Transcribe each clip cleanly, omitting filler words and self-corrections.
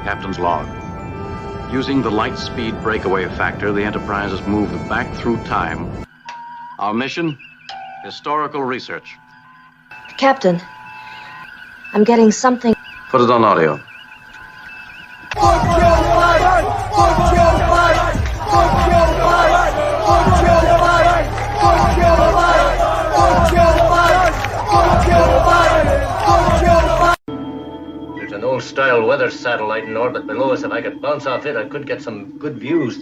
Captain's log. Using the light speed breakaway factor, the Enterprise has moved back through time. Our mission? Historical research. Captain, I'm getting something. Put it on audio. Fuck your life! Fuck your life! Fuck your life! Fuck your life! Fuck your life! Fuck your life! Fuck your life! Fuck your life! There's an old-style weather satellite in orbit below us. If I could bounce off it, I could get some good views.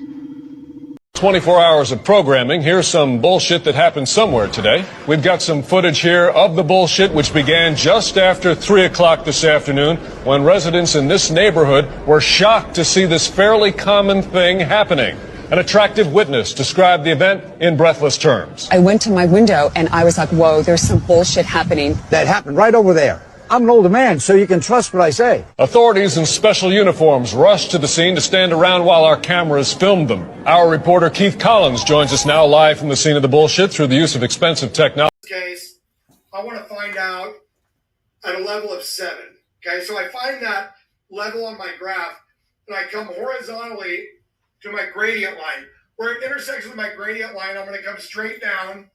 24 hours of programming. Here's some bullshit that happened somewhere today. We've got some footage here of the bullshit, which began just after 3 o'clock this afternoon, when residents in this neighborhood were shocked to see this fairly common thing happening. An attractive witness described the event in breathless terms. I went to my window and I was like, whoa, there's some bullshit happening. That happened right over there. I'm an older man, so you can trust what I say. Authorities in special uniforms rushed to the scene to stand around while our cameras filmed them. Our reporter Keith Collins joins us now live from the scene of the bullshit through the use of expensive technology. Case, I want to find out at a level of 7. Okay, so I find that level on my graph, and I come horizontally to my gradient line. Where it intersects with my gradient line, I'm going to come straight down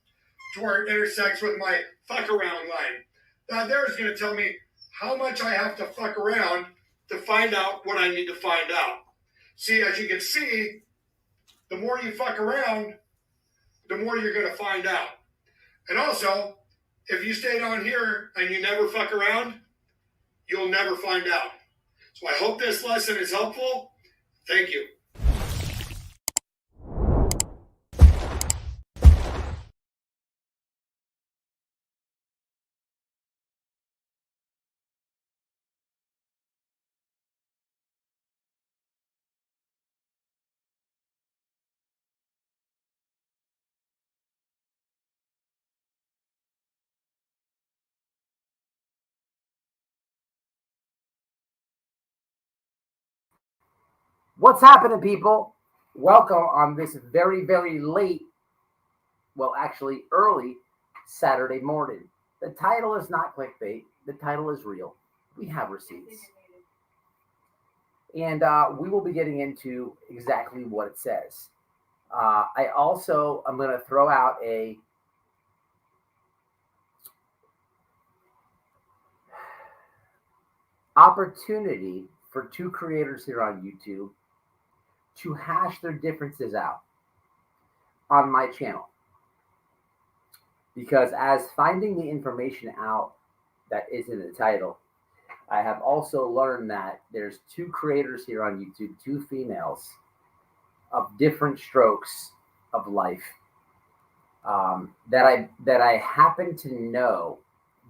to where it intersects with my fuck around line. Now, there is going to tell me how much I have to fuck around to find out what I need to find out. See, as you can see, the more you fuck around, the more you're going to find out. And also, if you stay down here and you never fuck around, you'll never find out. So I hope this lesson is helpful. Thank you. What's happening, people? Welcome on this very, very late, well, actually early Saturday morning. The title is not clickbait. The title is real. We have receipts. And we will be getting into exactly what it says. I also am going to throw out a opportunity for 2 creators here on YouTube to hash their differences out on my channel. Because as finding the information out that is in the title, I have also learned that there's 2 creators here on YouTube, 2 females of different strokes of life that I happen to know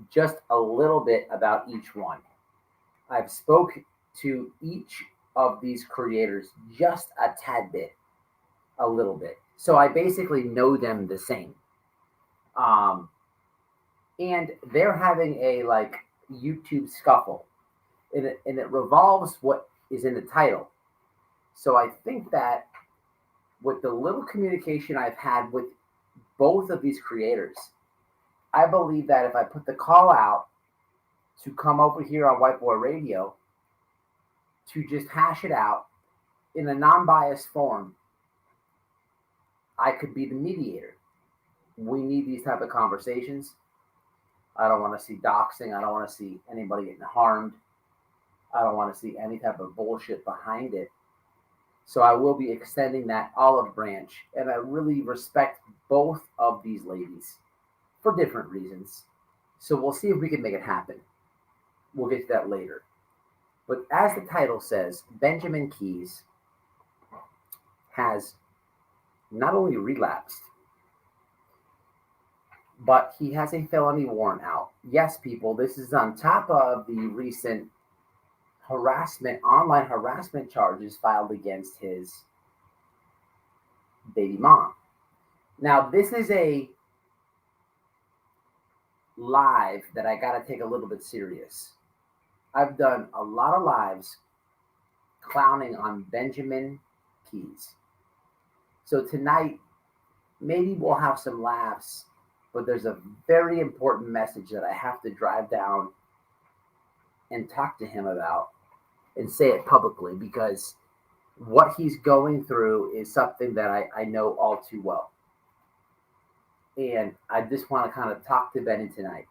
just a little bit about each one. I've spoke to each of these creators just a tad bit, a little bit. So I basically know them the same. And they're having a YouTube scuffle, and it revolves what is in the title. So I think that with the little communication I've had with both of these creators, I believe that if I put the call out to come over here on WHITEBOY Radio to just hash it out in a non-biased form, I could be the mediator. We need these type of conversations. I don't want to see doxing. I don't want to see anybody getting harmed. I don't want to see any type of bullshit behind it. So I will be extending that olive branch, and I really respect both of these ladies for different reasons. So we'll see if we can make it happen. We'll get to that later. But as the title says, Benjamin KEYZ has not only relapsed, but he has a felony warrant out. Yes, people, this is on top of the recent online harassment charges filed against his baby mom. Now, this is a live that I got to take a little bit serious. I've done a lot of lives clowning on Benjamin KEYZ. So tonight, maybe we'll have some laughs, but there's a very important message that I have to drive down and talk to him about. and say it publicly, because what he's going through is something that I know all too well. And I just want to kind of talk to Benny tonight.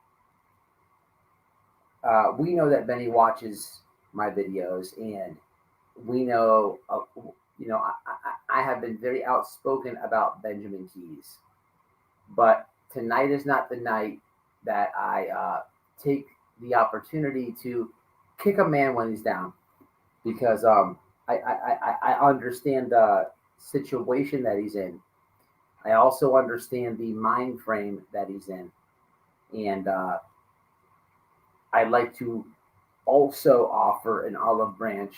We know that Benny watches my videos, and we know, I have been very outspoken about Benjamin KEYZ. But tonight is not the night that I take the opportunity to kick a man when he's down, because I understand the situation that he's in. I also understand the mind frame that he's in. And I'd like to also offer an olive branch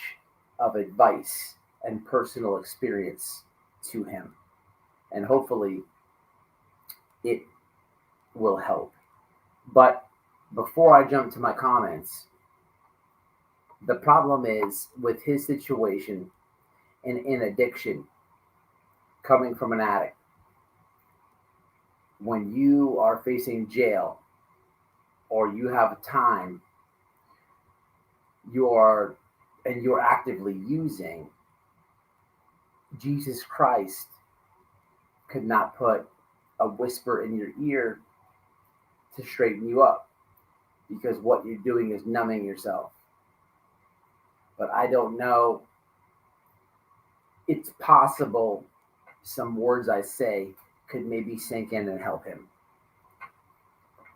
of advice and personal experience to him. And hopefully it will help. But before I jump to my comments, the problem is with his situation and in addiction, coming from an addict, when you are facing jail or you have time, you're actively using, Jesus Christ could not put a whisper in your ear to straighten you up, because what you're doing is numbing yourself. But I don't know. It's possible some words I say could maybe sink in and help him.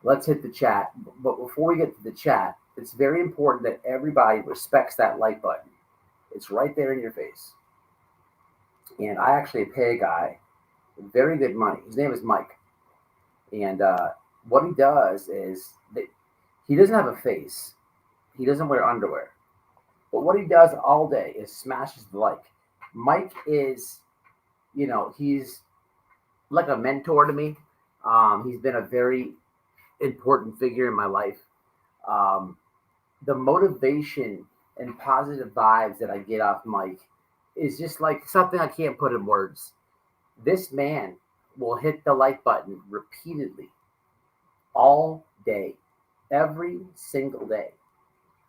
Let's hit the chat. But before we get to the chat, it's very important that everybody respects that like button. It's right there in your face. And I actually pay a guy very good money. His name is Mike. And what he does is that he doesn't have a face. He doesn't wear underwear. But what he does all day is smashes the like. Mike is, he's like a mentor to me. He's been a very important figure in my life. The motivation and positive vibes that I get off Mike is just like something I can't put in words. This man will hit the like button repeatedly all day, every single day.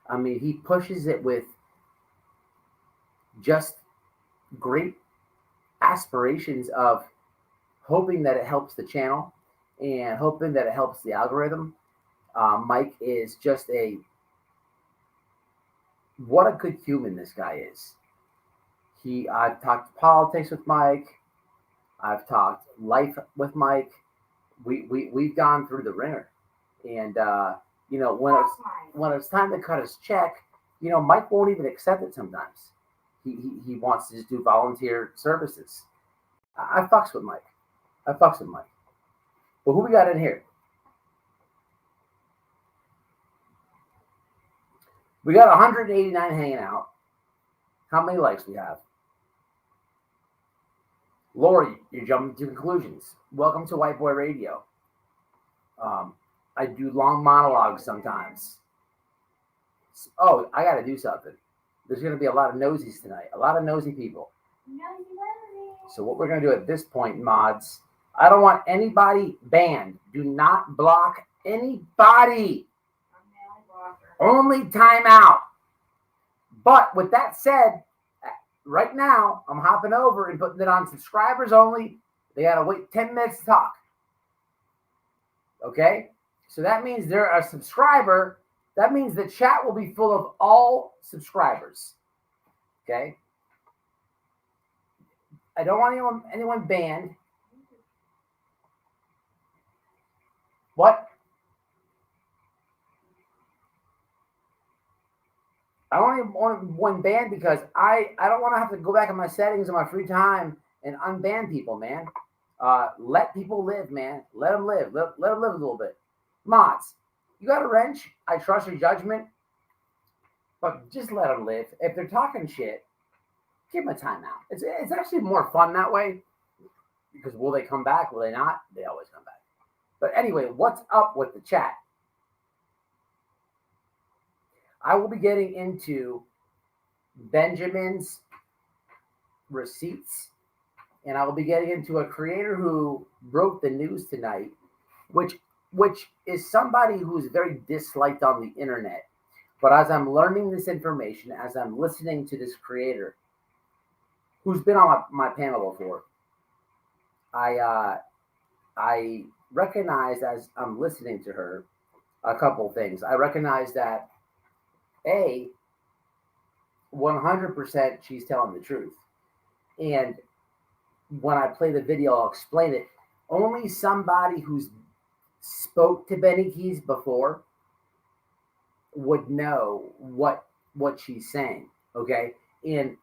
I mean, he pushes it with just great aspirations of hoping that it helps the channel and hoping that it helps the algorithm. Mike is just what a good human this guy is. I've talked politics with Mike. I've talked life with Mike. We've gone through the ringer. And, when it's time to cut his check, Mike won't even accept it sometimes. He wants to just do volunteer services. I fucks with Mike. But who we got in here? We got 189 hanging out. How many likes we have? Lori, you're jumping to conclusions. Welcome to White Boy Radio. I do long monologues sometimes. Oh, I got to do something. There's going to be a lot of nosies tonight. A lot of nosy people. So what we're going to do at this point, mods, I don't want anybody banned. Do not block anybody. Only timeout. But with that said, right now, I'm hopping over and putting it on subscribers only. They got to wait 10 minutes to talk. Okay? So that means they're a subscriber. That means the chat will be full of all subscribers. Okay? I don't want anyone banned. What? I don't even want one banned because I don't want to have to go back in my settings in my free time and unban people, man. Let people live, man. Let them live. Let them live a little bit. Mods, you got a wrench. I trust your judgment. But just let them live. If they're talking shit, give them a timeout. It's actually more fun that way. Because will they come back? Will they not? They always come back. But anyway, what's up with the chat? I will be getting into Benjamin's receipts, and I will be getting into a creator who broke the news tonight, which is somebody who's very disliked on the internet. But as I'm learning this information, as I'm listening to this creator who's been on my panel before, I recognize as I'm listening to her a couple things. I recognize that 100% she's telling the truth. And when I play the video, I'll explain it. Only somebody who's spoke to Benny KEYZ before would know what she's saying. Okay. And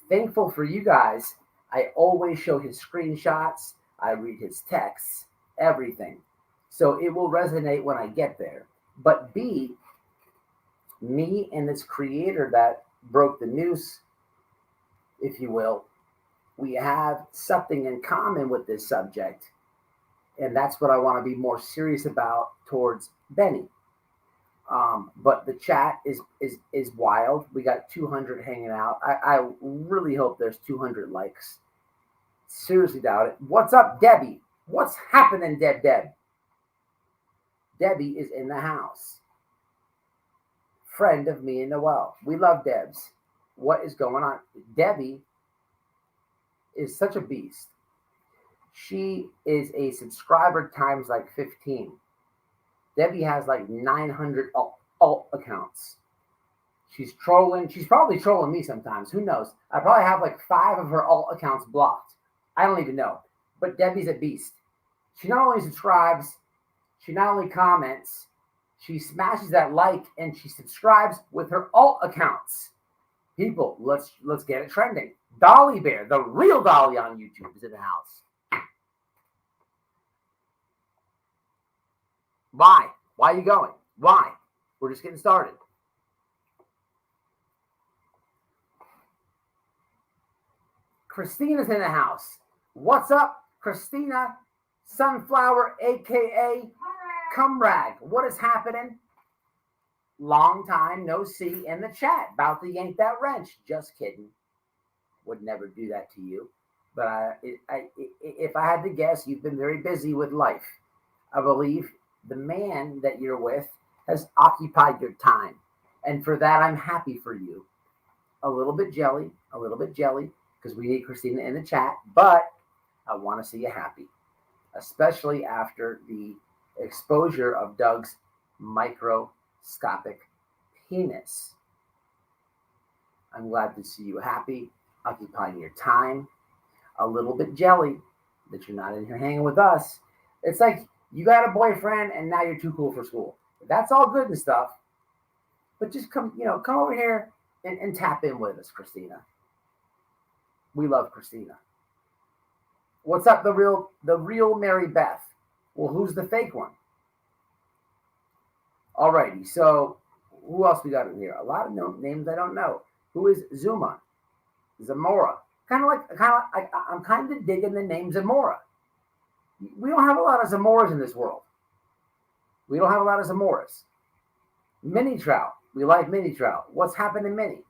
thankful for you guys, I always show his screenshots, I read his texts, everything. So it will resonate when I get there. But B, me and this creator that broke the news, if you will, we have something in common with this subject. And that's what I want to be more serious about towards Benny. But the chat is wild. We got 200 hanging out. I really hope there's 200 likes. Seriously doubt it. What's up, Debbie? What's happening, Deb? Debbie is in the house. Friend of me and Noel. We love Debs. What is going on? Debbie is such a beast. She is a subscriber times like 15. Debbie has like 900 alt accounts. She's trolling. She's probably trolling me sometimes. Who knows? I probably have like 5 of her alt accounts blocked. I don't even know. But Debbie's a beast. She not only subscribes, she not only comments, she smashes that like and she subscribes with her alt accounts. People, let's get it trending. Dolly Bear, the real Dolly on YouTube, is in the house. Why? Why are you going? Why? We're just getting started. Christina's in the house. What's up, Christina Sunflower, a.k.a. Cumrag? What is happening? Long time no see in the chat. About to yank that wrench. Just kidding. Would never do that to you. But if I had to guess, you've been very busy with life. I believe the man that you're with has occupied your time. And for that, I'm happy for you. A little bit jelly, because we need Christina in the chat. But I want to see you happy, especially after the exposure of Doug's microscopic penis. I'm glad to see you happy, occupying your time. A little bit jelly that you're not in here hanging with us. It's like you got a boyfriend and now you're too cool for school. That's all good and stuff. But just come over here and tap in with us, Christina. We love Christina. What's up, the real Mary Beth? Well, who's the fake one? Alrighty, so who else we got in here? A lot of names I don't know. Who is Zuma? Zamora. I'm kind of digging the name Zamora. We don't have a lot of Zamoras in this world. We don't have a lot of Zamoras. Mini Trout. We like Mini Trout. What's happening, Mini?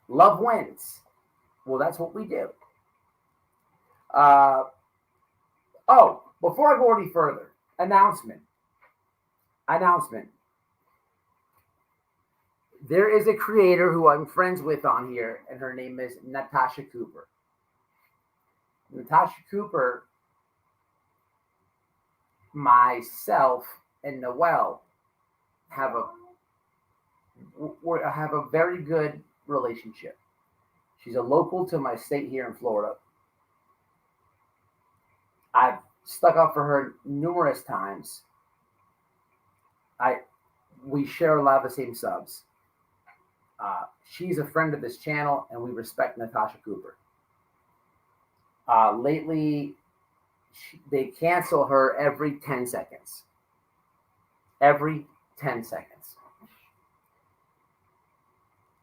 Love wins. Well, that's what we do. Before I go any further, announcement. There is a creator who I'm friends with on here, and her name is Natasha Cooper. Natasha Cooper, myself, and Noel have a very good relationship. She's a local to my state here in Florida. I've stuck up for her numerous times. We share a lot of the same subs. She's a friend of this channel, and we respect Natasha Cooper. Lately, they cancel her every 10 seconds. Every 10 seconds.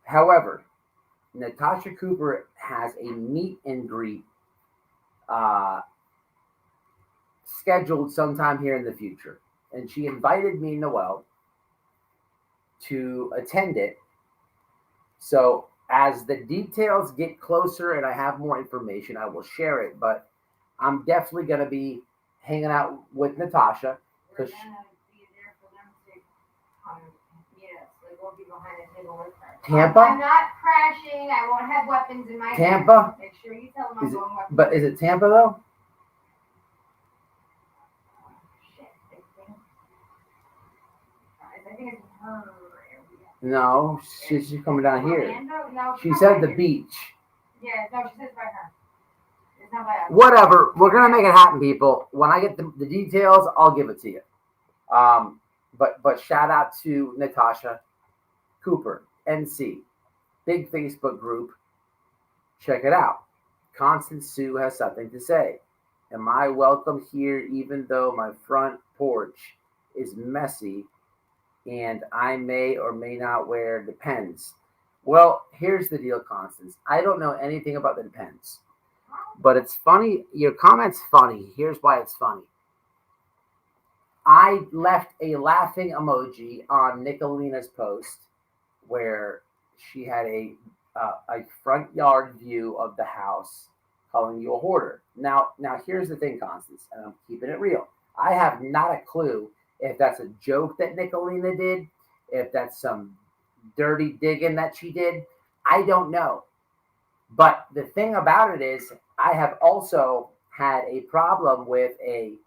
However, Natasha Cooper has a meet and greet scheduled sometime here in the future. And she invited me and Noel to attend it. So as the details get closer and I have more information, I will share it. But I'm definitely going to be hanging out with Natasha 'Cause Tampa? I'm not crashing. I won't have weapons in my Tampa? hand. Make sure you tell them Is I'm it, going weapons. but is it Tampa though? Shit, I think it's her area. No, she's coming down here. Orlando? No, She not said by the her. beach. Yeah, no, she says by her. It's not by us. Whatever. We're gonna make it happen, people. When I get the details, I'll give it to you. But shout out to Natasha Cooper, NC, big Facebook group. Check it out. Constance Sue has something to say. Am I welcome here even though my front porch is messy and I may or may not wear Depends? Well, here's the deal, Constance. I don't know anything about the Depends, but it's funny. Your comment's funny. Here's why it's funny. I left a laughing emoji on Nicolina's post where she had a front yard view of the house, calling you a hoarder. Now here's the thing, Constance, and I'm keeping it real. I have not a clue if that's a joke that Nicolina did, if that's some dirty digging that she did. I don't know. But the thing about it is, I have also had a problem with a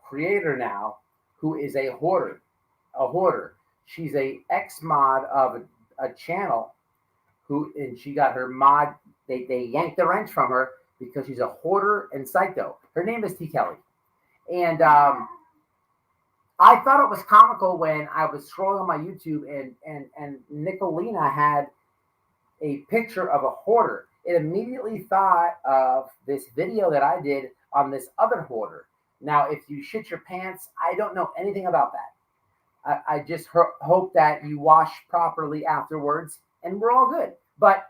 creator now who is a hoarder. She's a ex-mod of a channel and she got her mod. They yanked the wrench from her because she's a hoarder and psycho. Her name is T. Kelly. And I thought it was comical when I was scrolling on my YouTube and Nicolina had a picture of a hoarder. It immediately thought of this video that I did on this other hoarder. Now, if you shit your pants, I don't know anything about that. I just hope that you wash properly afterwards and we're all good. But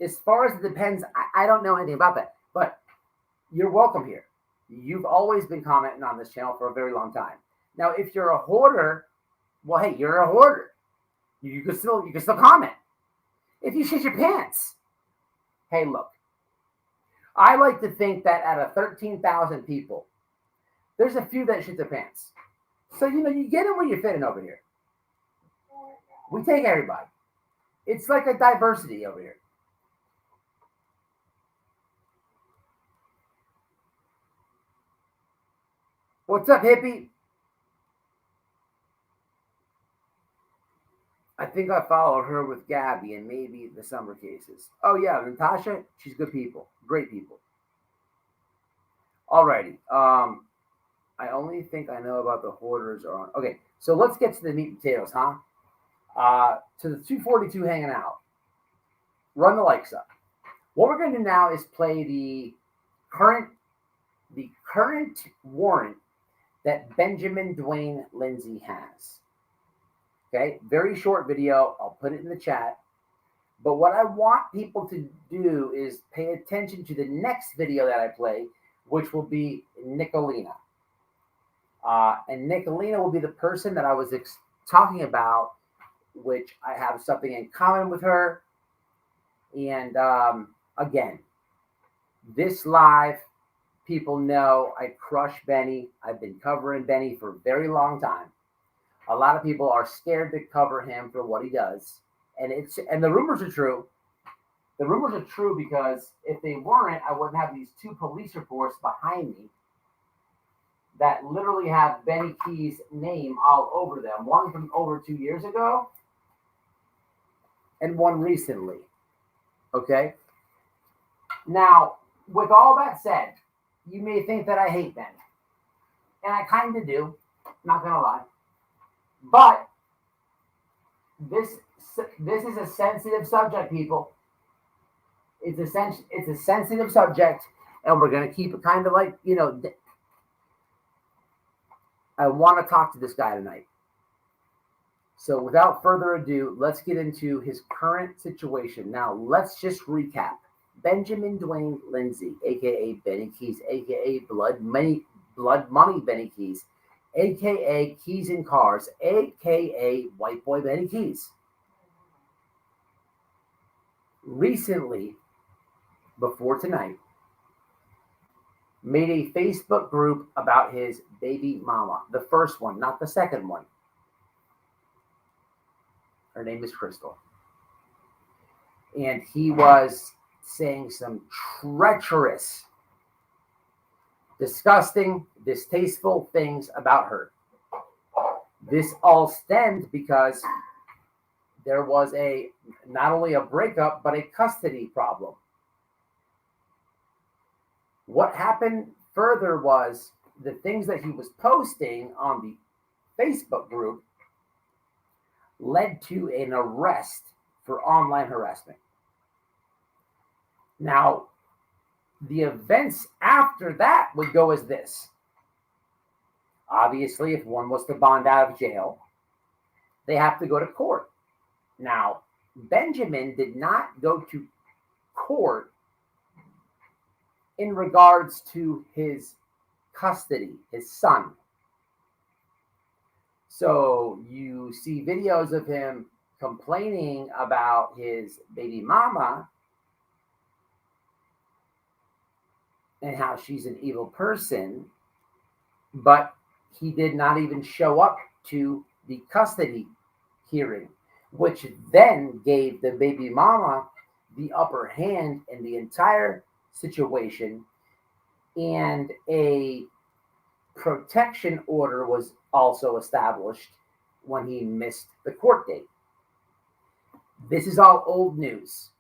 as far as it depends, I don't know anything about that. But you're welcome here. You've always been commenting on this channel for a very long time. Now, if you're a hoarder, well, hey, you're a hoarder. You can still comment. If you shit your pants, hey, look. I like to think that out of 13,000 people, there's a few that shit their pants. So, you get in where you fit in over here. We take everybody. It's like a diversity over here. What's up, hippie? I think I followed her with Gabby and maybe the summer cases. Oh, yeah, Natasha, she's good people. Great people. Alrighty. I only think I know about the hoarders are on. Okay, so let's get to the meat and potatoes, huh? To the 242 hanging out. Run the likes up. What we're going to do now is play the current warrant that Benjamin Dwayne Lindsay has. Okay, very short video. I'll put it in the chat. But what I want people to do is pay attention to the next video that I play, which will be Nicolina. And Nicolina will be the person that I was talking about, which I have something in common with her. And again, this live, people know I crush Benny. I've been covering Benny for a very long time. A lot of people are scared to cover him for what he does. And the rumors are true. The rumors are true because if they weren't, I wouldn't have these two police reports behind me that literally have Benny KEYZ name all over them. One from over 2 years ago and one recently. Okay? Now, with all that said, you may think that I hate Benny. And I kind of do. Not going to lie. But this is a sensitive subject, people. It's a sensitive subject, and we're going to keep it kind of like, I want to talk to this guy tonight. So without further ado, let's get into his current situation. Now, let's just recap. Benjamin Dwayne Lindsay, a.k.a. Benny KEYZ, a.k.a. Blood Money Benny KEYZ, a.k.a. Keys in Cars, a.k.a. White Boy Benny KEYZ. Recently, before tonight, made a Facebook group about his baby mama. The first one, not the second one. Her name is Crystal. And he was saying some treacherous, disgusting, distasteful things about her. This all stemmed because there was not only a breakup, but a custody problem. What happened further was the things that he was posting on the Facebook group led to an arrest for online harassment. Now, the events after that would go as this. Obviously, if one was to bond out of jail, they have to go to court. Now, Benjamin did not go to court in regards to his custody, his son. So you see videos of him complaining about his baby mama and how she's an evil person, but he did not even show up to the custody hearing, which then gave the baby mama the upper hand in the entire situation, and a protection order was also established when he missed the court date. This is all old news.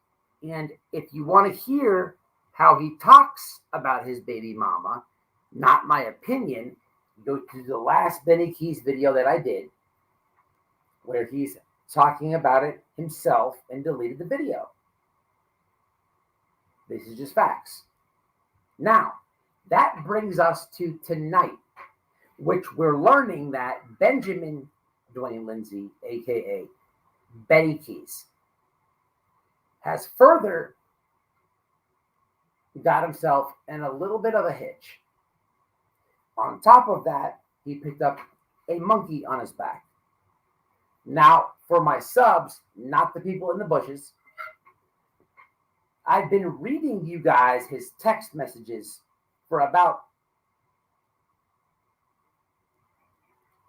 And if you want to hear how he talks about his baby mama, not my opinion, go to the last Benny KEYZ video that I did, where he's talking about it himself and deleted the video. This is just facts. Now, that brings us to tonight, which we're learning that Benjamin Dwayne Lindsay, aka Benny KEYZ, has further got himself in a little bit of a hitch. On top of that, he picked up a monkey on his back. Now, for my subs, not the people in the bushes, I've been reading you guys his text messages for about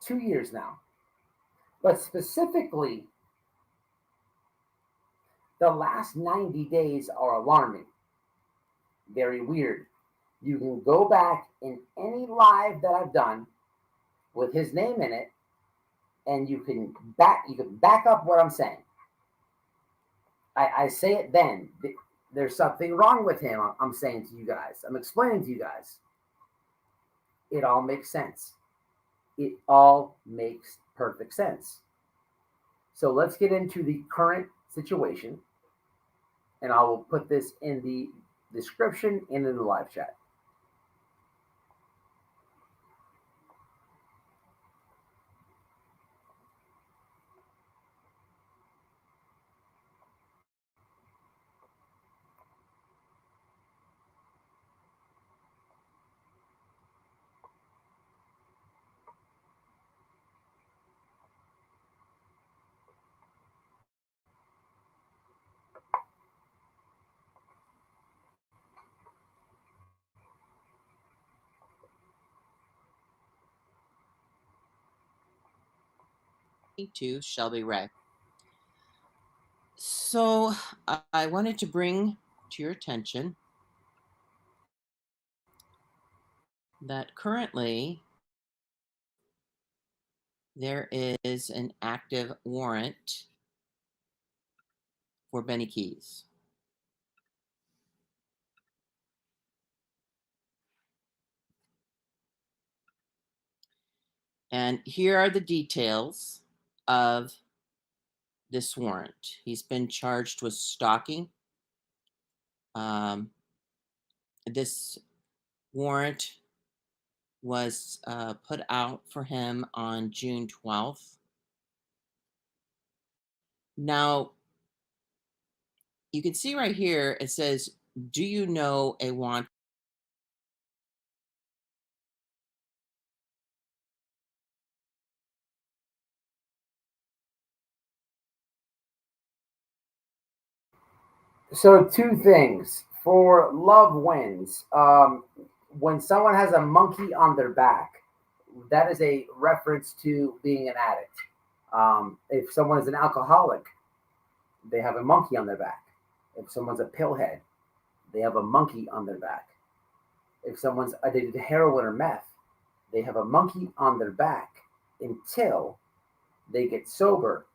2 years now. But specifically, the last 90 days are alarming. Very weird. You can go back in any live that I've done with his name in it, and you can back up what I'm saying. I say it then. There's something wrong with him, I'm saying to you guys. I'm explaining to you guys. It all makes sense. It all makes perfect sense. So let's get into the current situation, and I will put this in the description and in the live chat. To Shelby Ray. So I wanted to bring to your attention that currently there is an active warrant for Benny KEYZ. And here are the details of this warrant. He's been charged with stalking. This warrant was put out for him on June 12th. Now, you can see right here, it says, do you know a wanted? So two things for Love Wins. when someone has a monkey on their back, that is a reference to being an addict. If someone is an alcoholic, they have a monkey on their back. If someone's a pillhead, they have a monkey on their back. If someone's addicted to heroin or meth, they have a monkey on their back until they get sober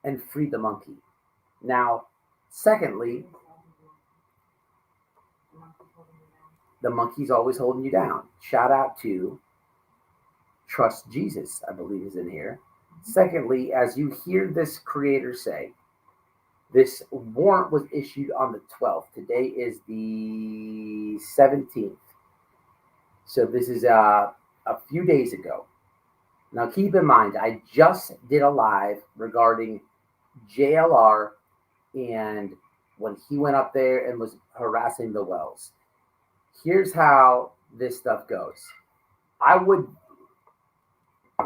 and free the monkey. Now, secondly, the monkey's always holding you down. Shout out to Trust Jesus, I believe is in here. Secondly, as you hear this creator say, this warrant was issued on the 12th. Today is the 17th. So this is a few days ago. Now keep in mind, I just did a live regarding JLR and when he went up there and was harassing the Wells. Here's how this stuff goes. I would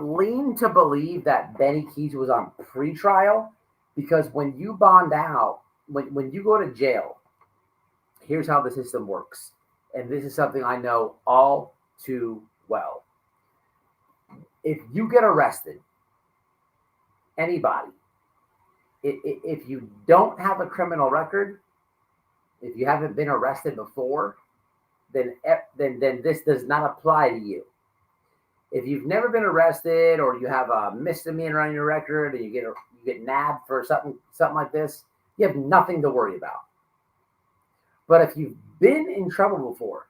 lean to believe that Benny KEYZ was on pretrial because when you bond out, when you go to jail, here's how the system works. And this is something I know all too well. If you get arrested, anybody, if you don't have a criminal record, if you haven't been arrested before, then this does not apply to you. If you've never been arrested or you have a misdemeanor on your record and you get nabbed for something like this, you have nothing to worry about. But if you've been in trouble before,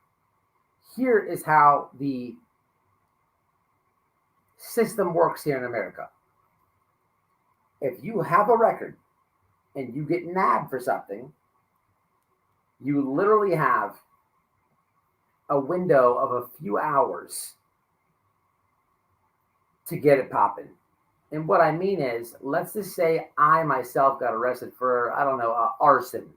here is how the system works here in America. If you have a record and you get nabbed for something, you literally have a window of a few hours to get it popping. And what I mean is, let's just say I myself got arrested for, I don't know, arson.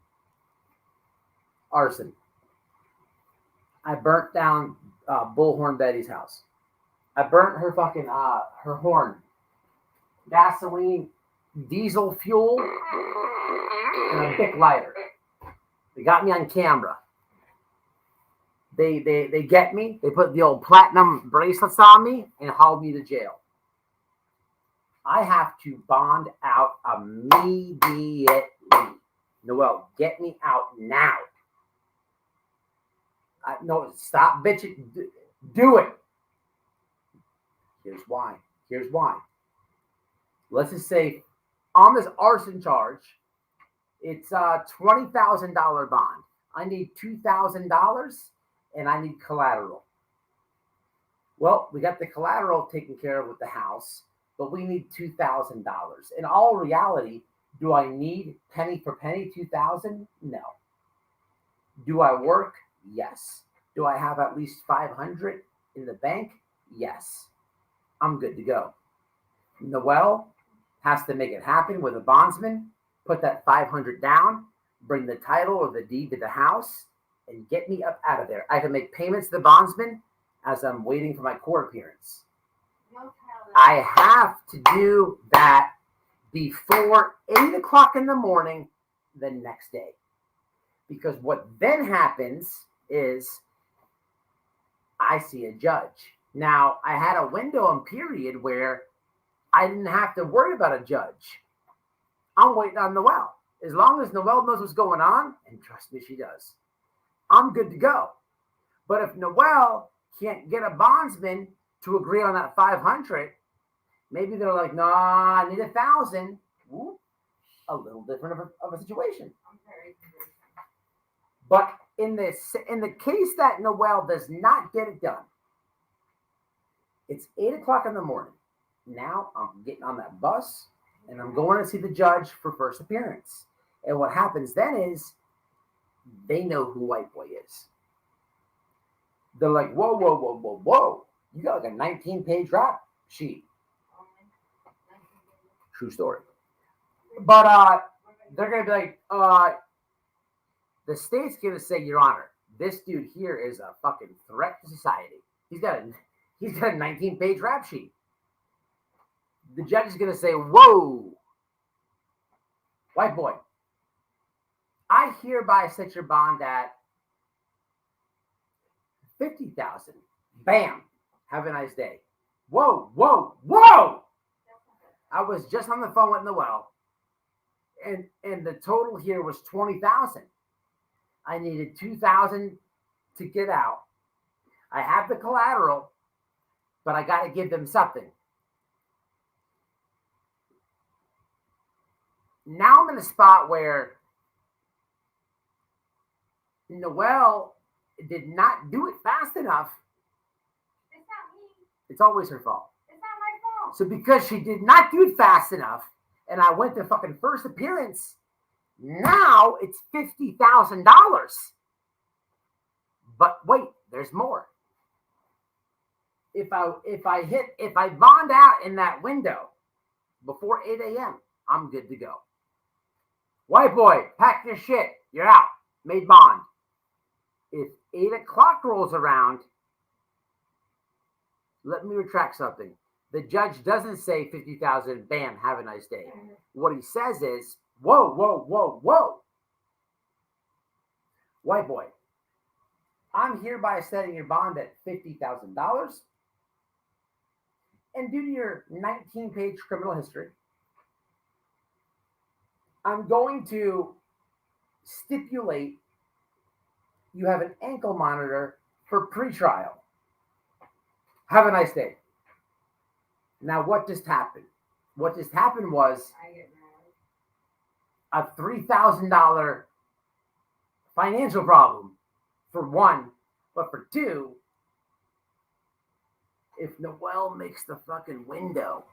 I burnt down Bullhorn Betty's house. I burnt her fucking, her horn. Gasoline, diesel fuel, and a Bic lighter. They got me on camera. They get me. They put the old platinum bracelets on me and hauled me to jail. I have to bond out immediately. Noel, get me out now. No, stop bitching. Do it. Here's why. Let's just say on this arson charge, it's a $20,000 bond. I need $2,000 and I need collateral. Well, we got the collateral taken care of with the house, but we need $2,000. In all reality, do I need penny for penny $2,000? No. Do I work? Yes. Do I have at least $500 in the bank? Yes. I'm good to go. Noel has to make it happen with a bondsman, put that $500 down, bring the title or the deed to the house, and get me up out of there. I can make payments to the bondsman as I'm waiting for my court appearance. I have to do that before 8 o'clock in the morning the next day. Because what then happens is I see a judge. Now, I had a window and period where I didn't have to worry about a judge. I'm waiting on Noel. As long as Noel knows what's going on, and trust me, she does, I'm good to go. But if Noel can't get a bondsman to agree on that 500, maybe they're like, no, I need 1,000. Ooh, a little different of a situation. But in the case that Noel does not get it done, it's 8 o'clock in the morning. Now I'm getting on that bus and I'm going to see the judge for first appearance. And what happens then is they know who Whiteboy is. They're like, whoa. You got like a 19-page rap sheet. True story. But they're going to be like, the state's going to say, Your Honor, this dude here is a fucking threat to society. He's got a 19-page rap sheet. The judge is going to say, whoa, Whiteboy, I hereby set your bond at 50,000. Bam. Have a nice day. Whoa, whoa, whoa. I was just on the phone with Noel, and the total here was 20,000. I needed 2,000 to get out. I have the collateral, but I got to give them something. Now I'm in a spot where Noelle did not do it fast enough. It's not me. It's always her fault. It's not my fault. So because she did not do it fast enough, and I went to fucking first appearance, now it's $50,000. But wait, there's more. If I bond out in that window before 8 a.m., I'm good to go. White boy, pack your shit. You're out. Made bond. If 8 o'clock rolls around, let me retract something. The judge doesn't say 50,000, bam, have a nice day. What he says is, whoa, whoa, whoa, whoa. White boy, I'm hereby setting your bond at $50,000. And due to your 19-page criminal history, I'm going to stipulate you have an ankle monitor for pretrial. Have a nice day. Now, what just happened? What just happened was a $3,000 financial problem for one, but for two, if Noelle makes the fucking window,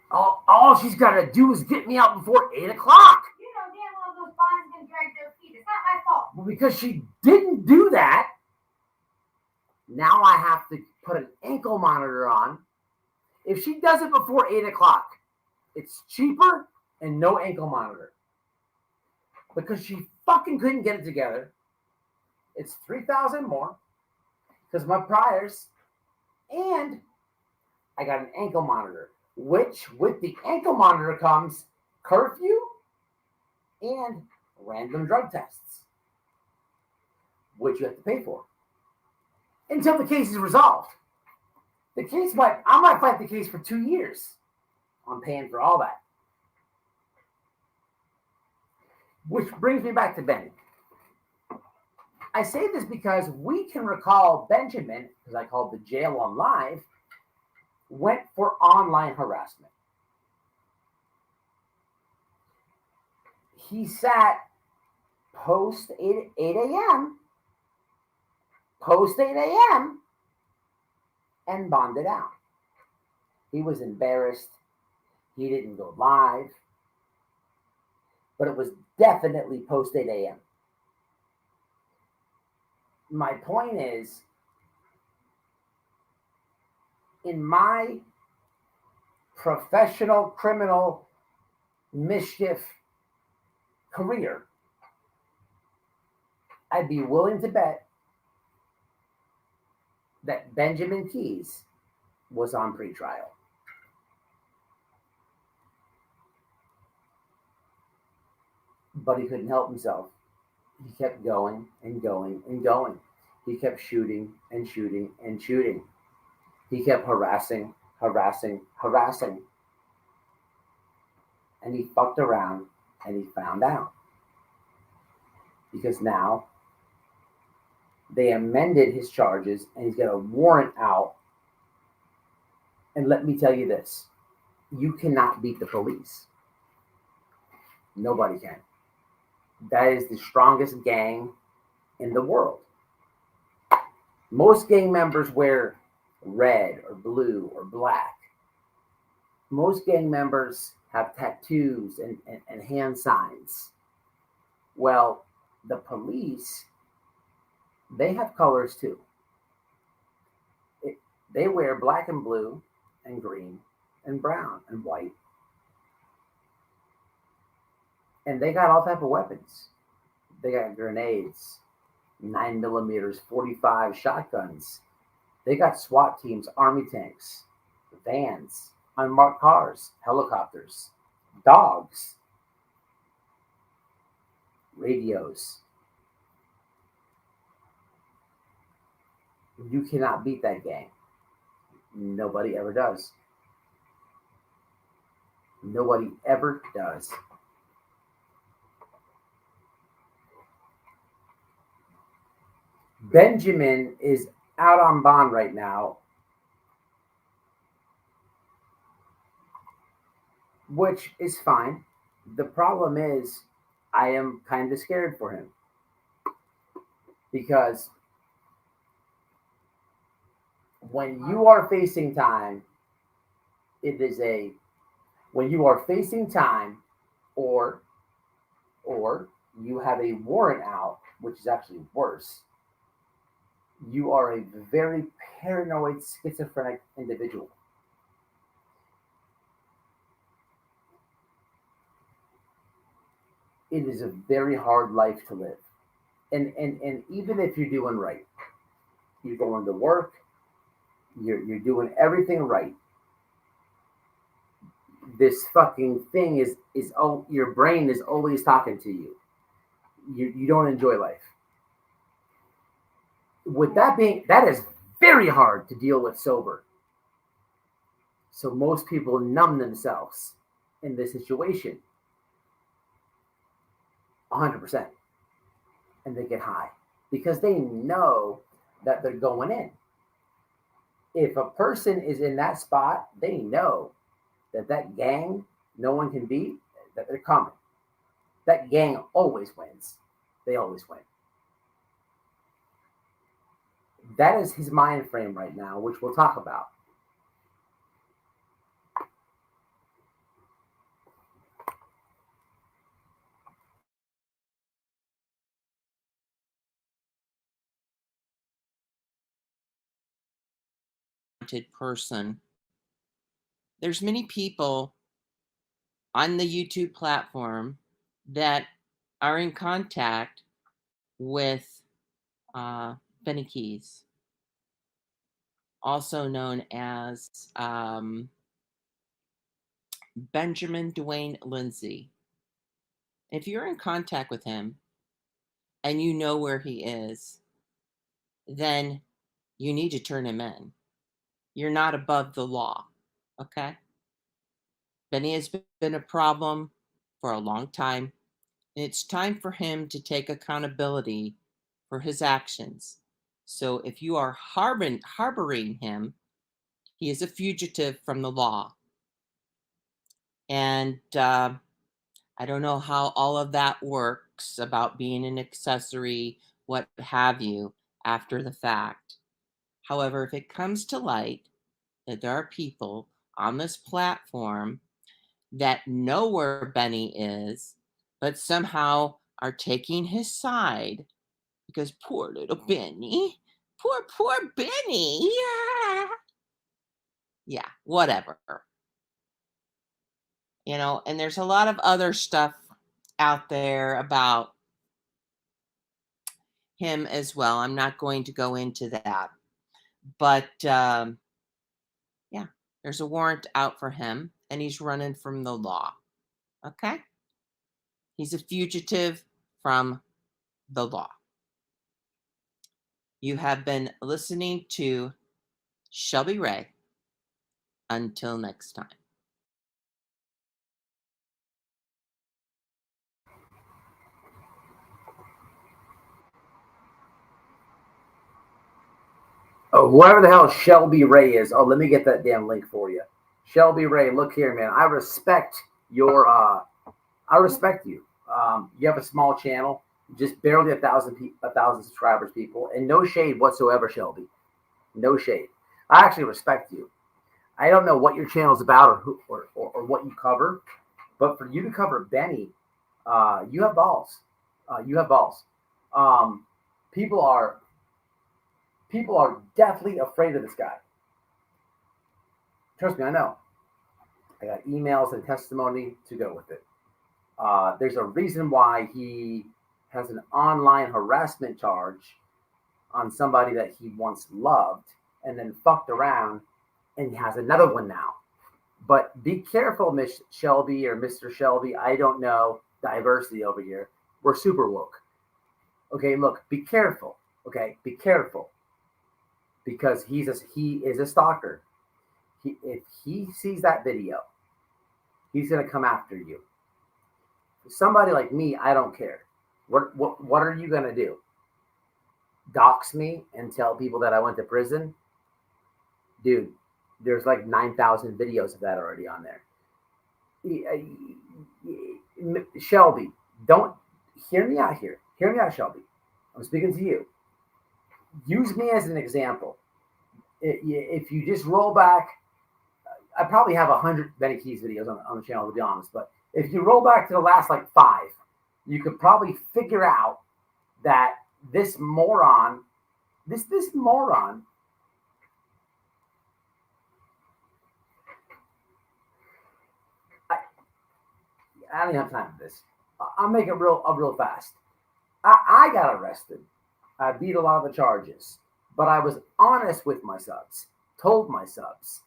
all she's got to do is get me out before 8 o'clock. You know damn well those bonds can drag their feet. It's not my fault. Well, because she didn't do that, now I have to put an ankle monitor on. If she does it before 8 o'clock, it's cheaper and no ankle monitor. Because she fucking couldn't get it together. It's $3,000 more because my priors, and I got an ankle monitor, which with the ankle monitor comes curfew and random drug tests, which you have to pay for until the case is resolved. I might fight the case for 2 years. I'm paying for all that. Which brings me back to Benny. I say this because we can recall Benjamin, because I called the jail on live, went for online harassment. He sat post 8 a.m., and bonded out. He was embarrassed. He didn't go live. But it was definitely post 8 a.m. My point is, in my professional criminal mischief career, I'd be willing to bet that Benjamin KEYZ was on pretrial. But he couldn't help himself. He kept going and going and going. He kept shooting and shooting and shooting. He kept harassing. And he fucked around and he found out. Because now they amended his charges and he's got a warrant out. And let me tell you this, you cannot beat the police. Nobody can. That is the strongest gang in the world. Most gang members wear red or blue or black. Most gang members have tattoos and hand signs. Well, the police, they have colors too. They wear black and blue and green and brown and white. And they got all type of weapons. They got grenades, 9mm, 45 shotguns. They got SWAT teams, army tanks, vans, unmarked cars, helicopters, dogs, radios. You cannot beat that gang. Nobody ever does. Nobody ever does. Benjamin is out on bond right now, which is fine. The problem is, I am kind of scared for him because when you are facing time, when you are facing time, or you have a warrant out, which is actually worse. You are a very paranoid, schizophrenic individual. It is a very hard life to live. And even if you're doing right, you're going to work, you're doing everything right. This fucking thing is your brain is always talking to you. You don't enjoy life. With that is very hard to deal with sober. So most people numb themselves in this situation 100%. And they get high because they know that they're going in. If a person is in that spot, they know that gang no one can beat, that they're coming. That gang always wins. They always win. That is his mind frame right now, which we'll talk about. Person. There's many people on the YouTube platform that are in contact with Benny KEYZ, also known as Benjamin Dwayne Lindsay. If you're in contact with him and you know where he is, then you need to turn him in. You're not above the law, okay? Benny has been a problem for a long time, and it's time for him to take accountability for his actions. So if you are harboring him, he is a fugitive from the law. And I don't know how all of that works about being an accessory, what have you, after the fact. However, if it comes to light that there are people on this platform that know where Benny is, but somehow are taking his side because poor little Benny, poor Benny, yeah, whatever. You know, and there's a lot of other stuff out there about him as well. I'm not going to go into that. But yeah, there's a warrant out for him, and he's running from the law. Okay? He's a fugitive from the law. You have been listening to Shelby Ray. Until next time. Oh, whoever the hell Shelby Ray is. Oh, let me get that damn link for you. Shelby Ray, look here, man. I respect your I respect you. You have a small channel, just barely 1,000 subscribers, people, and no shade whatsoever, Shelby. No shade. I actually respect you. I don't know what your channel's about or who or what you cover, but for you to cover Benny, you have balls. You have balls. People are deathly afraid of this guy. Trust me, I know. I got emails and testimony to go with it. There's a reason why he has an online harassment charge on somebody that he once loved and then fucked around and has another one now. But be careful, Miss Shelby or Mr. Shelby. I don't know. Diversity over here. We're super woke. Okay, look, be careful. Okay, be careful. because he is a stalker. If he sees that video, he's gonna come after you. Somebody like me, I don't care. What are you gonna do? Dox me and tell people that I went to prison? Dude, there's like 9,000 videos of that already on there. Shelby, don't hear me out here. Hear me out, Shelby. I'm speaking to you. Use me as an example. If you just roll back, I probably have 100 Benny KEYZ videos on the channel, to be honest, but if you roll back to the last like 5, you could probably figure out that this moron, this moron, I don't even have time for this. I'll make it real fast. I got arrested. I beat a lot of the charges, but I was honest with my subs, told my subs,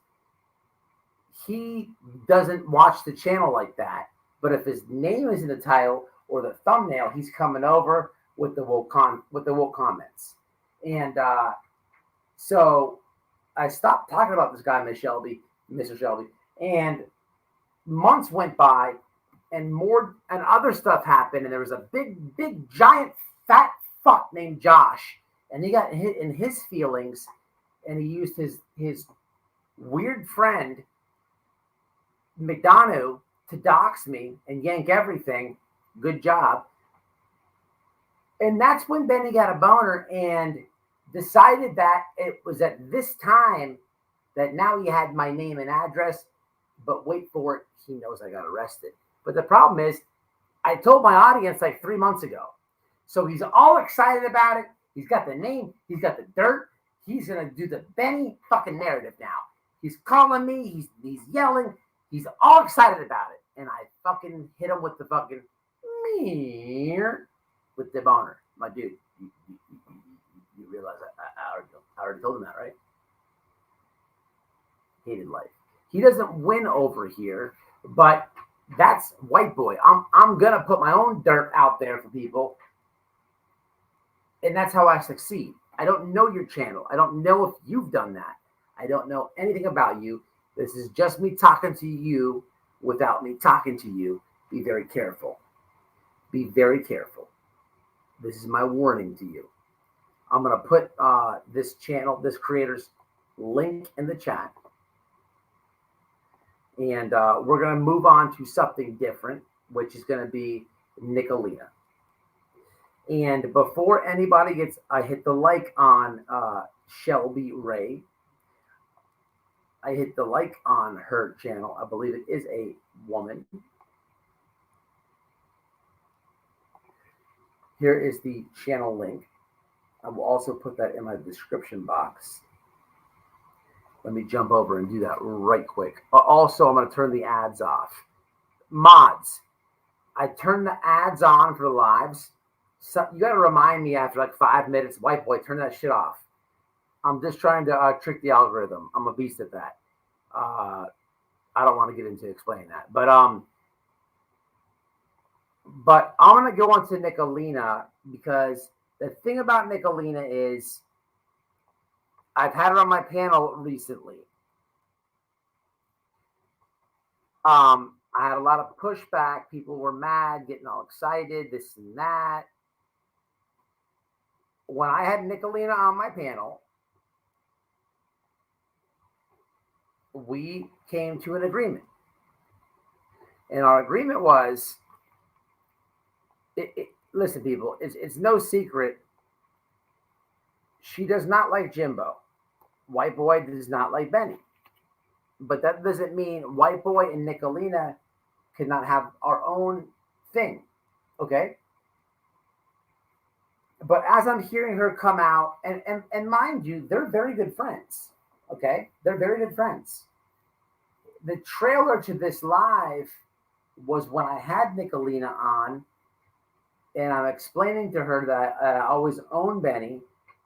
he doesn't watch the channel like that, but if his name is in the title or the thumbnail, he's coming over with the woke comments. And so I stopped talking about this guy, Mr. Shelby, and months went by and other stuff happened, and there was a big giant fat fuck named Josh, and he got hit in his feelings, and he used his weird friend McDonough to dox me and yank everything. Good job. And that's when Benny got a boner and decided that it was at this time that now he had my name and address, but wait for it, he knows I got arrested. But the problem is, I told my audience like 3 months ago. So he's all excited about it. He's got the name. He's got the dirt. He's going to do the Benny fucking narrative now. He's calling me. He's yelling. He's all excited about it. And I fucking hit him with the fucking with the boner. My dude, you realize I already told him that, right? Hated life. He doesn't win over here, but that's white boy. I'm gonna put my own dirt out there for people, and that's how I succeed. I don't know your channel. I don't know if you've done that. I don't know anything about you. This is just me talking to you without me talking to you. Be very careful. Be very careful. This is my warning to you. I'm gonna put this channel, this creator's link in the chat. And we're going to move on to something different, which is going to be Nicolina. And before anybody gets, I hit the like on Shelby Ray. I hit the like on her channel. I believe it is a woman. Here is the channel link. I will also put that in my description box. Let me jump over and do that right quick. Also, I'm going to turn the ads off. Mods, I turn the ads on for the lives. So you got to remind me after like 5 minutes, white boy, turn that shit off. I'm just trying to trick the algorithm. I'm a beast at that. I don't want to get into explaining that. But I'm going to go on to Nicolina, because the thing about Nicolina is, I've had her on my panel recently. I had a lot of pushback. People were mad, getting all excited, this and that. When I had Nicolina on my panel, we came to an agreement. And our agreement was, listen, people, it's no secret. She does not like Jimbo. White boy does not like Benny. But that doesn't mean white boy and Nicolina cannot have our own thing. Okay? But as I'm hearing her come out, and mind you, they're very good friends. Okay? They're very good friends. The trailer to this live was when I had Nicolina on, and I'm explaining to her that I always own Benny,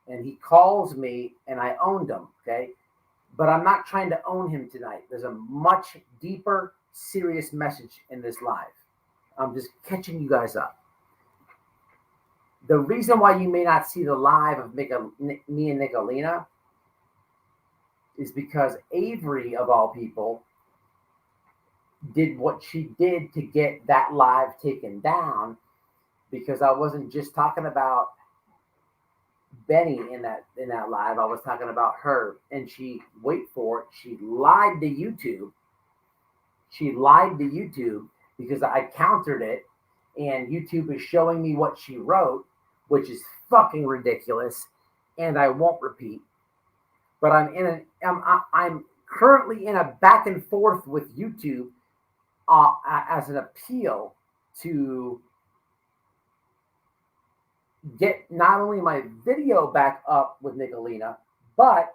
and he calls me, and I owned him, okay? But I'm not trying to own him tonight. There's a much deeper, serious message in this live. I'm just catching you guys up. The reason why you may not see the live of me and Nicolina is because Avery, of all people, did what she did to get that live taken down, because I wasn't just talking about Benny in that live. I was talking about her, and she, wait for it, she lied to YouTube. She lied to YouTube because I countered it, and YouTube is showing me what she wrote, which is fucking ridiculous, and I won't repeat. But I'm currently in a back and forth with YouTube as an appeal to get not only my video back up with Nicolina, but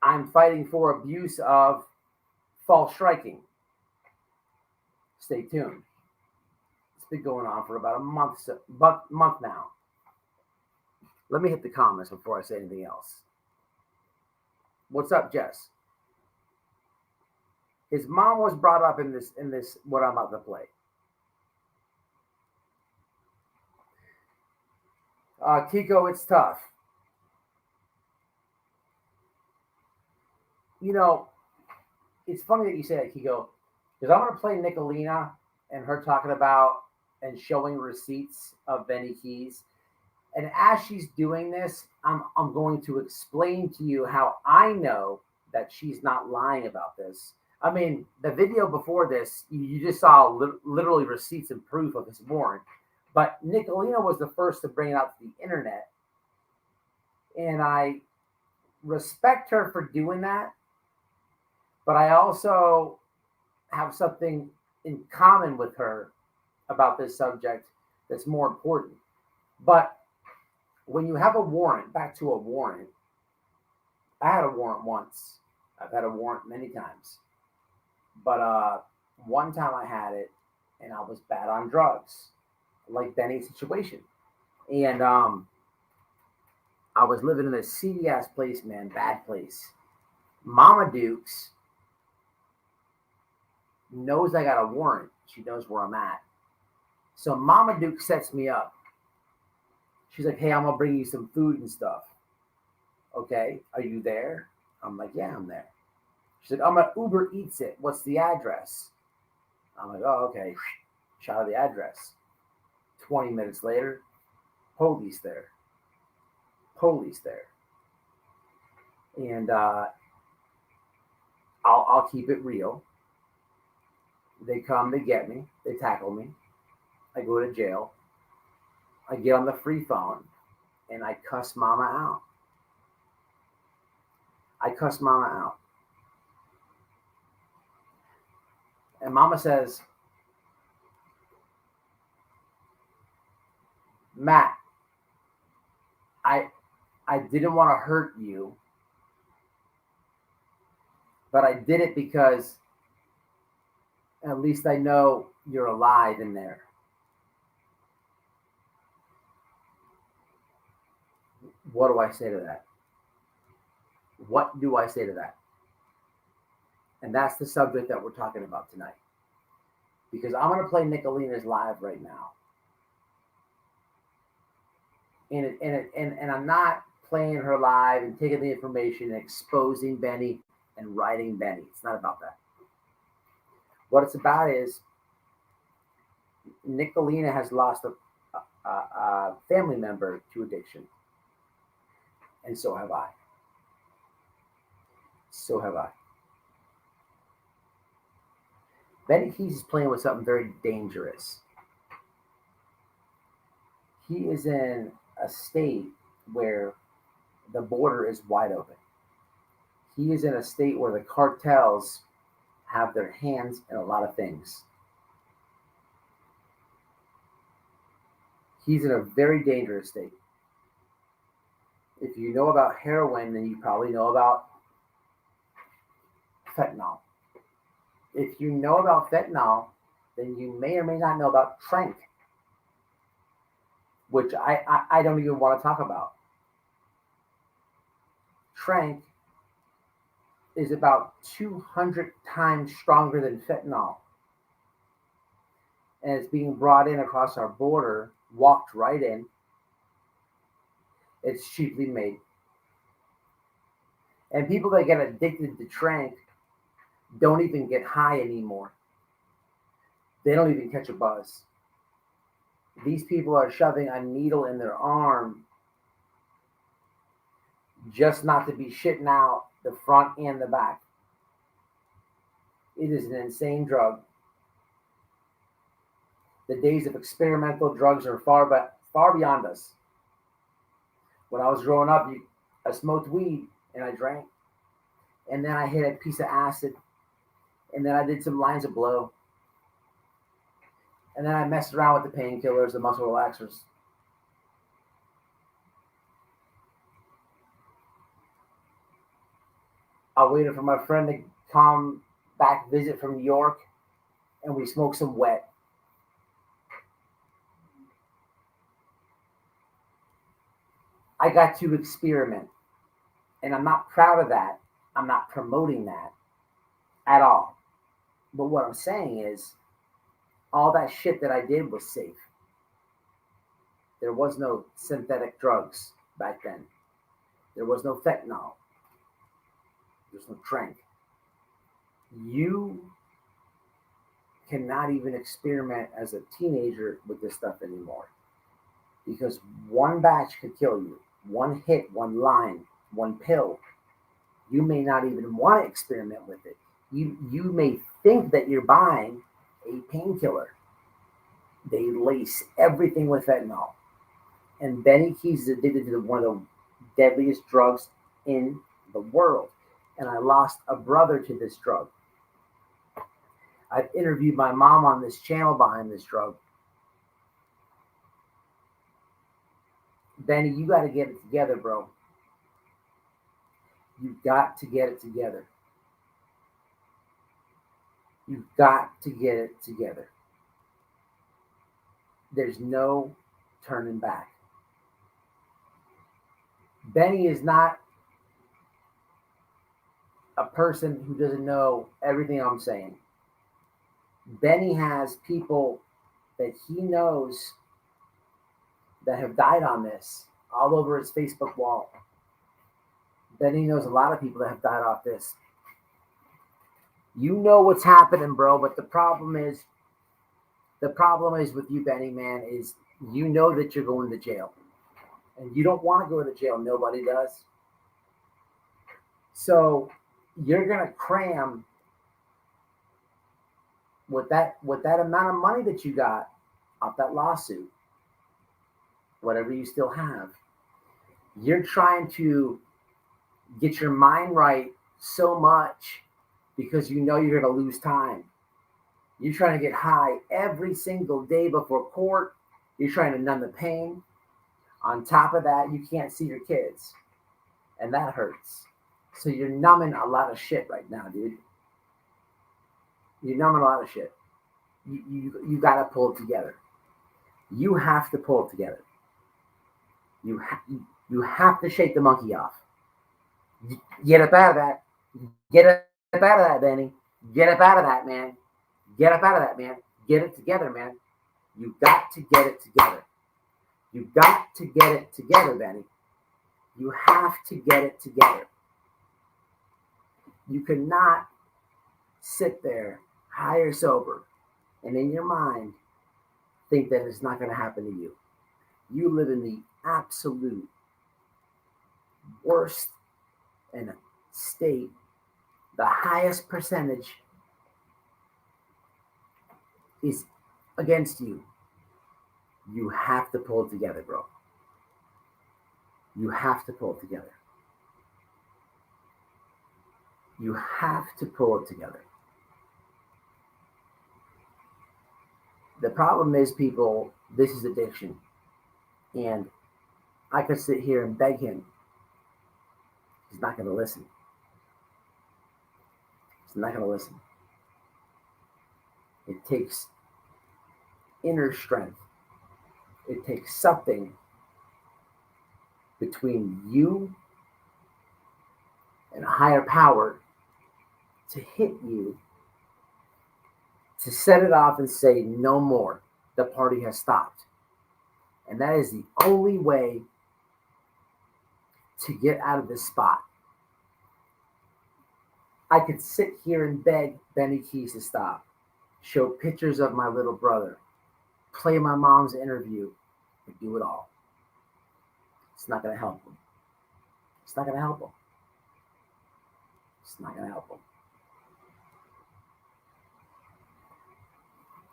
I'm fighting for abuse of false striking. Stay tuned. It's been going on for about a month now. Let me hit the comments before I say anything else. What's up, Jess? His mom was brought up in this what I'm about to play. Kiko, it's tough. You know, it's funny that you say that, Kiko, because I'm going to play Nicolina and her talking about and showing receipts of Benny KEYZ. And as she's doing this, I'm going to explain to you how I know that she's not lying about this. I mean, the video before this, you just saw literally receipts and proof of this warrant. But Nicolina was the first to bring it out to the internet. And I respect her for doing that. But I also have something in common with her about this subject that's more important. But when you have a warrant, back to a warrant, I had a warrant once. I've had a warrant many times. But one time I had it, and I was bad on drugs, like Benny's situation. And I was living in a seedy-ass place, man, bad place. Mama Dukes knows I got a warrant. She knows where I'm at. So Mama Duke sets me up. She's like, hey, I'm going to bring you some food and stuff. Okay, are you there? I'm like, yeah, I'm there. She's like, I'm going to Uber Eats it. What's the address? I'm like, oh, okay. Shout out the address. 20 minutes later, police there. Police there. And I'll keep it real. They come, they get me, they tackle me. I go to jail. I get on the free phone and I cuss Mama out. I cuss Mama out. And Mama says, Matt, I didn't want to hurt you, but I did it because at least I know you're alive in there. What do I say to that? What do I say to that? And that's the subject that we're talking about tonight. Because I'm going to play Nicolina's live right now. And I'm not playing her live and taking the information and exposing Benny and writing Benny. It's not about that. What it's about is Nicolina has lost a family member to addiction. And so have I. So have I. Benny KEYZ is playing with something very dangerous. He is in a state where the border is wide open. He is in a state where the cartels have their hands in a lot of things. He's in a very dangerous state. If you know about heroin, then you probably know about fentanyl. If you know about fentanyl, then you may or may not know about Trank, which I don't even want to talk about. Trank is about 200 times stronger than fentanyl. And it's being brought in across our border, walked right in. It's cheaply made. And people that get addicted to trank don't even get high anymore. They don't even catch a buzz. These people are shoving a needle in their arm just not to be shitting out the front and the back. It is an insane drug. The days of experimental drugs are far beyond us. When I was growing up, I smoked weed and I drank. And then I hit a piece of acid. And then I did some lines of blow. And then I messed around with the painkillers, the muscle relaxers. I waited for my friend to come back visit from New York, and we smoked some wet. I got to experiment, and I'm not proud of that. I'm not promoting that at all. But what I'm saying is, all that shit that I did was safe. There was no synthetic drugs back then. There was no fentanyl. There's no trank. You cannot even experiment as a teenager with this stuff anymore, because one batch could kill you. One hit, one line, one pill. You may not even want to experiment with it. You may think that you're buying a painkiller. They lace everything with fentanyl. And Benny KEYZ is addicted to one of the deadliest drugs in the world. And I lost a brother to this drug. I've interviewed my mom on this channel behind this drug. Benny, you got to get it together, bro. You've got to get it together. You've got to get it together. There's no turning back. Benny is not a person who doesn't know everything I'm saying. Benny has people that he knows that have died on this all over his Facebook wall. Benny knows a lot of people that have died off this. You know what's happening, bro, but the problem is with you, Benny, man, is you know that you're going to jail. And you don't want to go to jail. Nobody does. So you're going to cram with that amount of money that you got off that lawsuit, whatever you still have. You're trying to get your mind right so much because you know you're going to lose time. You're trying to get high every single day before court. You're trying to numb the pain. On top of that, you can't see your kids. And that hurts. So you're numbing a lot of shit right now, dude. You're numbing a lot of shit. You got to pull it together. You have to pull it together. You have to shake the monkey off. Get up out of that. Get up out of that, Benny. Get up out of that, man. Get up out of that, man. Get it together, man. You got to get it together. You got to get it together, Benny. You have to get it together. You cannot sit there, high or sober, and in your mind think that it's not going to happen to you. You live in the absolute worst in a state. The highest percentage is against you. You have to pull it together, bro. You have to pull it together. You have to pull it together. The problem is, people, this is addiction. And I could sit here and beg him. He's not going to listen. He's not going to listen. It takes inner strength. It takes something between you and a higher power to hit you, to set it off and say, no more. The party has stopped. And that is the only way to get out of this spot. I could sit here and beg Benny KEYZ to stop, show pictures of my little brother, play my mom's interview, and do it all. It's not going to help him. It's not going to help him. It's not going to help him.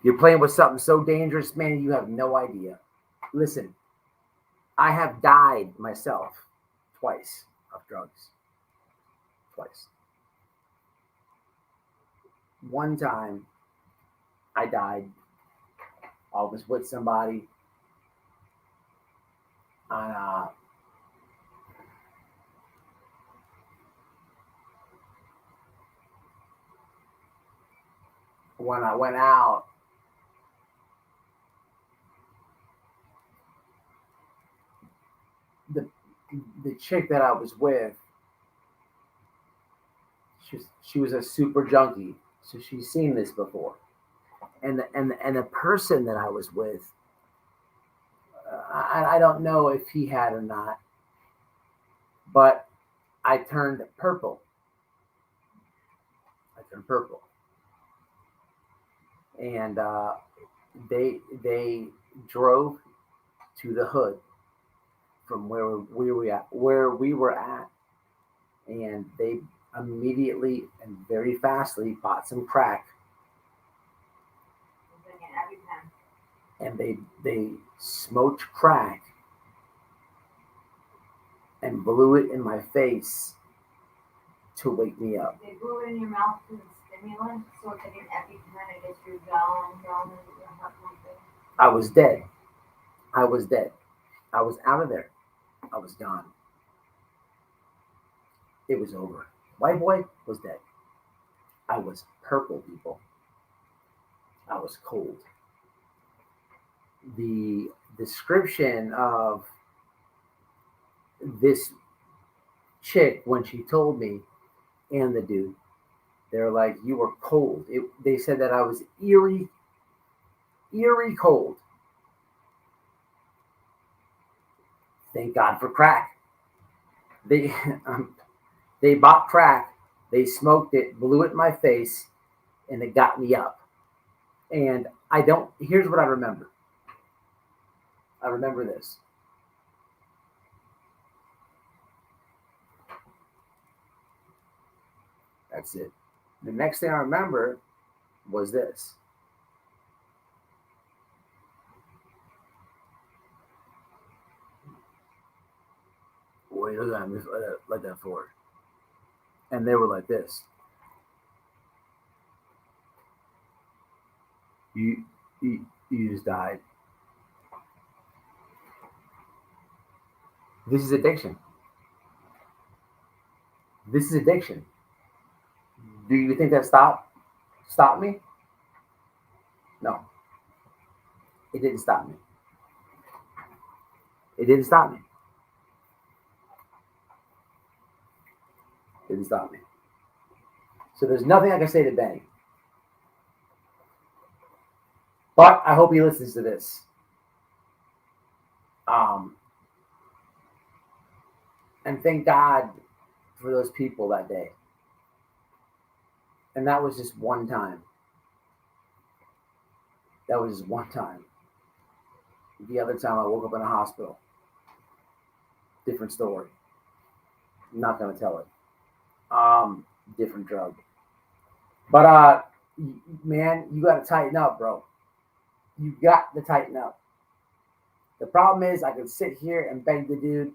You're playing with something so dangerous, man, you have no idea. Listen, I have died myself twice of drugs. Twice. One time, I died. I was with somebody on when I went out, the chick that I was with, she was a super junkie, so she's seen this before. And the person that I was with, I don't know if he had or not, but I turned purple. And they drove to the hood from where we were at, and they immediately and very fastly bought some crack, and they smoked crack and blew it in my face to wake me up. They blew it in your mouth to the stimulant, so it's like an EpiPen against your jaw and your heart. I was dead. I was dead. I was out of there. I was gone. It was over. White boy was dead. I was purple, people. I was cold. The description of this chick when she told me, and the dude, they're like, you were cold. They said that I was eerie cold. Thank God for crack. They bought crack, they smoked it, blew it in my face, and it got me up. And here's what I remember. I remember this. That's it. The next thing I remember was this. Wait, look at me like that for. And they were like this. You just died. This is addiction. This is addiction. Do you think that stopped me? No. It didn't stop me. It didn't stop me. It didn't stop me. So there's nothing I can say to Benny. But I hope he listens to this. And thank God for those people that day. And that was just one time. That was just one time. The other time I woke up in a hospital. Different story. I'm not going to tell it. Different drug. But, man, you got to tighten up, bro. You got to tighten up. The problem is I could sit here and beg the dude.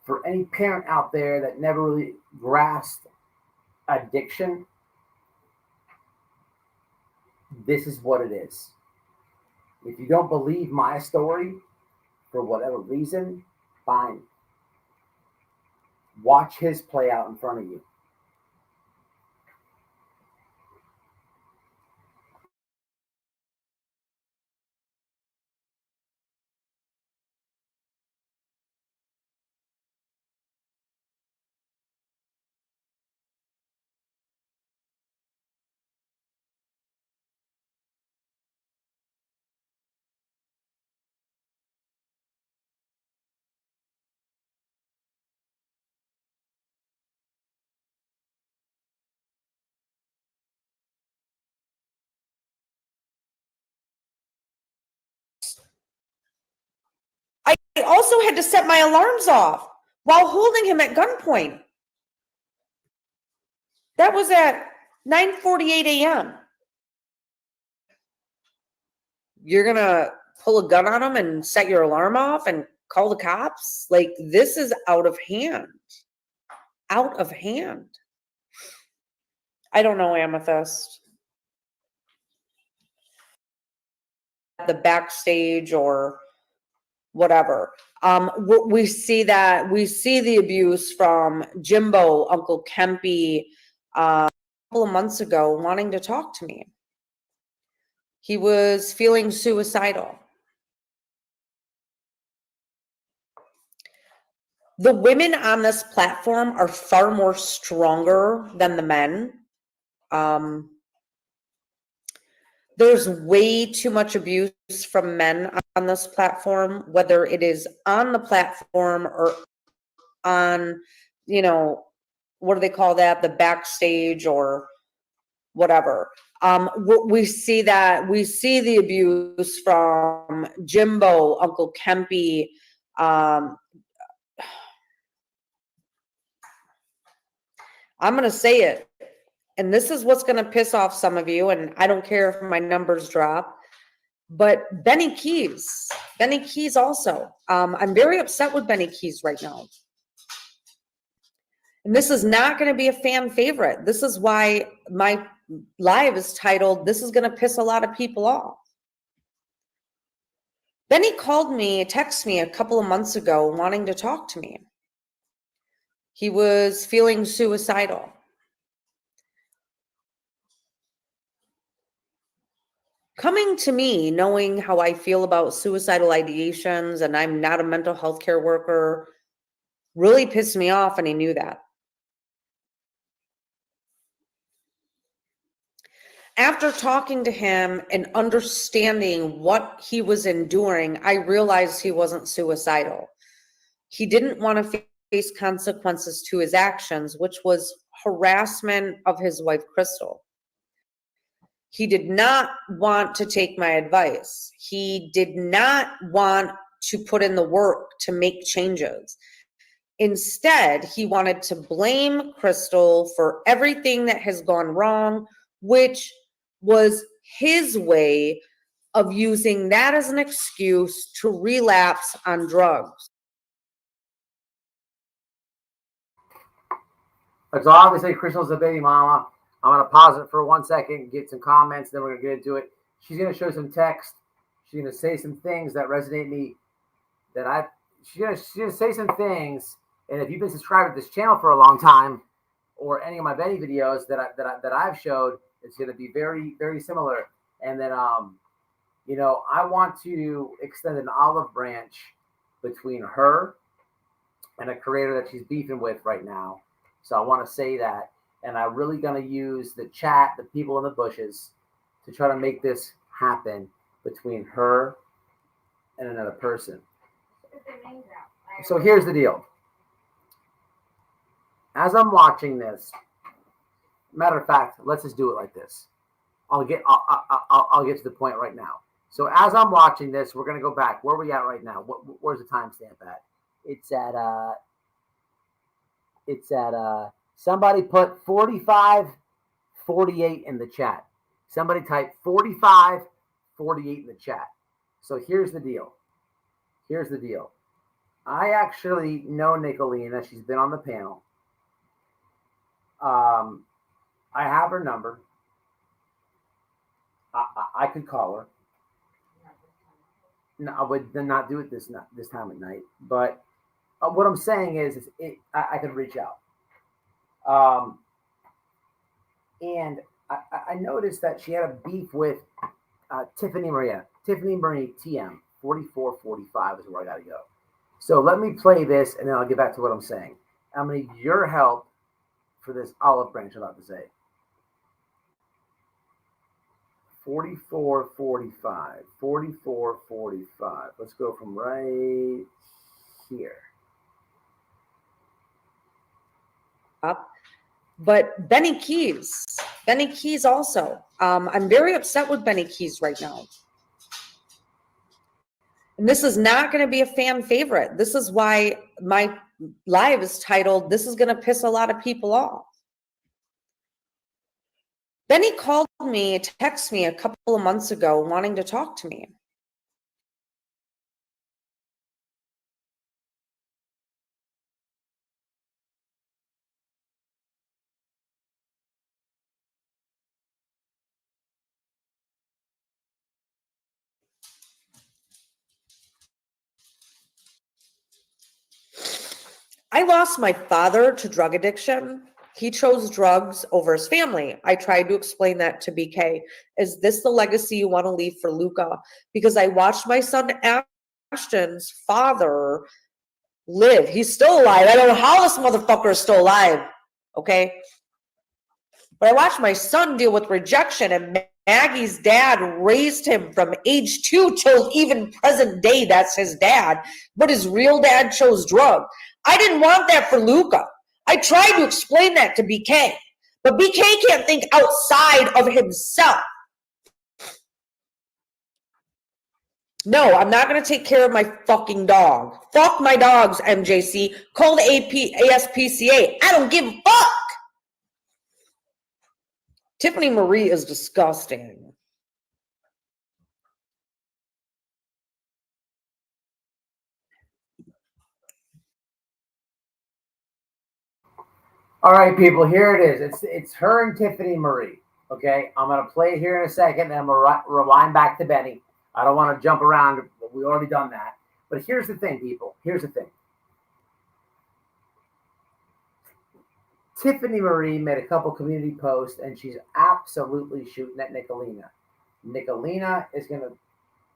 For any parent out there that never really grasped addiction, this is what it is. If you don't believe my story, for whatever reason, fine. Watch his play out in front of you. also had to set my alarms off while holding him at gunpoint. That was at 9:48 a.m. You're going to pull a gun on him and set your alarm off and call the cops? Like, this is out of hand. Out of hand. I don't know, Amethyst. The backstage or whatever. We see the abuse from Jimbo, Uncle Kempy, a couple of months ago, wanting to talk to me. He was feeling suicidal. The women on this platform are far more stronger than the men. There's way too much abuse from men on this platform, whether it is on the platform or on, you know, what do they call that? The backstage or whatever. We see the abuse from Jimbo, Uncle Kempy, I'm going to say it, and this is what's going to piss off some of you, and I don't care if my numbers drop, but Benny KEYZ also. I'm very upset with Benny KEYZ right now. And this is not going to be a fan favorite. This is why my live is titled, "This is going to piss a lot of people off." Benny called me, texted me a couple of months ago wanting to talk to me. He was feeling suicidal. Coming to me, knowing how I feel about suicidal ideations, and I'm not a mental health care worker, really pissed me off, and he knew that. After talking to him and understanding what he was enduring, I realized he wasn't suicidal. He didn't want to face consequences to his actions, which was harassment of his wife, Crystal. He did not want to take my advice. He did not want to put in the work to make changes. Instead, he wanted to blame Crystal for everything that has gone wrong, which was his way of using that as an excuse to relapse on drugs. So obviously, Crystal's a baby mama. I'm going to pause it for 1 second, get some comments, then we're going to get into it. She's going to show some text. She's going to say some things that resonate me. She's going to say some things, and if you've been subscribed to this channel for a long time, or any of my Benny videos that I've showed, it's going to be very, very similar. And then, you know, I want to extend an olive branch between her and a creator that she's beefing with right now. So I want to say that. And I'm really going to use the chat, the people in the bushes, to try to make this happen between her and another person. So here's the deal. As I'm watching this, matter of fact, let's just do it like this. I'll get to the point right now. So as I'm watching this, we're going to go back. Where are we at right now? Where's the timestamp at? It's at somebody put 45:48 in the chat. Somebody type 45:48 in the chat. So here's the deal. Here's the deal. I actually know Nicolina. She's been on the panel. I have her number. I could call her. No, I would not do it this time at night. But what I'm saying is I could reach out. And I noticed that she had a beef with Tiffany Marie TM. 44:45 is where I got to go. So let me play this, and then I'll get back to what I'm saying. I'm going to need your help for this olive branch I'm about to say. 44:45. 44:45. Let's go from right here. Up. But Benny KEYZ also. I'm very upset with Benny KEYZ right now. And this is not going to be a fan favorite. This is why my live is titled, "This is going to piss a lot of people off." Benny called me, texted me a couple of months ago wanting to talk to me. I lost my father to drug addiction. He chose drugs over his family. I tried to explain that to BK. Is this the legacy you want to leave for Luca? Because I watched my son Ashton's father live. He's still alive. I don't know how this motherfucker is still alive. Okay. But I watched my son deal with rejection, and Maggie's dad raised him from age 2 till even present day. That's his dad. But his real dad chose drugs. I didn't want that for Luca. I tried to explain that to BK. But BK can't think outside of himself. No, I'm not going to take care of my fucking dog. Fuck my dogs, MJC. Call the ASPCA. I don't give a fuck. Tiffany Marie is disgusting. All right, people, here it is. It's her and Tiffany Marie. Okay, I'm gonna play it here in a second, and I'm gonna rewind back to Benny. I don't want to jump around. We already done that. But here's the thing, people. Here's the thing. Tiffany Marie made a couple community posts, and she's absolutely shooting at Nicolina. Nicolina is gonna,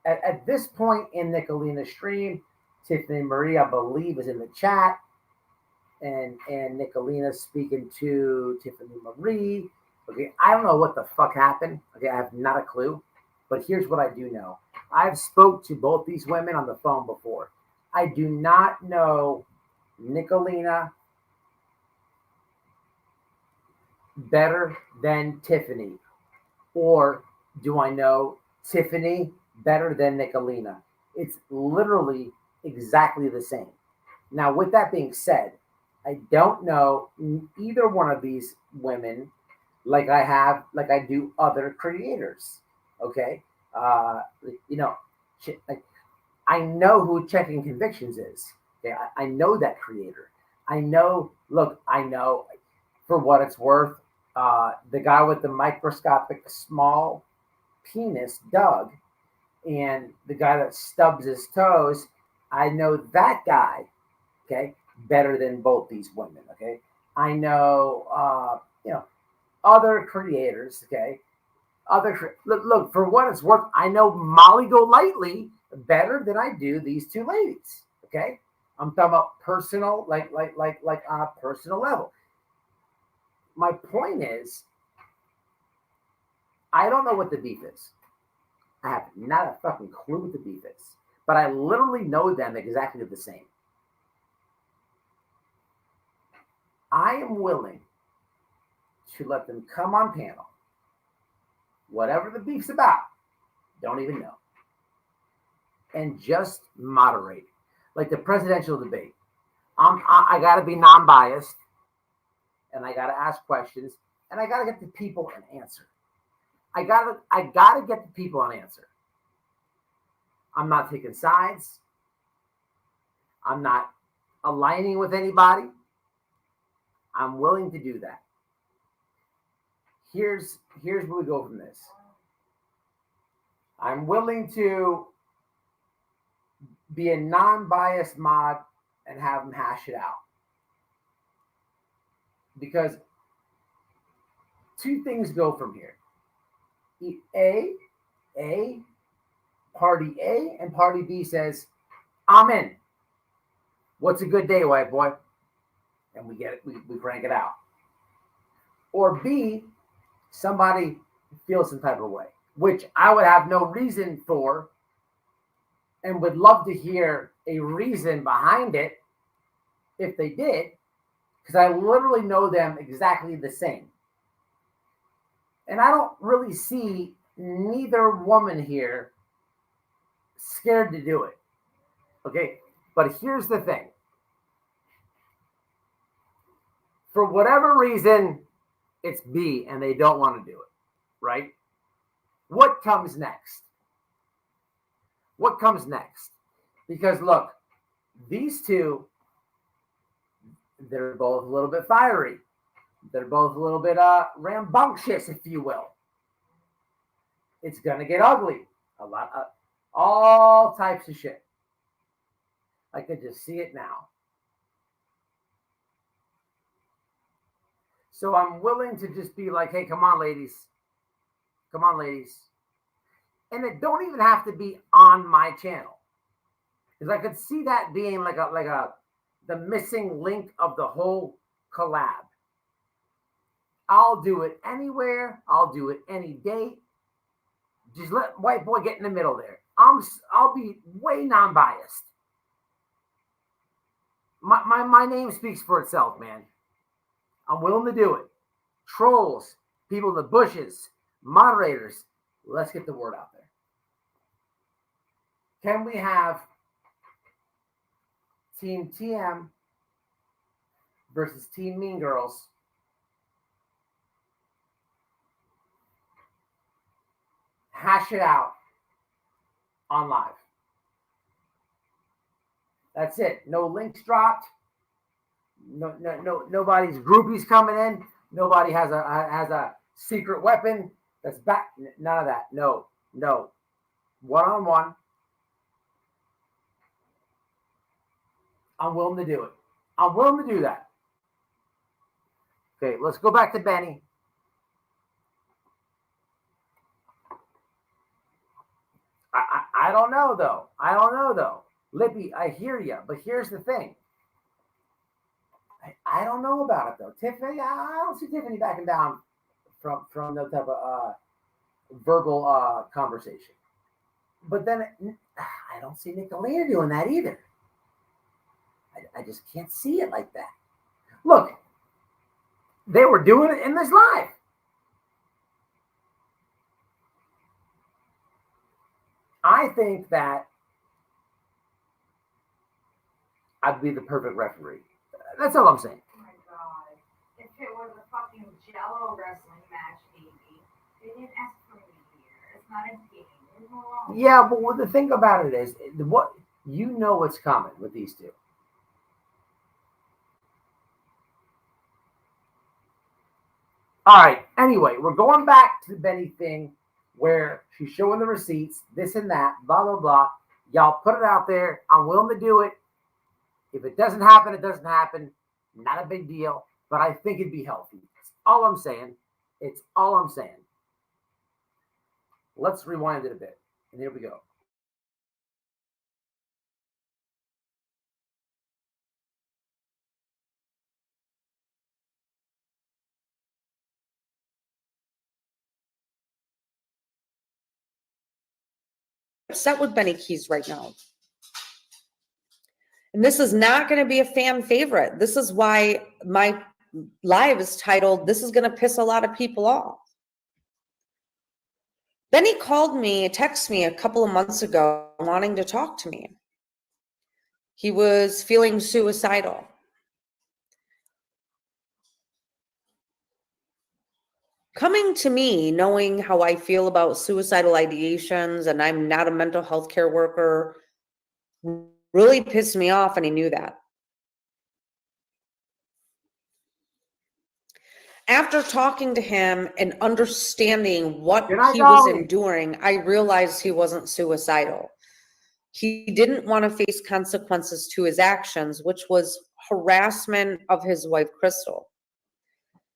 at this point in Nicolina's stream, Tiffany Marie, I believe, is in the chat. And Nicolina speaking to Tiffany Marie. Okay, I don't know what the fuck happened. Okay, I have not a clue. But here's what I do know. I've spoke to both these women on the phone before. I do not know Nicolina better than Tiffany. Or do I know Tiffany better than Nicolina? It's literally exactly the same. Now, with that being said, I don't know either one of these women like I do other creators. Okay. You know, I know who Checking Convictions is. Okay. I know that creator. I know, look, I know for what it's worth, the guy with the microscopic small penis, Doug, and the guy that stubs his toes, I know that guy. Okay. Better than both these women. Okay. I know, you know, other creators. Okay. Look, for what it's worth, I know Molly Golightly better than I do these two ladies. Okay. I'm talking about personal, like on a personal level. My point is, I don't know what the beef is. I have not a fucking clue what the beef is, but I literally know them exactly the same. I am willing to let them come on panel, whatever the beef's about, don't even know, and just moderate, like the presidential debate. I got to be non-biased, and I got to ask questions, and I got to get the people an answer. I gotta get the people an answer. I'm not taking sides. I'm not aligning with anybody. I'm willing to do that. Here's where we go from this. I'm willing to be a non-biased mod and have them hash it out. Because two things go from here. Party A and Party B says, I'm in. What's a good day, white boy? And we get it, we crank it out. Or B, somebody feels some type of way, which I would have no reason for and would love to hear a reason behind it if they did, because I literally know them exactly the same. And I don't really see neither woman here scared to do it. Okay, but here's the thing. For whatever reason, it's B and they don't want to do it, right? What comes next? What comes next? Because look, these two, they're both a little bit fiery. They're both a little bit rambunctious, if you will. It's gonna get ugly. A lot of all types of shit. I could just see it now. So I'm willing to just be like, hey, come on, ladies. Come on, ladies. And it don't even have to be on my channel. Because I could see that being like the missing link of the whole collab. I'll do it anywhere. I'll do it any day. Just let White Boy get in the middle there. I'll be way non-biased. My name speaks for itself, man. I'm willing to do it. Trolls, people in the bushes, moderators. Let's get the word out there. Can we have Team TM versus Team Mean Girls? Hash it out on live. That's it. No links dropped. No, nobody's groupies coming in. Nobody has a secret weapon that's back. None of that. No. One-on-one. I'm willing to do it. I'm willing to do that. Okay, let's go back to Benny. I don't know though. Lippy, I hear you, but here's the thing. I don't know about it though. Tiffany, I don't see Tiffany backing down from no type of verbal conversation. But then I don't see Nicolina doing that either. I just can't see it like that. Look, they were doing it in this live. I think that I'd be the perfect referee. That's all I'm saying. Oh my god. If it was a fucking Jello wrestling match, maybe. They didn't ask for me here. It's not a game. Leave them alone. Yeah, but what the thing about it is, what you know what's coming with these two. All right. Anyway, we're going back to the Benny thing where she's showing the receipts, this and that, blah, blah, blah. Y'all put it out there. I'm willing to do it. If it doesn't happen, it doesn't happen. Not a big deal, but I think it'd be healthy. That's all I'm saying. It's all I'm saying. Let's rewind it a bit. And here we go. Upset with Benny KEYZ right now. And this is not going to be a fan favorite. This is why my live is titled, "This is going to piss a lot of people off." Benny called me, texted me a couple of months ago wanting to talk to me. He was feeling suicidal. Coming to me, knowing how I feel about suicidal ideations, and I'm not a mental health care worker, really pissed me off, and he knew that. After talking to him and understanding what he was enduring, I realized he wasn't suicidal. He didn't want to face consequences to his actions, which was harassment of his wife, Crystal.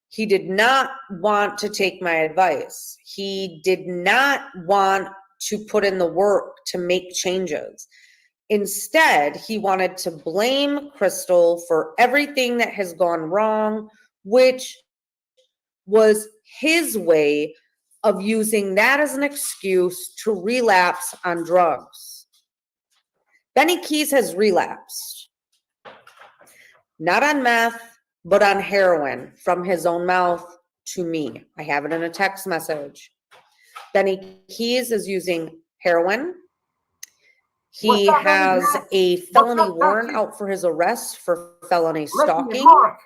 He did not want to take my advice. He did not want to put in the work to make changes. Instead, he wanted to blame Crystal for everything that has gone wrong, which was his way of using that as an excuse to relapse on drugs. Benny KEYZ has relapsed. Not on meth, but on heroin, from his own mouth to me. I have it in a text message. Benny KEYZ is using heroin. He What's up, has Matt? a What's felony up, warrant Patsy? out for his arrest for felony Listen to stalking. Mark.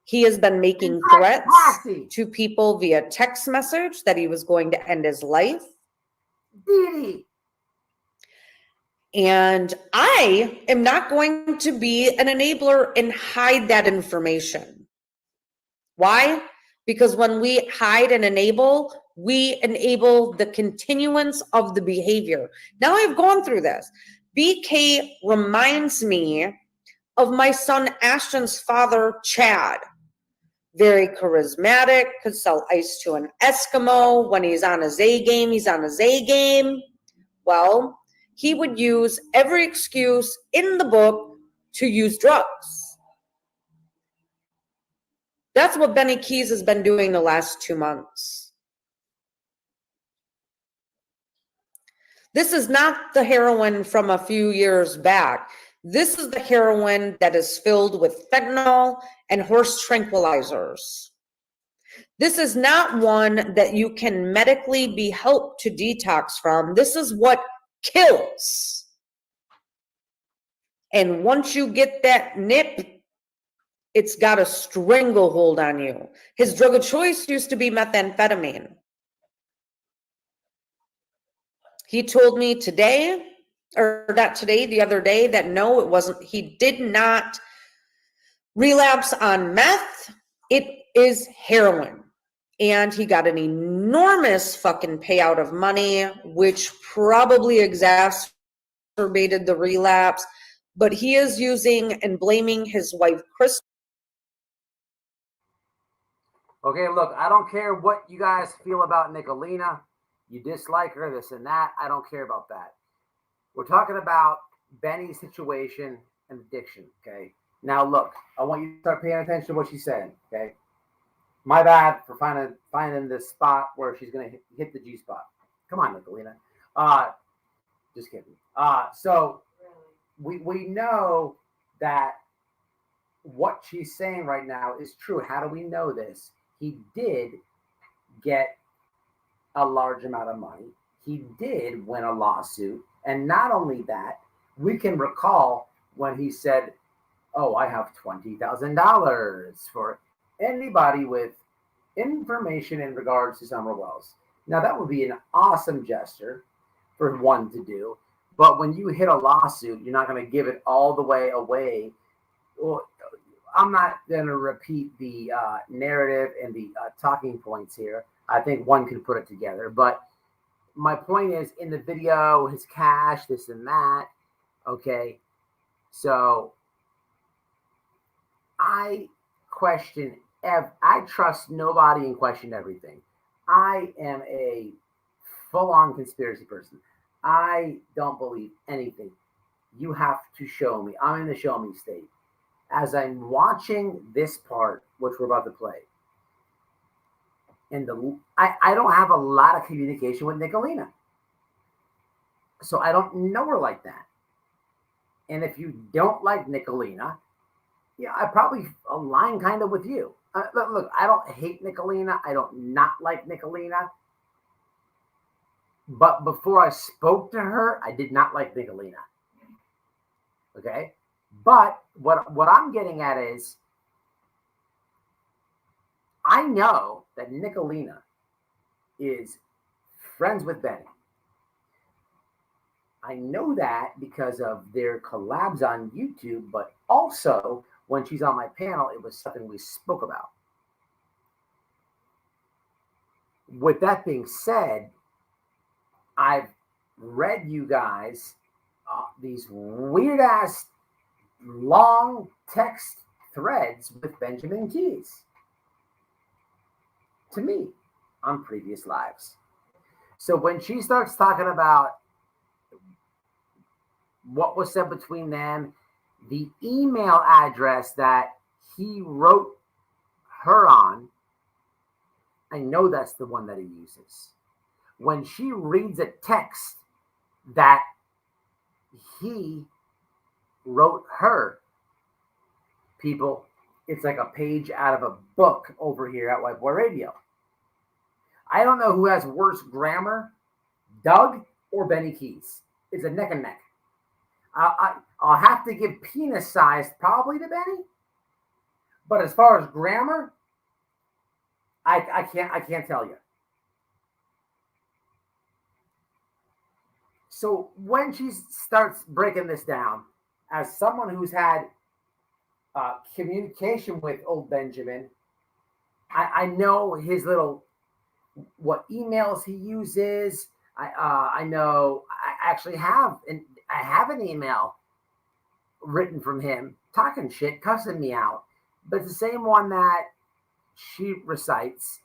He has been making In fact, threats Patsy. to people via text message that he was going to end his life. Didi. And I am not going to be an enabler and hide that information. Why? Because when we hide and enable, we enable the continuance of the behavior. Now I've gone through this. BK reminds me of my son Ashton's father, Chad. Very charismatic, could sell ice to an Eskimo. When he's on his A game, he's on his A game. Well, he would use every excuse in the book to use drugs. That's what Benny KEYZ has been doing the last 2 months. This is not the heroin from a few years back. This is the heroin that is filled with fentanyl and horse tranquilizers. This is not one that you can medically be helped to detox from. This is what kills. And once you get that nip, it's got a stranglehold on you. His drug of choice used to be methamphetamine. He told me today, or not today, the other day, that no, it wasn't. He did not relapse on meth. It is heroin. And he got an enormous fucking payout of money, which probably exacerbated the relapse. But he is using and blaming his wife, Chris. Okay, look, I don't care what you guys feel about Nicolina. You dislike her, this and that. I don't care about that. We're talking about Benny's situation and addiction, okay? Now, look, I want you to start paying attention to what she's saying, okay? My bad for finding this spot where she's going to hit the G spot. Come on, Nicolina. Just kidding. So we know that what she's saying right now is true. How do we know this? He did get a large amount of money. He did win a lawsuit. And not only that, we can recall when he said, oh, I have $20,000 for anybody with information in regards to Summer Wells. Now, that would be an awesome gesture for one to do. But when you hit a lawsuit, you're not going to give it all the way away. Well, I'm not going to repeat the narrative and the talking points here. I think one can put it together. But my point is, in the video, his cash, this and that. Okay. So I question, I trust nobody and question everything. I am a full-on conspiracy person. I don't believe anything. You have to show me. I'm in the show me state. As I'm watching this part, which we're about to play, and I don't have a lot of communication with Nicolina. So I don't know her like that. And if you don't like Nicolina, yeah, I probably align kind of with you. Look, I don't hate Nicolina. I don't not like Nicolina. But before I spoke to her, I did not like Nicolina. Okay? But what I'm getting at is, I know that Nicolina is friends with Benny. I know that because of their collabs on YouTube, but also when she's on my panel, it was something we spoke about. With that being said, I've read you guys these weird ass long text threads with Benjamin KEYZ to me on previous lives. So when she starts talking about what was said between them, the email address that he wrote her on, I know that's the one that he uses. When she reads a text that he wrote her, people, it's like a page out of a book over here at White Boy Radio. I don't know who has worse grammar, Doug or Benny KEYZ. It's a neck and neck. I'll have to give penis size probably to Benny. But as far as grammar, I can't tell you. So when she starts breaking this down, as someone who's had communication with old Benjamin, I know his little, what emails he uses. I know I actually have an email written from him talking shit, cussing me out. But it's the same one that she recites.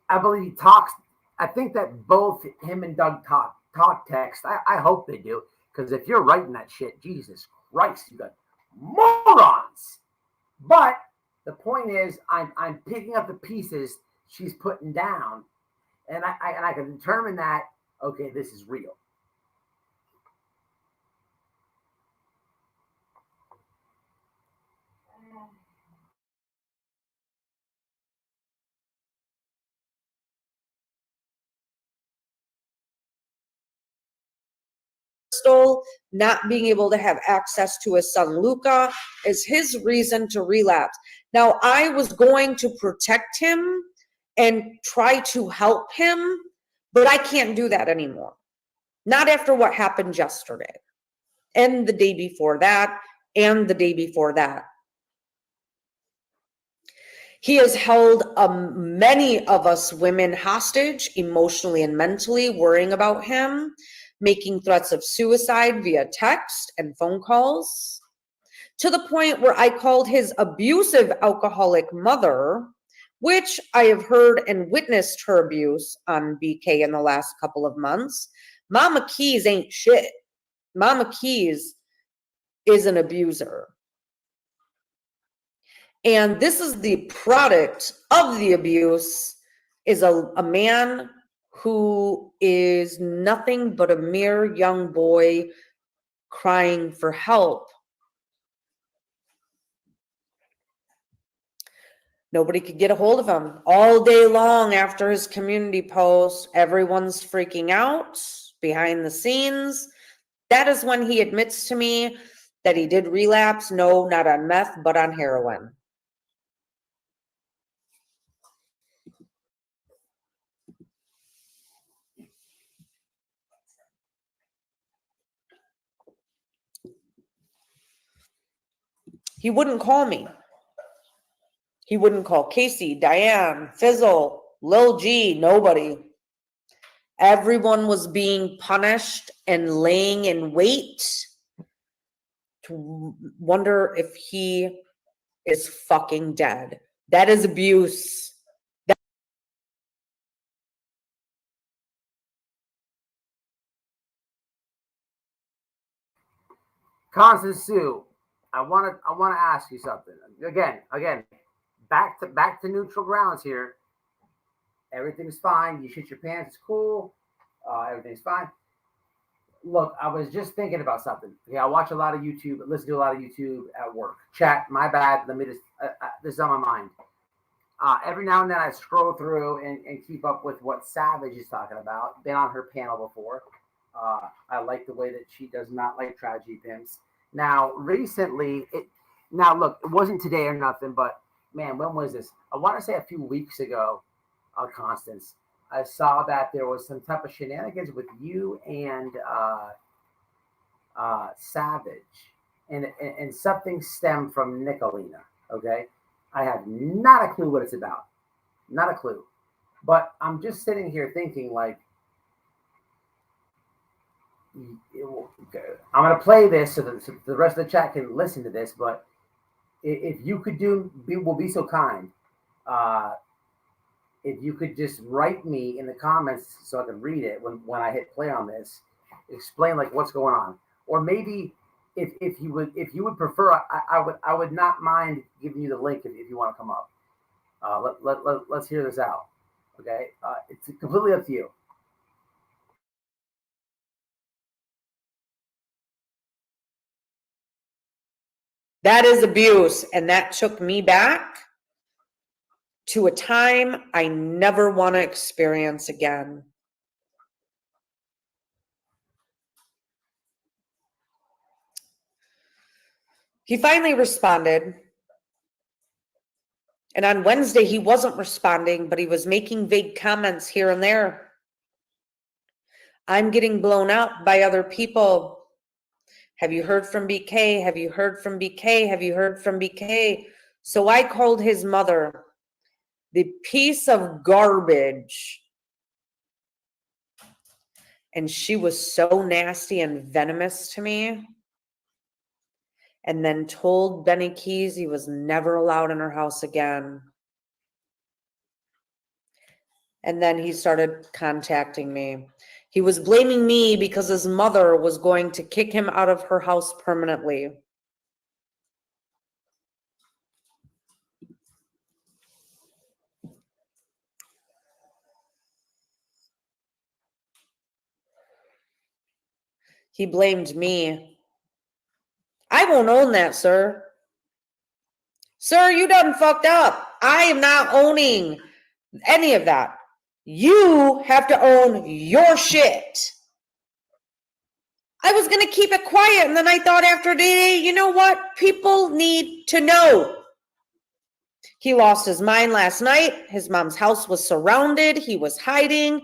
I believe he talks. I think that both him and Doug talk text. I hope they do, because if you're writing that shit, Jesus Christ, you got morons. But the point is, I'm picking up the pieces she's putting down, and I can determine that, okay, this is real. Not being able to have access to his son Luca is his reason to relapse. Now, I was going to protect him and try to help him, but I can't do that anymore. Not after what happened yesterday, and the day before that, and the day before that. He has held many of us women hostage, emotionally and mentally, worrying about him, making threats of suicide via text and phone calls, to the point where I called his abusive alcoholic mother, which I have heard and witnessed her abuse on BK in the last couple of months. Mama KEYZ ain't shit. Mama KEYZ is an abuser. And this is the product of the abuse, is a man who is nothing but a mere young boy crying for help. Nobody could get a hold of him. All day long after his community post, everyone's freaking out behind the scenes. That is when he admits to me that he did relapse. No, not on meth, but on heroin. He wouldn't call me. He wouldn't call Casey, Diane, Fizzle, Lil G, nobody. Everyone was being punished and laying in wait to wonder if he is fucking dead. That is abuse. Constance Sue, I want to ask you something. Again, back to neutral grounds here. Everything's fine. You shit your pants. It's cool. Everything's fine. Look, I was just thinking about something. Yeah, I watch a lot of YouTube, listen to a lot of YouTube at work. Chat, my bad. Let me just, this is on my mind. Every now and then I scroll through and keep up with what Savage is talking about. Been on her panel before. I like the way that she does not like tragedy pimps. Now, recently, look, it wasn't today or nothing, but man, when was this? I want to say a few weeks ago, Constance, I saw that there was some type of shenanigans with you and Savage, and something stemmed from Nicolina. Okay, I have not a clue what it's about, not a clue, but I'm just sitting here thinking, like, I'm gonna play this so the rest of the chat can listen to this. But if you could will be so kind. If you could just write me in the comments so I can read it when I hit play on this, explain like what's going on, or maybe if you would prefer, I would not mind giving you the link if you want to come up. Let's hear this out. Okay, it's completely up to you. That is abuse, and that took me back to a time I never want to experience again. He finally responded. And on Wednesday, he wasn't responding, but he was making vague comments here and there. I'm getting blown up by other people. Have you heard from BK? Have you heard from BK? Have you heard from BK? So I called his mother, the piece of garbage. And she was so nasty and venomous to me. And then told Benny KEYZ he was never allowed in her house again. And then he started contacting me. He was blaming me because his mother was going to kick him out of her house permanently. He blamed me. I won't own that, sir. Sir, you done fucked up. I am not owning any of that. You have to own your shit. I was going to keep it quiet, and then I thought after today, you know what? People need to know. He lost his mind last night. His mom's house was surrounded. He was hiding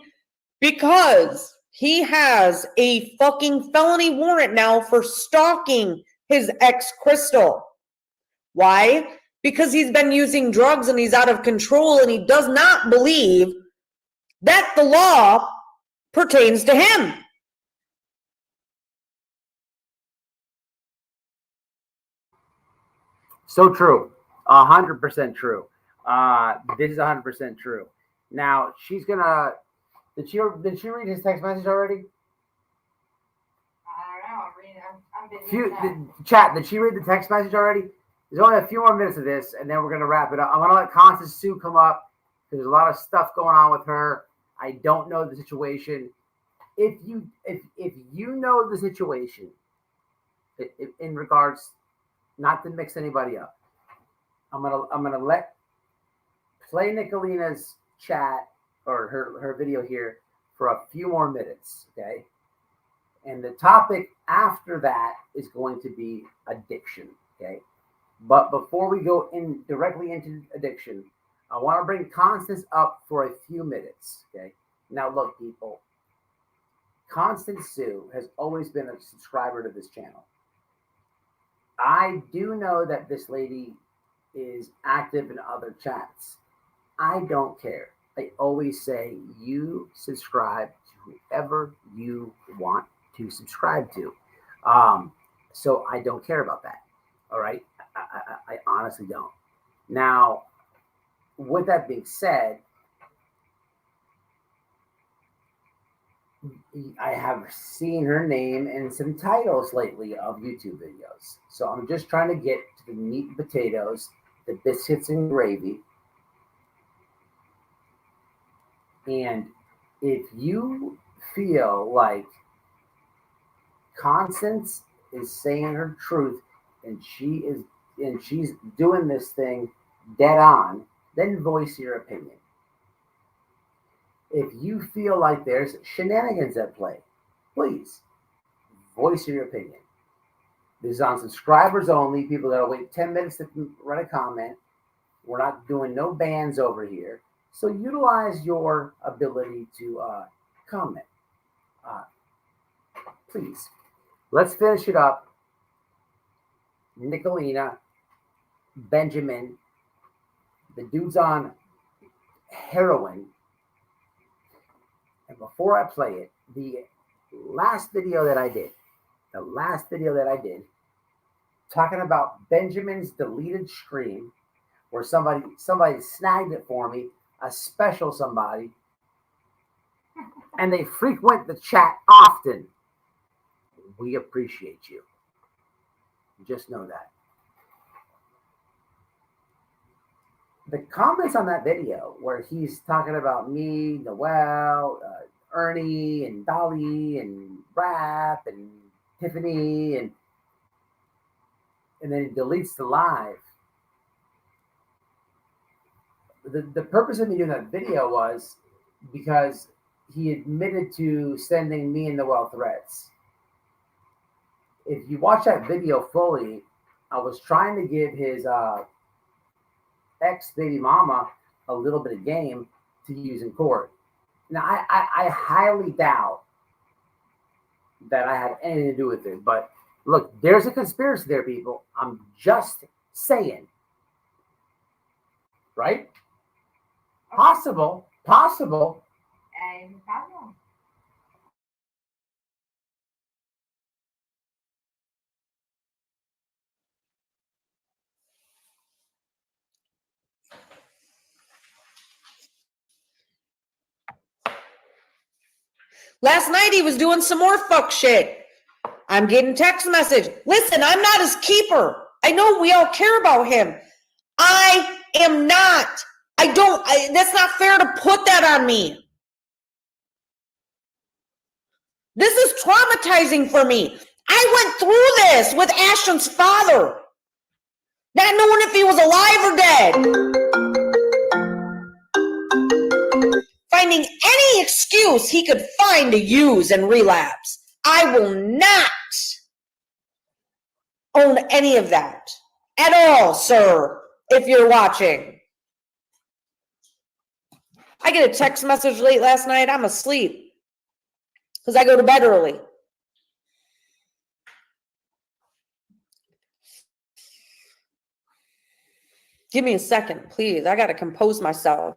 because he has a fucking felony warrant now for stalking his ex, Crystal. Why? Because he's been using drugs and he's out of control, and he does not believe that the law pertains to him. So true. 100% true. This is 100% true. Now, she's gonna... Did she read his text message already? I'm busy. Chat, did she read the text message already? There's only a few more minutes of this, and then we're going to wrap it up. I'm going to let Constance Sue come up. There's a lot of stuff going on with her. I don't know the situation. If you know the situation, in regards, not to mix anybody up, I'm gonna let play Nicolina's chat or her video here for a few more minutes, okay? And the topic after that is going to be addiction, okay? But before we go in directly into addiction, I want to bring Constance up for a few minutes, okay? Now, look, people, Constance Sue has always been a subscriber to this channel. I do know that this lady is active in other chats. I don't care. I always say you subscribe to whoever you want to subscribe to. So I don't care about that. All right. I honestly don't. Now, with that being said, I have seen her name in some titles lately of YouTube videos. So I'm just trying to get to the meat and potatoes, the biscuits and gravy. And if you feel like Constance is saying her truth and she's doing this thing dead on, then voice your opinion. If you feel like there's shenanigans at play, please voice your opinion. This is on subscribers only. People gotta wait 10 minutes to write a comment. We're not doing no bans over here. So utilize your ability to comment. Please. Let's finish it up. Nicolina, Benjamin, the dude's on heroin. And before I play it, the last video that I did, talking about Benjamin's deleted stream, where somebody snagged it for me, a special somebody, and they frequent the chat often. We appreciate you. Just know that. The comments on that video where he's talking about me, Noel, Ernie, and Dolly, and Rap, and Tiffany, and then he deletes the live. The purpose of me doing that video was because he admitted to sending me and Noel threats. If you watch that video fully, I was trying to give his ex-baby mama a little bit of game to use in court. Now, I highly doubt that I had anything to do with it. But look, there's a conspiracy there, people. I'm just saying. Right? Possible. Possible. Possible. Last night he was doing some more fuck shit. I'm getting text message. Listen, I'm not his keeper. I know we all care about him. I am not. That's not fair to put that on me. This is traumatizing for me. I went through this with Ashton's father, not knowing if he was alive or dead. Finding any excuse he could find to use and relapse. I will not own any of that at all, sir, if you're watching. I get a text message late last night. I'm asleep because I go to bed early. Give me a second, please. I got to compose myself.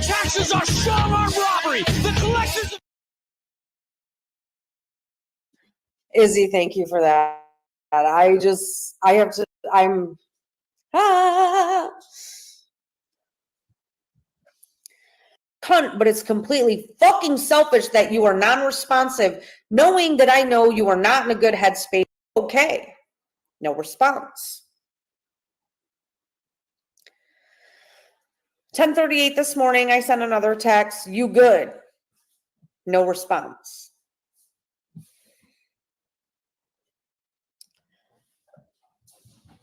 Taxes are strong-arm robbery. The collections. Izzy, thank you for that. I'm cunt, but it's completely fucking selfish that you are non-responsive, knowing that I know you are not in a good headspace. Okay. No response. 10:38 this morning, I sent another text. You good? No response.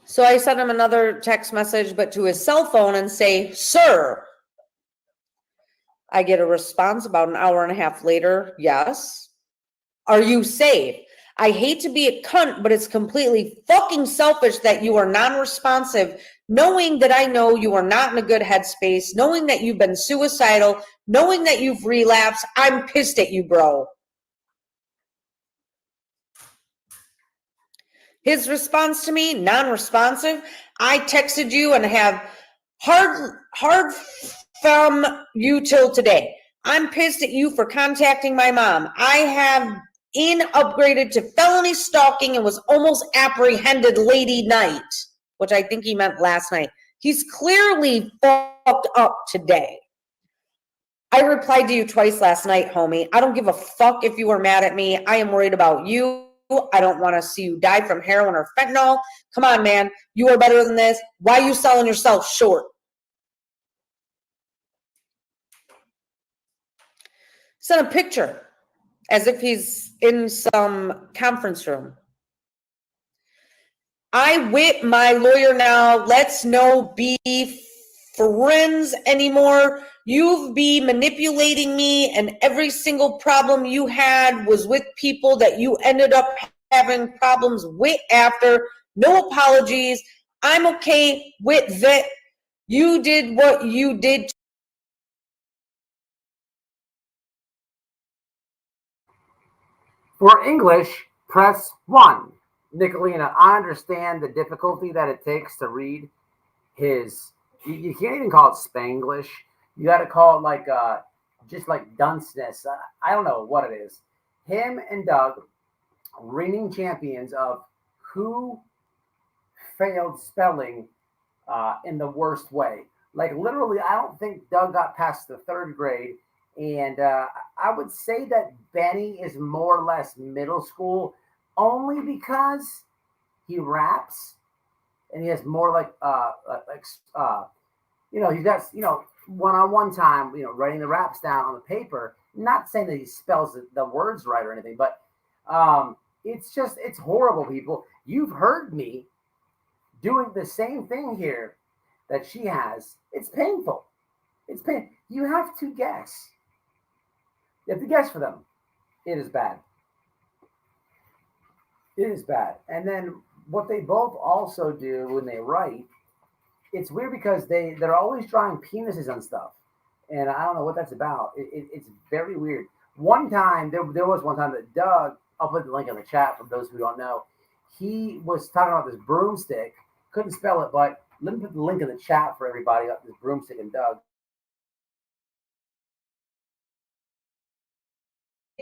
So I sent him another text message, but to his cell phone, and say, sir. I get a response about an hour and a half later. Yes. Are you safe? I hate to be a cunt, but it's completely fucking selfish that you are non-responsive, knowing that I know you are not in a good headspace, knowing that you've been suicidal, knowing that you've relapsed. I'm pissed at you, bro. His response to me, non-responsive. I texted you and have hard from you till today. I'm pissed at you for contacting my mom. I have upgraded to felony stalking and was almost apprehended lady night, which I think he meant last night. He's clearly fucked up today. I replied to you twice last night, homie. I don't give a fuck if you were mad at me. I am worried about you. I don't want to see you die from heroin or fentanyl. Come on, man. You are better than this. Why are you selling yourself short? Sent a picture as if he's in some conference room. I whip my lawyer now. Let's no be friends anymore. You've been manipulating me, and every single problem you had was with people that you ended up having problems with after. No apologies. I'm okay with that. You did what you did. For English, press 1. Nicolina, I understand the difficulty that it takes to read his, you can't even call it Spanglish. You got to call it like, just like dunceness. I don't know what it is. Him and Doug, reigning champions of who failed spelling in the worst way. Like literally, I don't think Doug got past the 3rd grade. And I would say that Benny is more or less middle school only because he raps and he has more like he got, one-on-one time, writing the raps down on the paper. Not saying that he spells the words right or anything, but it's horrible, people. You've heard me doing the same thing here that she has. It's painful. It's pain. You have to guess. You have to guess for them. It is bad. It is bad. And then what they both also do when they write, it's weird because they're always drawing penises on stuff. And I don't know what that's about. It's very weird. One time, there was one time that Doug, I'll put the link in the chat for those who don't know, he was talking about this broomstick. Couldn't spell it, but let me put the link in the chat for everybody about this broomstick and Doug.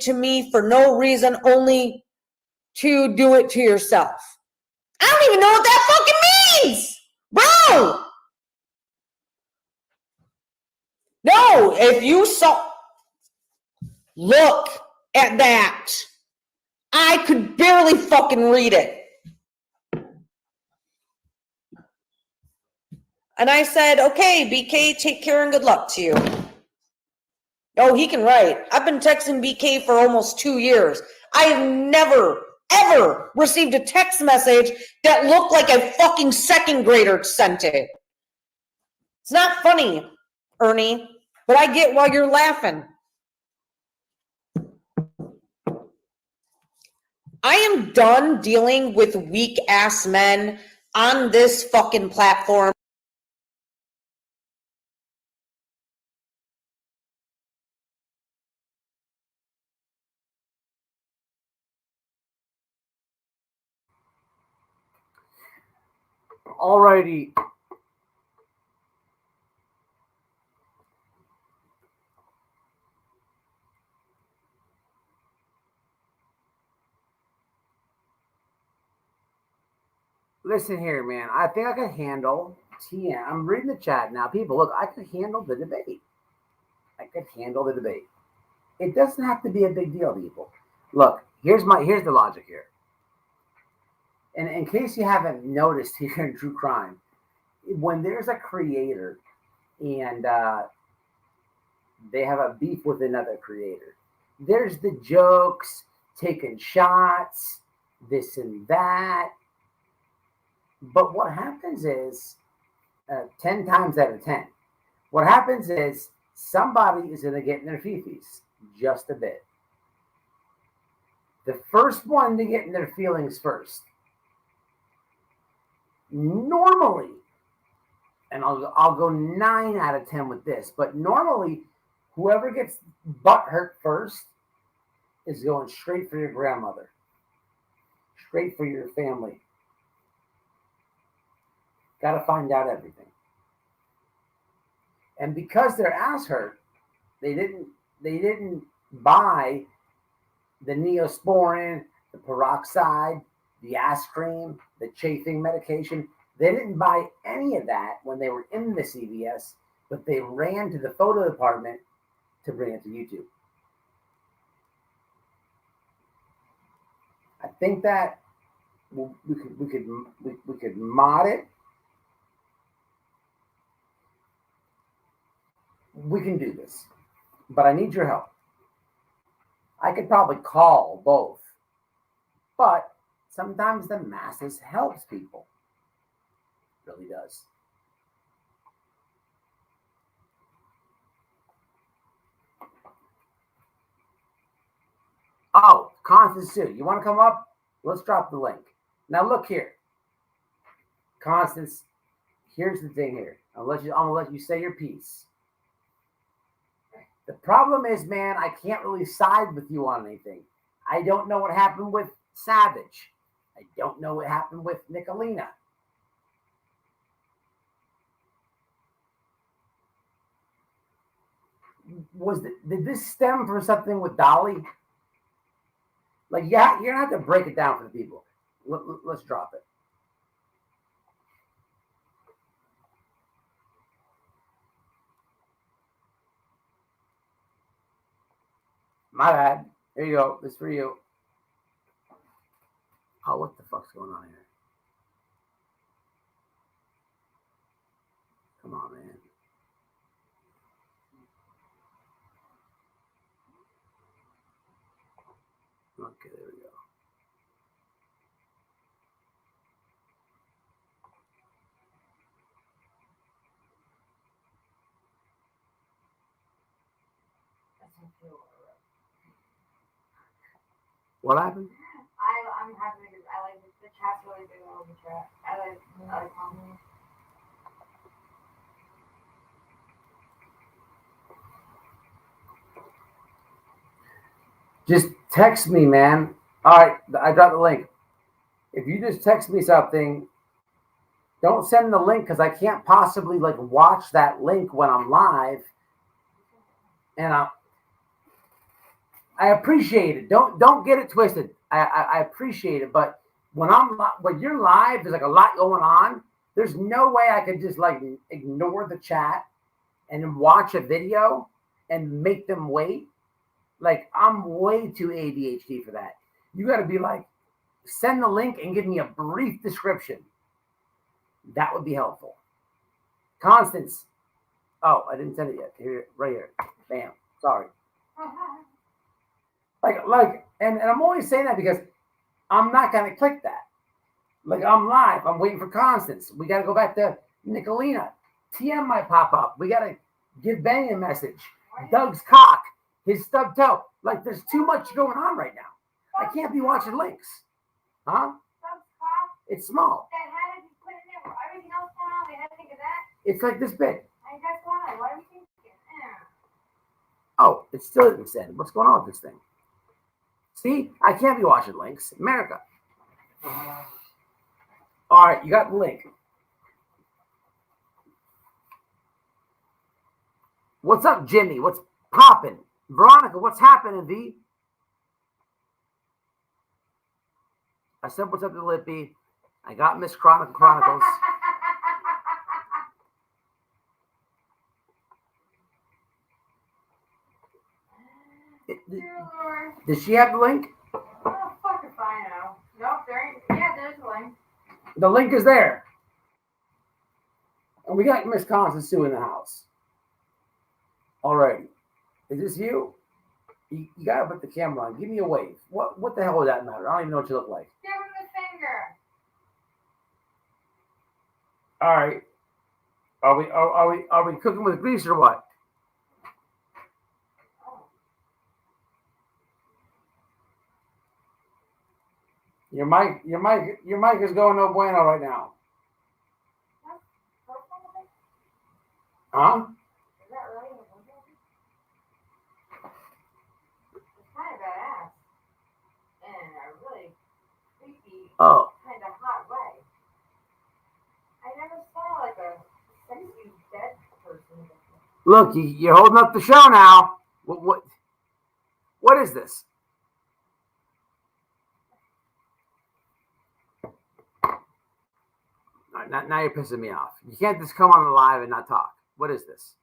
To me for no reason, only to do it to yourself. I don't even know what that fucking means, bro. No, if you saw, look at that. I could barely fucking read it. And I said, okay, BK, take care and good luck to you. Oh, he can write. I've been texting BK for almost 2 years. I have never, ever received a text message that looked like a fucking 2nd grader sent it. It's not funny, Ernie, but I get why you're laughing. I am done dealing with weak-ass men on this fucking platform. Alrighty. Listen here, man. I think I can handle TM. I'm reading the chat now. People, look, I could handle the debate. It doesn't have to be a big deal, people. Look, here's the logic here. And in case you haven't noticed here in True Crime, when there's a creator and they have a beef with another creator, there's the jokes, taking shots, this and that. But what happens is, 10 times out of 10, what happens is somebody is going to get in their fifis just a bit. The first one to get in their feelings first. Normally, and I'll go 9 out of 10 with this, but normally, whoever gets butt hurt first is going straight for your grandmother, straight for your family. Got to find out everything. And because their ass hurt, they didn't buy the Neosporin, the peroxide, the ass cream, the chafing medication. They didn't buy any of that when they were in the CVS, but they ran to the photo department to bring it to YouTube. I think that we could mod it. We can do this, but I need your help. I could probably call both, but sometimes the masses helps people. It really does. Oh, Constance Sue, you want to come up? Let's drop the link. Now look here. Constance, here's the thing here. I'm gonna let you say your piece. The problem is, man, I can't really side with you on anything. I don't know what happened with Savage. I don't know what happened with Nicolina. Did this stem from something with Dolly? Like, yeah, you're gonna have to break it down for the people. Let's drop it. My bad. Here you go. This for you. Oh, what the fuck's going on here? Come on, man. Okay, there we go. What happened? I'm happy because I like the chat's really big on the chat. I like commenting. Just text me, man. All right, I got the link. If you just text me something, don't send the link because I can't possibly like watch that link when I'm live. And I appreciate it. Don't get it twisted. I appreciate it, but when you're live, there's like a lot going on. There's no way I could just like ignore the chat and watch a video and make them wait. Like, I'm way too ADHD for that. You got to be like, send the link and give me a brief description. That would be helpful. Constance. Oh, I didn't send it yet. Here, right here. Bam. Sorry. And I'm always saying that because I'm not going to click that. Like, I'm live. I'm waiting for Constance. We got to go back to Nicolina. TM might pop up. We got to give Benny a message. Doug's cock. His stub toe. Like, there's too much going on right now. I can't be watching links. Huh? It's small. That had to be put in there. Everything else going on, they had to think of that. It's like this big. I guess why? Why are we thinking? Oh, it still isn't sent. What's going on with this thing? See, I can't be watching links. America. All right, you got the link. What's up, Jimmy? What's popping? Veronica, what's happening, V? I said what's up to Lippy. I got Miss Chronicles. Does she have the link? Oh, fuck if I know. Nope, there ain't. Yeah, there's the link. The link is there. And we got Miss Constance Sue in the house. Alrighty. Is this you? You gotta put the camera on. Give me a wave. What the hell would that matter? I don't even know what you look like. Give him the finger. All right. Are we cooking with grease or what? Your mic is going no bueno right now. Huh? Is that really? It's kind of badass. In a really creepy, kind of hot way. I never saw like a sexy dead person. Look, you're holding up the show now. What is this? All right, now you're pissing me off. You can't just come on the live and not talk. What is this?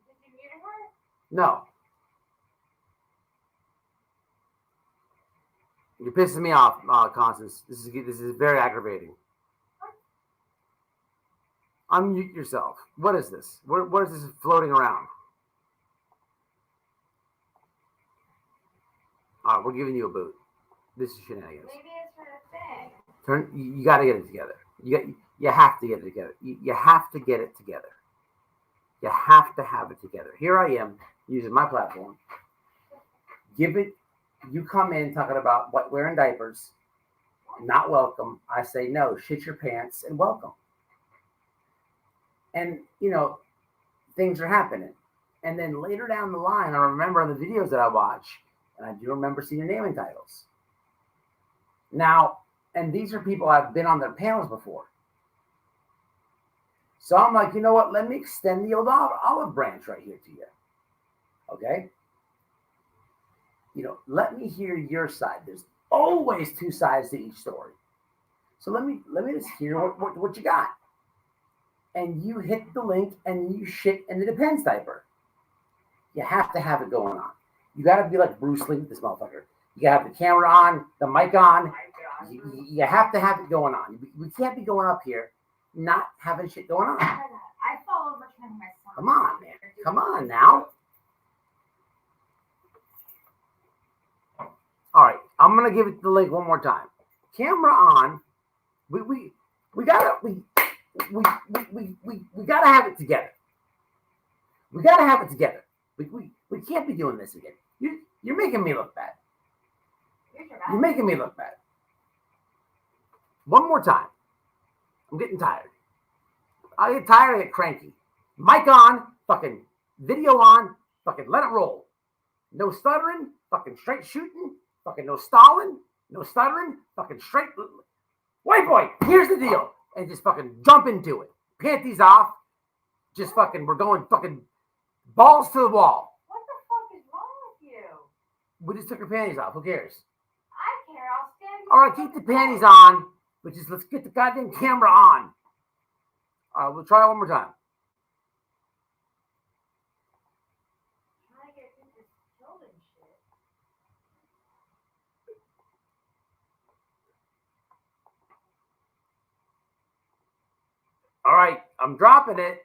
Did you mute her? No. You're pissing me off, Constance. This is very aggravating. Unmute yourself. What is this? What is this floating around? All right, we're giving you a boot. This is shenanigans. Maybe it's for the thing. You got to get it together. You have to get it together. You have to get it together. You have to have it together. Here I am using my platform. You come in talking about wearing diapers, not welcome. I say no, shit your pants and welcome. And, things are happening. And then later down the line, I remember on the videos that I watch, and I do remember seeing your name and titles. Now, and these are people I've been on their panels before. So I'm like, you know what? Let me extend the old olive branch right here to you. Okay? Let me hear your side. There's always two sides to each story. So let me just hear what you got. And you hit the link and you shit in the Depends diaper. You have to have it going on. You got to be like Bruce Lee with this motherfucker. You got to have the camera on, the mic on. You have to have it going on. We can't be going up here not having shit going on. I fall over trying my son. Come on, man. Come on now. All right, I'm gonna give it the link one more time. Camera on. We gotta have it together. We gotta have it together. We can't be doing this again. You're making me look bad. You're making me look bad. One more time. I'm getting tired. I get tired, I get cranky. Mic on, fucking video on, fucking let it roll. No stuttering, fucking straight shooting, fucking no stalling, no stuttering, fucking straight. White boy, here's the deal. And just fucking jump into it. Panties off. Just fucking, we're going fucking balls to the wall. What the fuck is wrong with you? We just took her panties off. Who cares? I care. I'll stand. All right, keep the panties on. But just let's get the goddamn camera on. All right, we'll try it one more time. Trying to get this children shit. All right, I'm dropping it.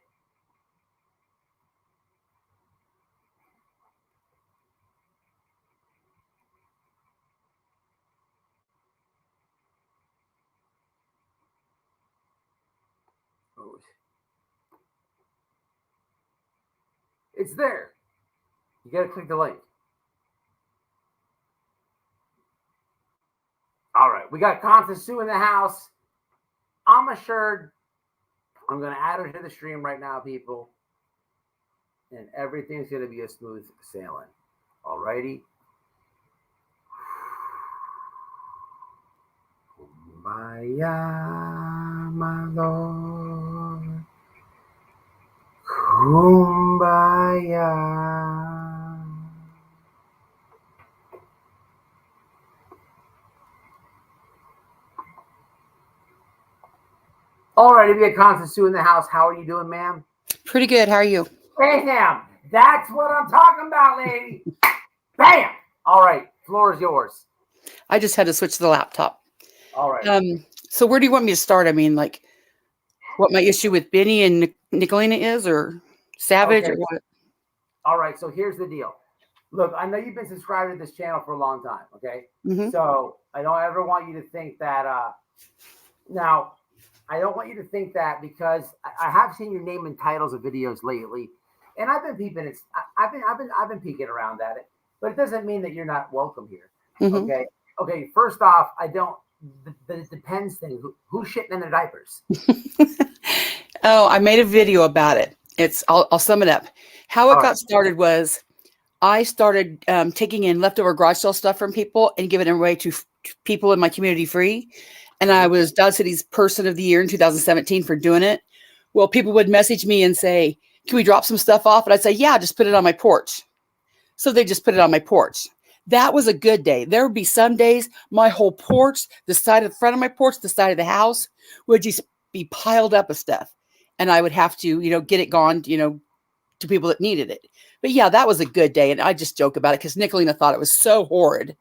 It's there. You got to click the link. All right, we got Constance Sue in the house. I'm assured. I'm going to add her to the stream right now, people. And everything's going to be a smooth sailing. All righty. Kumbaya, my Lord. Kumbaya. All right, we got Constance Sue in the house. How are you doing, ma'am? Pretty good. How are you? Bam! That's what I'm talking about, lady. Bam! All right, floor is yours. I just had to switch to the laptop. All right. So where do you want me to start? I mean, like, what my issue with Benny and Nicolina is, or Savage, Okay. or what? All right, so here's the deal. Look, I know you've been subscribed to this channel for a long time, okay? Mhm. So I don't ever want you to think that. Now, I don't want you to think that because I have seen your name in titles of videos lately, and I've been peeping. I've been peeking around at it, but it doesn't mean that you're not welcome here. Mhm. Okay. Okay. First off, I don't. The depends thing. Who's shitting in their diapers? Oh, I made a video about it. I'll sum it up. How it All got right. started was I started taking in leftover garage sale stuff from people and giving it away to people in my community free. And I was Dodge City's Person of the Year in 2017 for doing it. Well, people would message me and say, "Can we drop some stuff off?" And I'd say, "Yeah, just put it on my porch." So they just put it on my porch. That was a good day. There would be some days my whole porch, the side of the front of my porch, the side of the house would just be piled up with stuff. And I would have to, get it gone, to people that needed it. But yeah, that was a good day. And I just joke about it because Nicolina thought it was so horrid.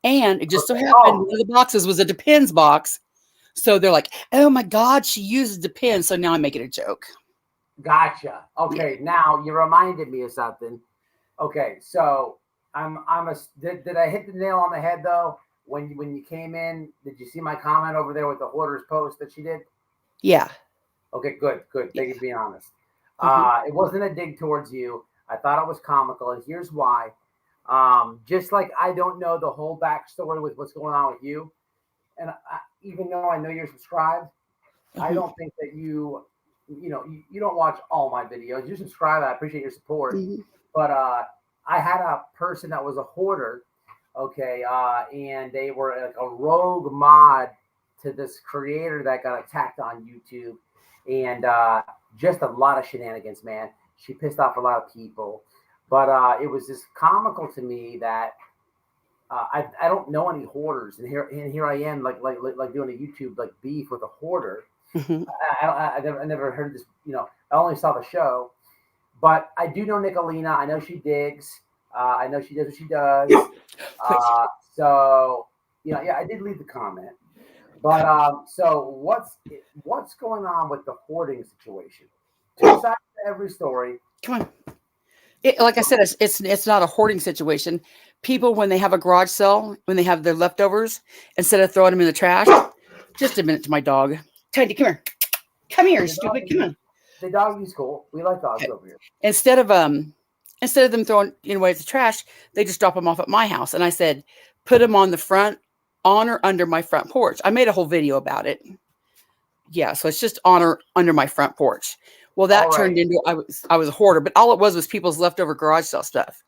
And it just so happened one of the boxes was a Depends box. So they're like, "Oh my God, she uses Depends." So now I'm making a joke. Gotcha. Okay, now you reminded me of something. Okay, so did I hit the nail on the head though? When you came in, did you see my comment over there with the hoarder's post that she did? Yeah. Okay, good. Thank you for being honest. Mhm. It wasn't a dig towards you. I thought it was comical, and here's why. Just like I don't know the whole backstory with what's going on with you, and even though I know you're subscribed, I don't think that you don't watch all my videos. You subscribe. I appreciate your support. Mhm. But I had a person that was a hoarder, okay, and they were like a rogue mod to this creator that got attacked on YouTube, and just a lot of shenanigans, man. She pissed off a lot of people, but it was just comical to me that I don't know any hoarders, and here I am like doing a YouTube like beef with a hoarder. Mhm. I never heard this. I only saw the show, but I do know Nicolina. I know she digs. I know she does what she does. So yeah, I did leave the comment. But so what's going on with the hoarding situation? Two sides to every story. Come on. Like I said, it's not a hoarding situation. People, when they have a garage sale, when they have their leftovers, instead of throwing them in the trash, just a minute to my dog. Tiny, come here. Come here, stupid. Come on. The doggy's cool. We like dogs over here. Instead of them throwing away the trash, they just drop them off at my house. And I said, put them on the front, on or under my front porch. I made a whole video about it. Yeah, so it's just on or under my front porch. Well, that turned into I was a hoarder, but all it was people's leftover garage sale stuff.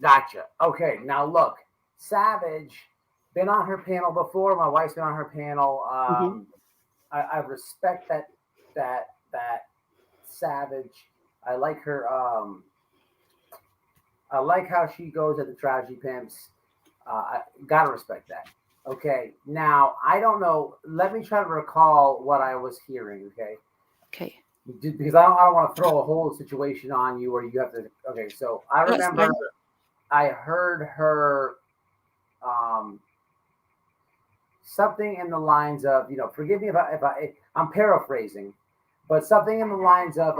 Gotcha. Okay, now look, Savage, been on her panel before. My wife's been on her panel. I respect that Savage. I like her. I like how she goes at the tragedy pimps. I gotta respect that. Okay, now I don't know. Let me try to recall what I was hearing. Okay. Because I don't want to throw a whole situation on you where you have to. Okay, so I remember I heard her something in the lines of, forgive me if I'm paraphrasing, but something in the lines of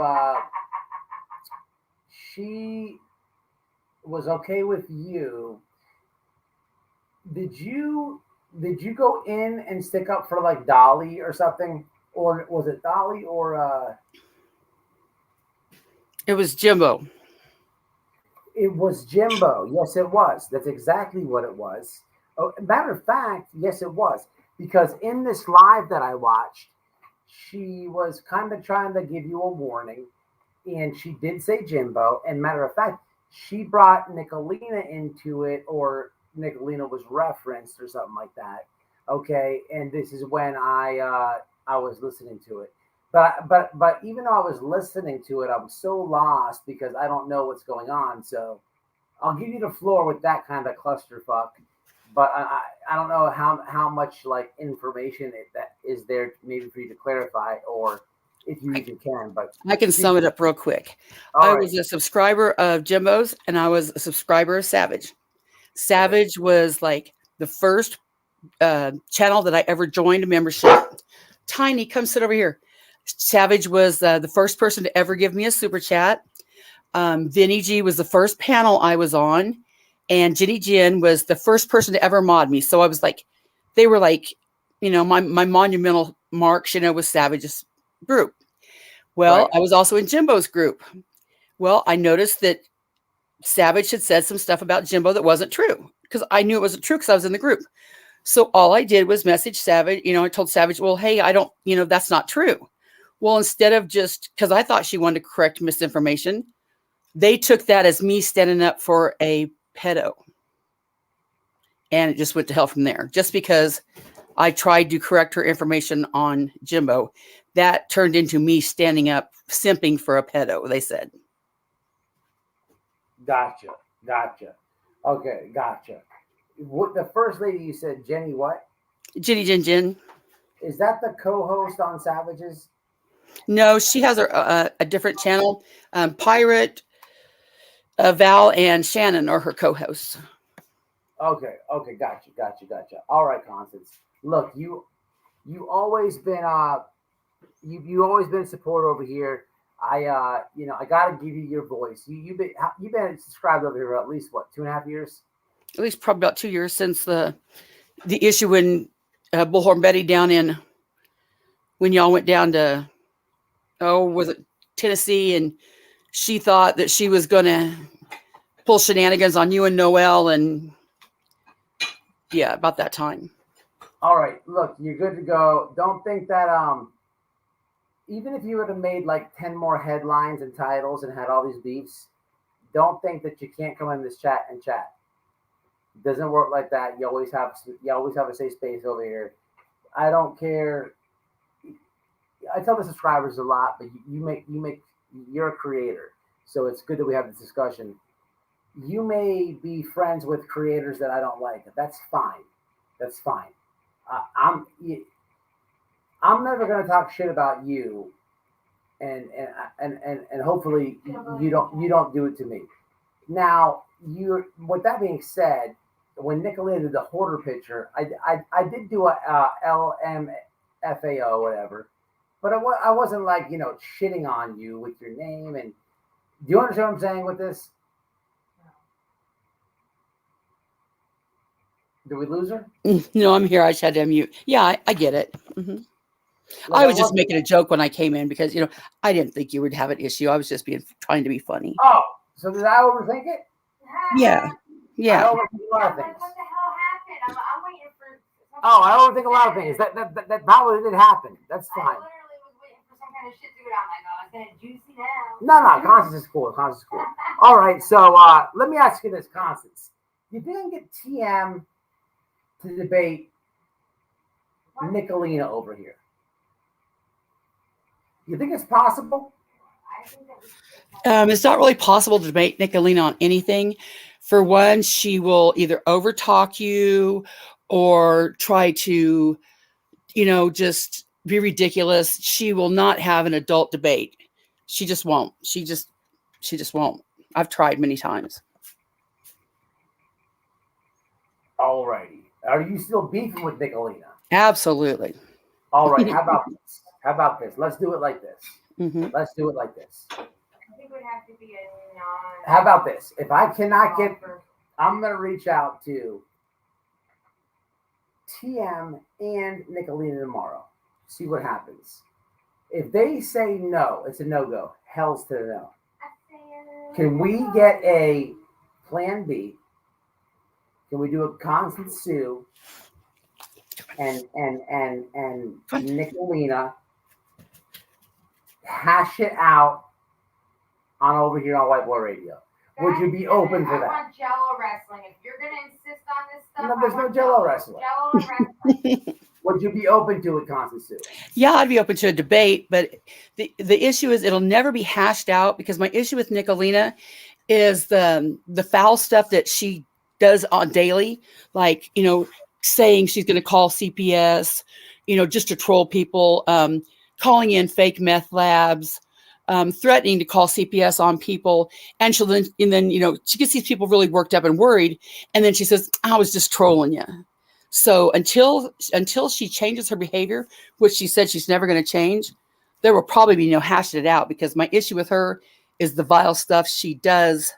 she was okay with you. Did you go in and stick up for like Dolly or something? Or was it Dolly or it was Jimbo. It was Jimbo. Yes, it was. That's exactly what it was. Oh, matter of fact, yes, it was. Because in this live that I watched, she was kind of trying to give you a warning. And she did say Jimbo. And matter of fact, she brought Nicolina into it, or Nicolina was referenced or something like that. Okay. And this is when I was listening to it. But even though I was listening to it, I was so lost because I don't know what's going on. So I'll give you the floor with that kind of clusterfuck. But I don't know how much like information that is there maybe for you to clarify, or if you even can. But I can sum it up real quick. I was a subscriber of Jimbo's, and I was a subscriber of Savage. Savage was like the first channel that I ever joined a membership. Tiny, come sit over here. Savage was the first person to ever give me a super chat. Vinny G was the first panel I was on, and Jenny Jen was the first person to ever mod me. So I was like, they were like, my monumental marks, was Savage's group. Well, I was also in Jimbo's group. Well, I noticed that Savage had said some stuff about Jimbo that wasn't true, because I knew it wasn't true because I was in the group. So all I did was message Savage. I told Savage, well, hey, I don't, that's not true. Well, instead of just, because I thought she wanted to correct misinformation, they took that as me standing up for a pedo. And it just went to hell from there. Just because I tried to correct her information on Jimbo, that turned into me standing up, simping for a pedo, they said. Gotcha. Okay, gotcha. What the first lady you said, Jenny what? Jenny Jen. Is that the co-host on Savages? No, she has a different channel. Pirate, Val, and Shannon are her co-hosts. Okay, gotcha. All right, Constance. Look, you always been you always been support over here. I gotta give you your voice. You've been subscribed over here at least what, 2.5 years? At least probably about 2 years since the issue when Bullhorn Betty when y'all went down to, was it Tennessee, and she thought that she was gonna pull shenanigans on you and Noel, and yeah, about that time. All right, look, you're good to go. Don't think that even if you would have made like 10 more headlines and titles and had all these beefs, don't think that you can't come in this chat and chat. It doesn't work like that. You always have a safe space over here. I don't care. I tell the subscribers a lot, but you're a creator, so it's good that we have this discussion. You may be friends with creators that I don't like. That's fine. I'm never going to talk shit about you, and hopefully you don't do it to me. Now, with that being said, when Nicolina did the hoarder picture, I did do a LMFAO, whatever, but I wasn't like, shitting on you with your name. And do you understand what I'm saying with this? Did we lose her? No, I'm here. I just had to unmute. Yeah, I get it. I was just making a joke when I came in because, I didn't think you would have an issue. I was just trying to be funny. Oh, so did I overthink it? Yeah. Yeah. I overthink a lot of things. What the hell happened? I'm waiting for. Oh, I overthink a lot of things. That probably did happen. That's fine. I literally was waiting for some kind of shit to go down. Like, oh, it's getting juicy now. No, Constance is cool. Constance is cool. All right, so let me ask you this, Constance. You didn't get TM to debate Nicolina over here. You think it's possible? It's not really possible to debate Nicolina on anything. For one, she will either overtalk you or try to, just be ridiculous. She will not have an adult debate. She just won't. She just won't. I've tried many times. All righty. Are you still beefing with Nicolina? Absolutely. All right. How about this? Let's do it like this. Let's do it like this. I think it would have to be a non. How about this? If I cannot I'm going to reach out to TM and Nicolina tomorrow. See what happens. If they say no, it's a no-go. Hell's to the no. Can we get a plan B? Can we do a Constant Sue and Nicolina hash it out on over here on Whiteboy Radio? Would you be open for that? I want Jello wrestling. If you're gonna insist on this stuff, No, there's no Jello wrestling. Jello wrestling. Would you be open to it, Constant Sue? Yeah, I'd be open to a debate, but the issue is it'll never be hashed out because my issue with Nicolina is the foul stuff that she does on daily, like, saying she's going to call CPS, just to troll people, calling in fake meth labs, threatening to call CPS on people. And then, she gets these people really worked up and worried. And then she says, I was just trolling you. So until she changes her behavior, which she said she's never going to change, there will probably be no hashing it out, because my issue with her is the vile stuff she does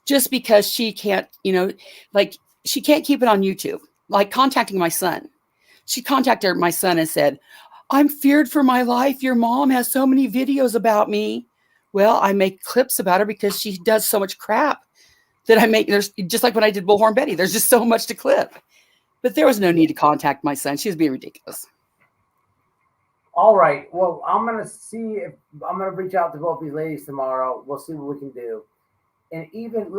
just because she can't, she can't keep it on YouTube. Like contacting my son. She contacted my son and said, I'm feared for my life. Your mom has so many videos about me. Well, I make clips about her because she does so much crap that I make. There's just like when I did Bullhorn Betty, there's just so much to clip. But there was no need to contact my son. She was being ridiculous. All right. Well, I'm going to reach out to both these ladies tomorrow. We'll see what we can do. And even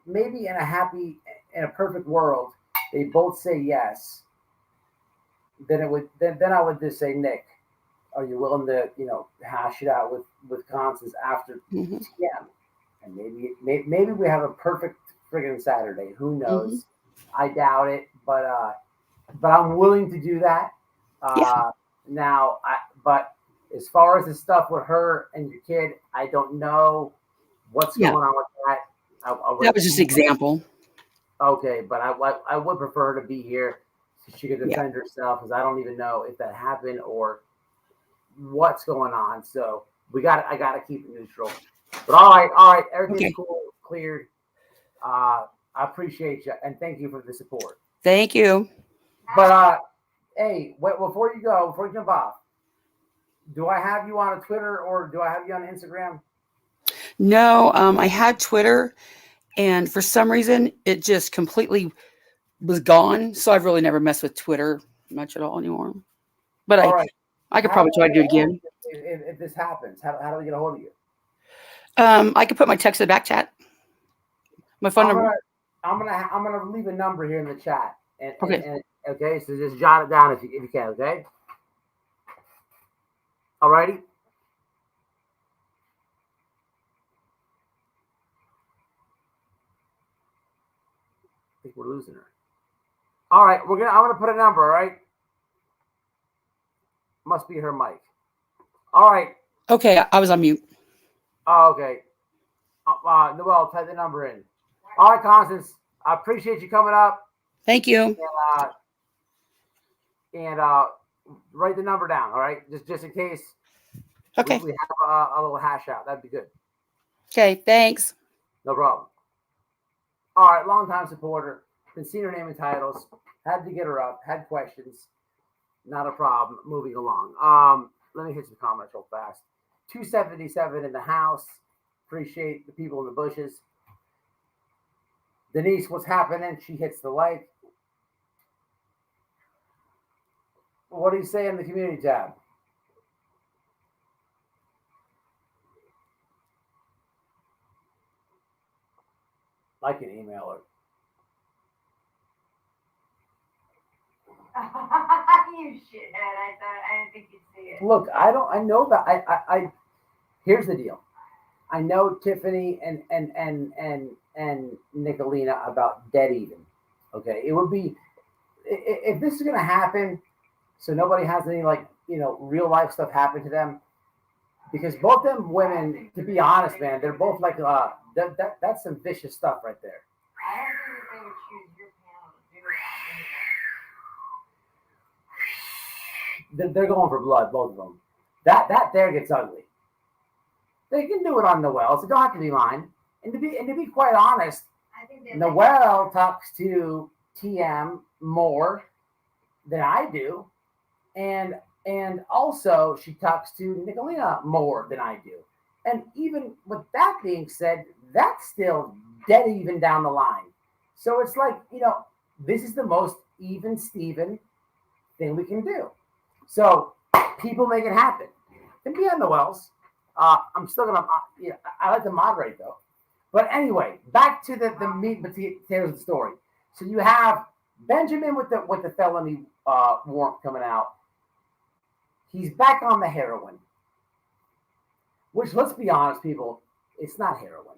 maybe in a perfect world, they both say yes. Then I would just say, Nick, are you willing to, hash it out with Constance after TM? And maybe we have a perfect friggin' Saturday. Who knows? I doubt it, but I'm willing to do that. Now, but as far as the stuff with her and your kid, I don't know what's going on with that. That was just an example. Okay, but I would prefer her to be here so she could defend herself, because I don't even know if that happened or what's going on. So I gotta keep it neutral. But all right, everything's cool, cleared. I appreciate you and thank you for the support. Thank you. But hey, before you jump off, do I have you on a Twitter or do I have you on Instagram? No, I had Twitter, and for some reason it just completely was gone. So I've really never messed with Twitter much at all anymore. But I could probably try to do it again. If this happens, how do we get a hold of you? I could put my text in the back chat. My phone number. I'm gonna leave a number here in the chat. Okay, so just jot it down if you can. Okay. Alrighty. I think we're losing her. All right, I'm gonna put a number. All right. Must be her mic. All right. Okay, I was on mute. Oh, okay. Noel, type the number in. All right, Constance. I appreciate you coming up. Thank you. And write the number down. All right, just in case. Okay. We have a little hash out. That'd be good. Okay. Thanks. No problem. All right, long-time supporter. Been seeing her name and titles. Had to get her up. Had questions. Not a problem. Moving along. Let me hit some comments real fast. 277 in the house. Appreciate the people in the bushes. Denise, what's happening? She hits the like. What do you say in the community tab? I can email her. You shithead. I didn't think you'd see it. Look, I know that I here's the deal. I know Tiffany and Nicolina about dead even. Okay. It would be if this is gonna happen, so nobody has any real life stuff happen to them. Because both them women, to be honest, man, they're both like that's some vicious stuff right there. I don't think that they would choose your panel to do it. They're going for blood, both of them. That there gets ugly. They can do it on Noel, so don't have to be mine. And to be quite honest, I think Noel talks to TM more than I do, and also she talks to Nicolina more than I do. And even with that being said, that's still dead even down the line. So it's like, this is the most even Steven thing we can do. So people make it happen. Can be on Noel's. I'm still gonna. I like to moderate though. But anyway, back to the meat and potatoes of the story. So you have Benjamin with the felony warrant coming out. He's back on the heroin, which, let's be honest, people, it's not heroin.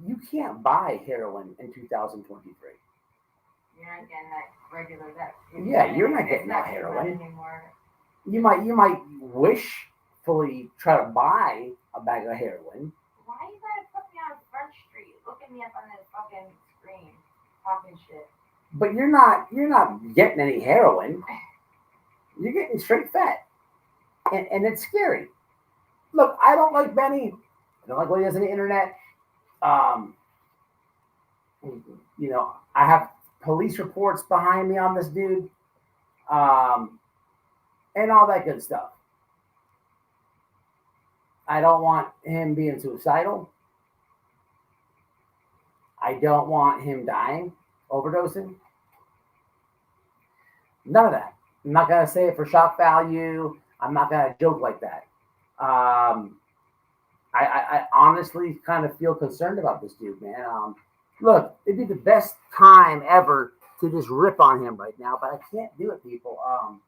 You can't buy heroin in 2023. You're not getting that regular that. Yeah, you're not getting that heroin anymore. You might wishfully try to buy a bag of heroin. Why you gotta put me on Front Street, looking me up on this fucking screen, talking shit? But you're not getting any heroin. You're getting straight fat, and it's scary. Look, I don't like Benny. I don't like what he does on the internet. I have police reports behind me on this dude, and all that good stuff. I don't want him being suicidal. I don't want him dying, overdosing. None of that. I'm not going to say it for shock value. I'm not going to joke like that. I honestly kind of feel concerned about this dude, man. Look, it'd be the best time ever to just rip on him right now, but I can't do it, people. I'm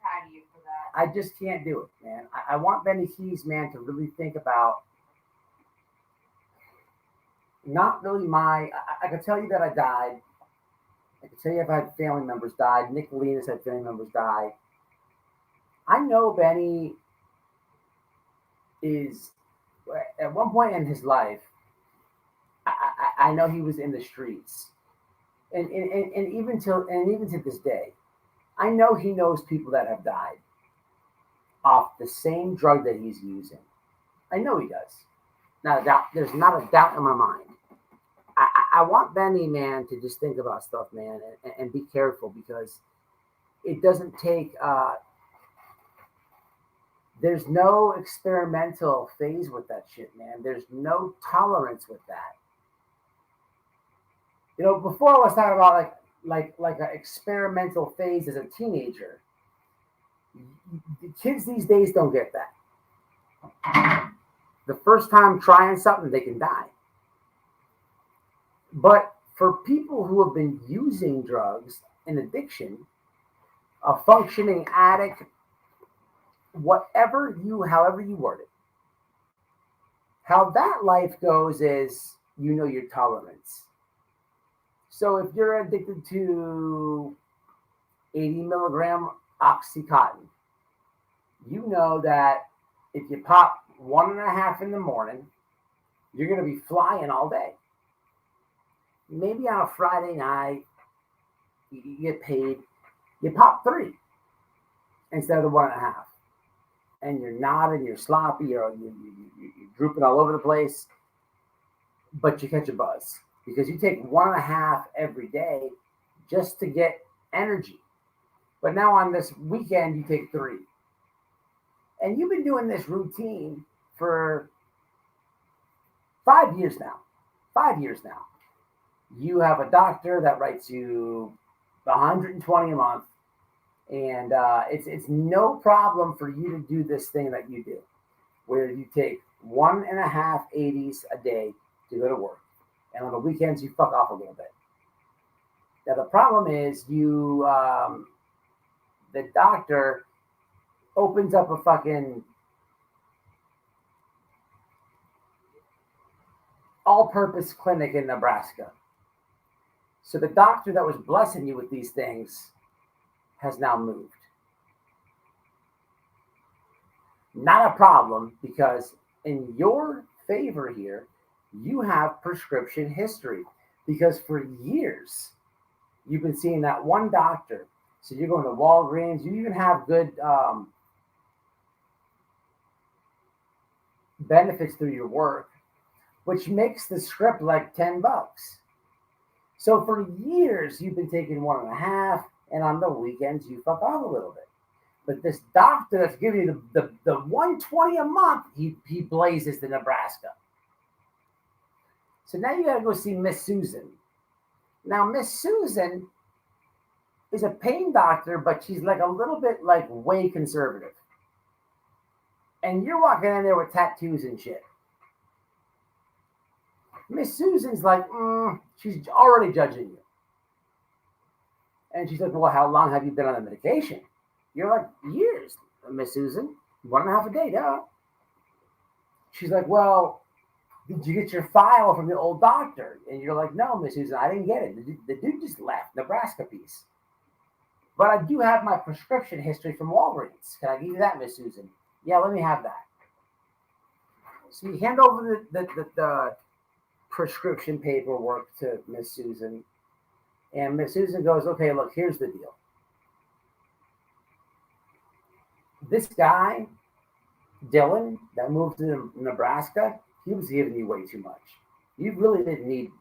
proud of you for that. I just can't do it, man. I want Benny KEYZ, man, to really think about not really I can tell you that I died. I can tell you I've had family members die. Nicolina's had family members die. I know Benny is, at one point in his life, I know he was in the streets. And even to this day, I know he knows people that have died off the same drug that he's using. I know he does. Not a doubt. There's not a doubt in my mind. I want Benny, man, to just think about stuff, man, and be careful, because it doesn't take. There's no experimental phase with that shit, man. There's no tolerance with that. Before I was talking about like an experimental phase as a teenager. The kids these days don't get that. The first time trying something, they can die. But for people who have been using drugs in addiction, a functioning addict, however you word it, how that life goes is, your tolerance. So if you're addicted to 80 milligram Oxycontin, you know that if you pop 1.5 in the morning. You're going to be flying all day. Maybe on a Friday night, you get paid, you pop 3 instead of the 1.5. And you're nodding, you're sloppy, you're drooping all over the place, but you catch a buzz because you take 1.5 every day just to get energy. But now on this weekend, you take 3. And you've been doing this routine for 5 years now. 5 years now. You have a doctor that writes you $120 a month. And it's no problem for you to do this thing that you do, where you take 1.5 80s a day to go to work. And on the weekends, you fuck off a little bit. Now, the problem is the doctor opens up a fucking all-purpose clinic in Nebraska. So the doctor that was blessing you with these things has now moved. Not a problem, because in your favor here, you have prescription history, because for years you've been seeing that one doctor. So you're going to Walgreens. You even have good benefits through your work, which makes the script like $10. So for years you've been taking 1.5, and on the weekends you fuck off a little bit. But this doctor that's giving you the $120 a month, he blazes to Nebraska. So now you got to go see Miss Susan. Now Miss Susan is a pain doctor, but she's like a little bit like way conservative. And you're walking in there with tattoos and shit. Miss Susan's like, she's already judging you. And she's like, well, how long have you been on the medication? You're like, years, Miss Susan. 1.5 a day, duh. She's like, well, did you get your file from the old doctor? And you're like, no, Miss Susan, I didn't get it. The dude just left, Nebraska piece. But I do have my prescription history from Walgreens. Can I give you that, Miss Susan? Yeah, let me have that. So you hand over the prescription paperwork to Miss Susan. And Miss Susan goes, okay, look, here's the deal. This guy, Dylan, that moved to Nebraska, he was giving you way too much. You really didn't need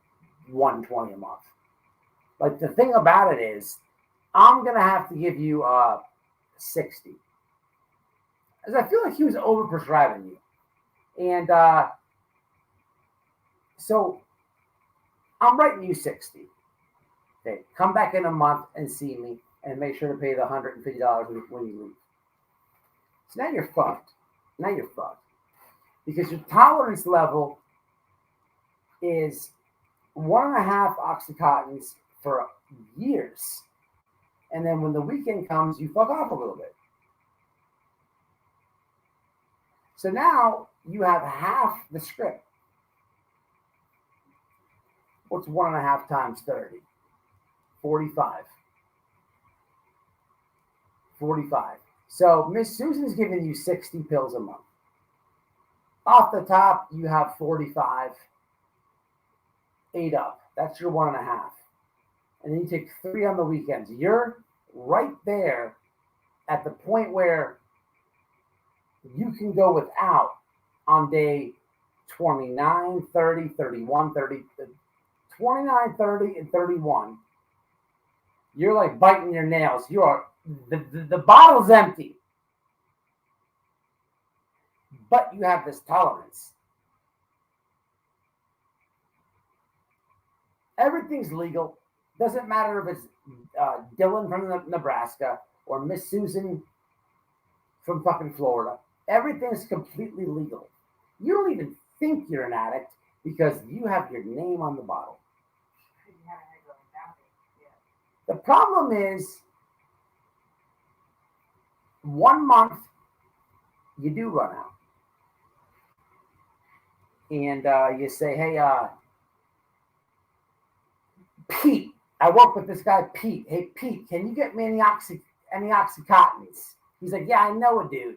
$120 a month. Like, the thing about it is, I'm going to have to give you 60. Because I feel like he was overprescribing you. And so I'm writing you 60. Okay, come back in a month and see me and make sure to pay the $150 when you leave. So now you're fucked. Now you're fucked. Because your tolerance level is 1.5 Oxycontins for years. And then when the weekend comes, you fuck off a little bit. So now you have half the script. What's 1.5 times 30? 45. 45. So Miss Susan's giving you 60 pills a month. Off the top, you have 45. 8 up. That's your 1.5. And then you take 3 on the weekends. You're right there at the point where you can go without on day 29, 30, 31, 30, 29, 30, and 31. You're like biting your nails. You are the bottle's empty. But you have this tolerance. Everything's legal. Doesn't matter if it's Dylan from Nebraska or Miss Susan from fucking Florida. Everything's completely legal. You don't even think you're an addict because you have your name on the bottle. The problem is 1 month you do run out. And you say, hey, Pete, I work with this guy, Pete. Hey, Pete, can you get me any Oxycontins? He's like, yeah, I know a dude.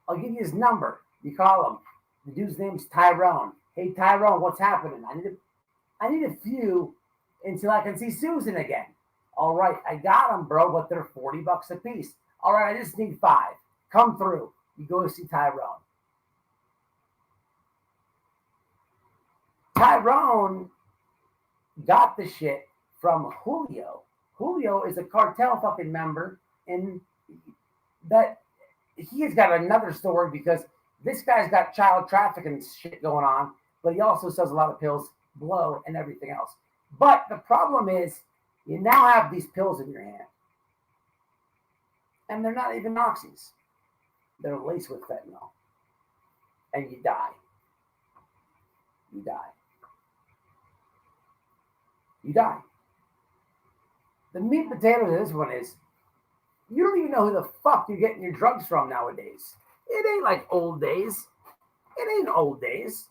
I'll give you his number. You call him. The dude's name's Tyrone. Hey, Tyrone, what's happening? I need a few until I can see Susan again. All right, I got them, bro, but they're $40 a piece. All right, I just need 5. Come through. You go see Tyrone. Tyrone got the shit from Julio. Julio is a cartel fucking member, and that he has got another story because this guy's got child trafficking shit going on, but he also sells a lot of pills, blow, and everything else. But the problem is, you now have these pills in your hand, and they're not even oxys. They're laced with fentanyl, and you die. You die. You die. The meat and potatoes of this one is, you don't even know who the fuck you're getting your drugs from nowadays. It ain't like old days. It ain't old days.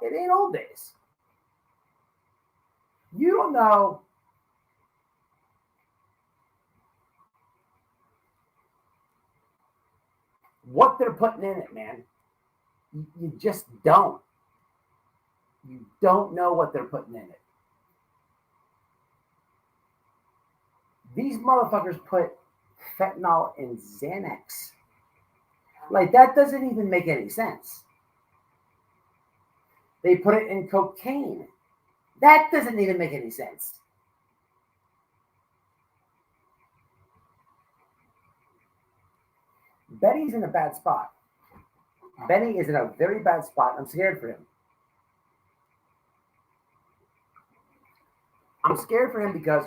It ain't old days. You don't know what they're putting in it, man. You just don't. You don't know what they're putting in it. These motherfuckers put fentanyl in Xanax. Like, that doesn't even make any sense. They put it in cocaine. That doesn't even make any sense. Benny's in a bad spot. Benny is in a very bad spot. I'm scared for him. I'm scared for him because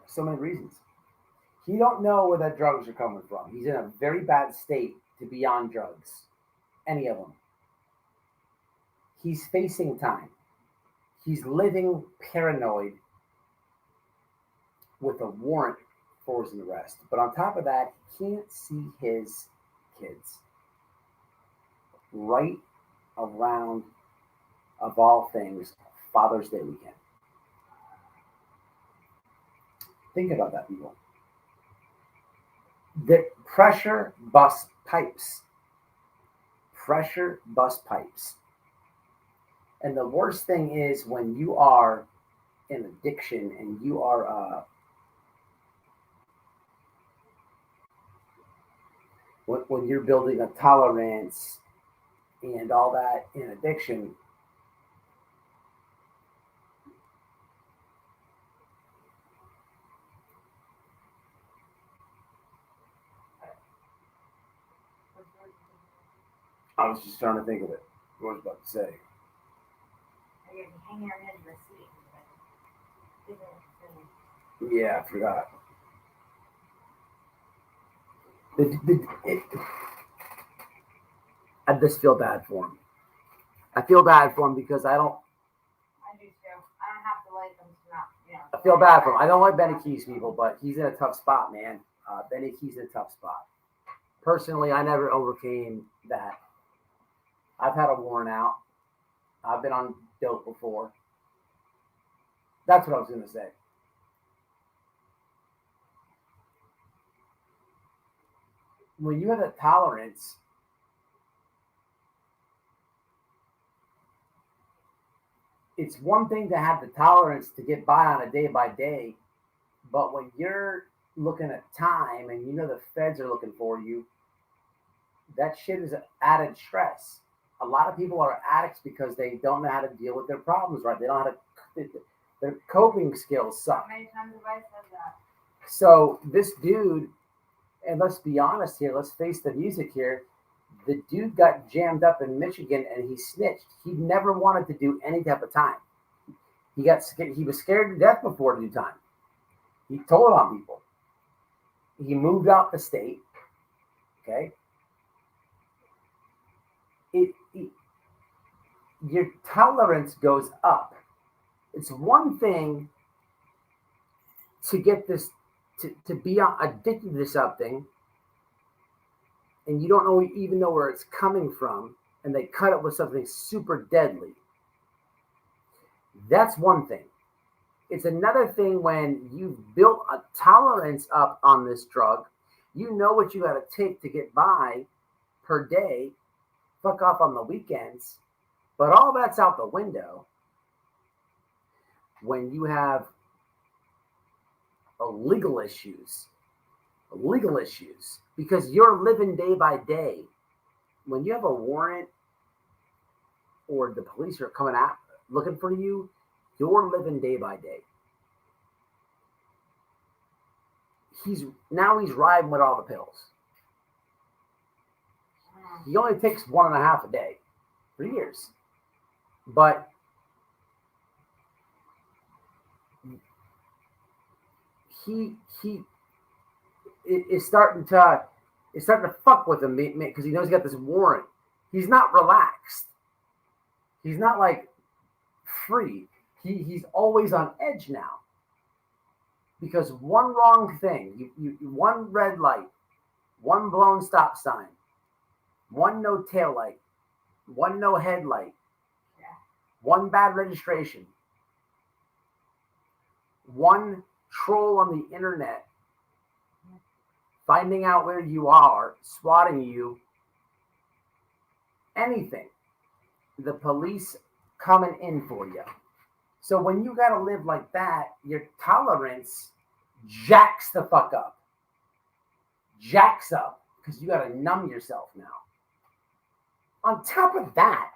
so many reasons. He don't know where the drugs are coming from. He's in a very bad state to be on drugs. Any of them. He's facing time. He's living paranoid with a warrant for his arrest. But on top of that, he can't see his kids. Right around, of all things, Father's Day weekend. Think about that, people. The pressure bust pipes. Pressure bust pipes. And the worst thing is when you are in addiction and you are when you're building a tolerance and all that in addiction, I was just trying to think of it. What was I about to say? Yeah, I forgot. I just feel bad for him. I feel bad for him because I don't. I do too. I don't have to like them to not, you know. I feel bad for him. I don't like Benny KEYZ, people, but he's in a tough spot, man. Benny KEYZ in a tough spot. Personally, I never overcame that. I've had a warrant out. I've been on dope before. That's what I was going to say. When you have a tolerance, it's one thing to have the tolerance to get by on a day by day, but when you're looking at time and you know the feds are looking for you, that shit is added stress. A lot of people are addicts because they don't know how to deal with their problems, right? They don't know how to, their coping skills suck. How many times have I said that? So this dude, and let's be honest here, let's face the music here, the dude got jammed up in Michigan and he snitched. He never wanted to do any type of time. He got scared. He was scared to death before to do time. He told on people. He moved out the state. Okay. Your tolerance goes up. It's one thing to get this, to be addicted to something, and you don't even know where it's coming from, and they cut it with something super deadly. That's one thing. It's another thing when you've built a tolerance up on this drug, You know what you got to take to get by per day. Fuck off on the weekends. But all that's out the window when you have legal issues, because you're living day by day. When you have a warrant or the police are coming out looking for you, you're living day by day. He's riding with all the pills. He only takes 1.5 a day for years. But he is starting to fuck with him because he knows he got this warrant. He's not relaxed. He's not like free. He's always on edge now. Because one wrong thing, one red light, one blown stop sign, one no tail light, one no headlight, one bad registration, one troll on the internet finding out where you are, swatting you, anything, the police coming in for you. So when you got to live like that, your tolerance jacks the fuck up. Jacks up because you got to numb yourself now. On top of that,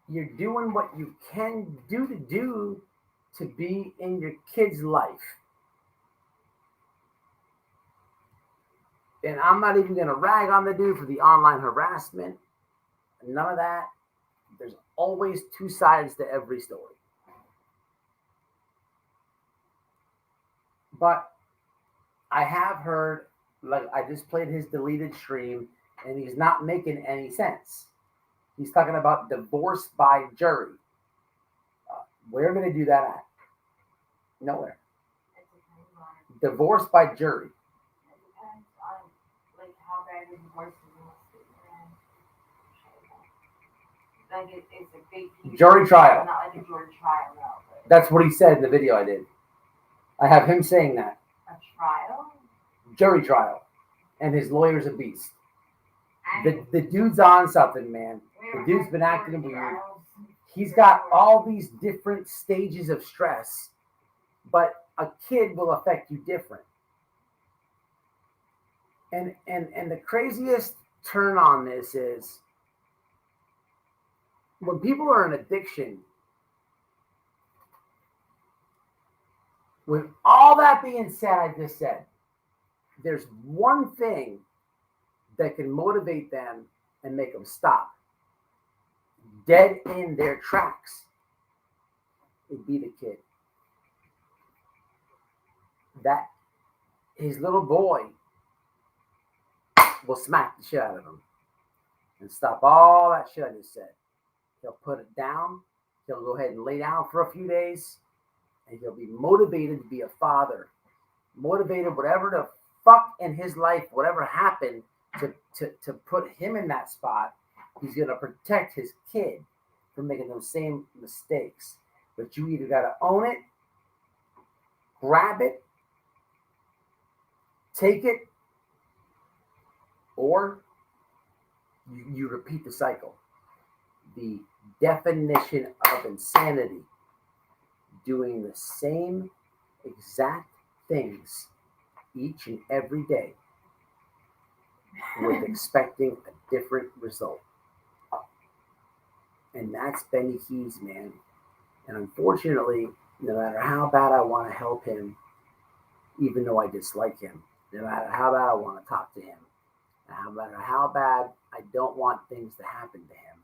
you're doing what you can do to be in your kid's life. And I'm not even going to rag on the dude for the online harassment. None of that. There's always two sides to every story. But I have heard, like I just played his deleted stream, and he's not making any sense. He's talking about divorce by jury. Where are they going to do that at? Nowhere. Divorce by jury. How bad the divorce is. Like it's a big jury trial. Not like a jury trial, no. That's what he said in the video I did. I have him saying that. A trial? Jury trial. And his lawyer's a beast. The dude's on something, man. The dude's been acting weird. He's got all these different stages of stress, but a kid will affect you different. And the craziest turn on this is when people are in addiction, with all that being said, I just said, there's one thing that can motivate them and make them stop dead in their tracks. It'd be the kid. That his little boy will smack the shit out of him and stop all that shit I just said. He'll put it down. He'll go ahead and lay down for a few days, and he'll be motivated to be a father. Motivated, whatever the fuck in his life, whatever happened to put him in that spot, he's going to protect his kid from making those same mistakes. But you either got to own it, grab it, take it, or you repeat the cycle. The definition of insanity: doing the same exact things each and every day with expecting a different result. And that's Benny KEYZ, man. And unfortunately, no matter how bad I want to help him, even though I dislike him, no matter how bad I want to talk to him, no matter how bad I don't want things to happen to him,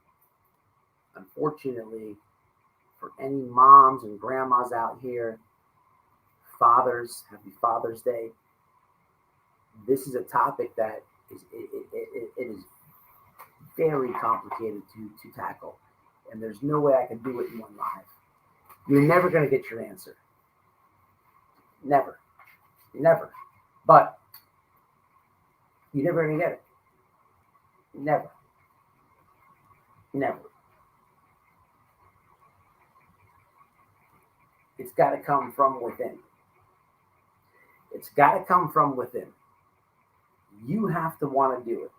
unfortunately, for any moms and grandmas out here, fathers, happy Father's Day, this is a topic that it is very complicated to tackle. And there's no way I can do it in one live. You're never going to get your answer. Never. Never. But you're never going to get it. Never. Never. It's got to come from within. It's got to come from within. You have to want to do it.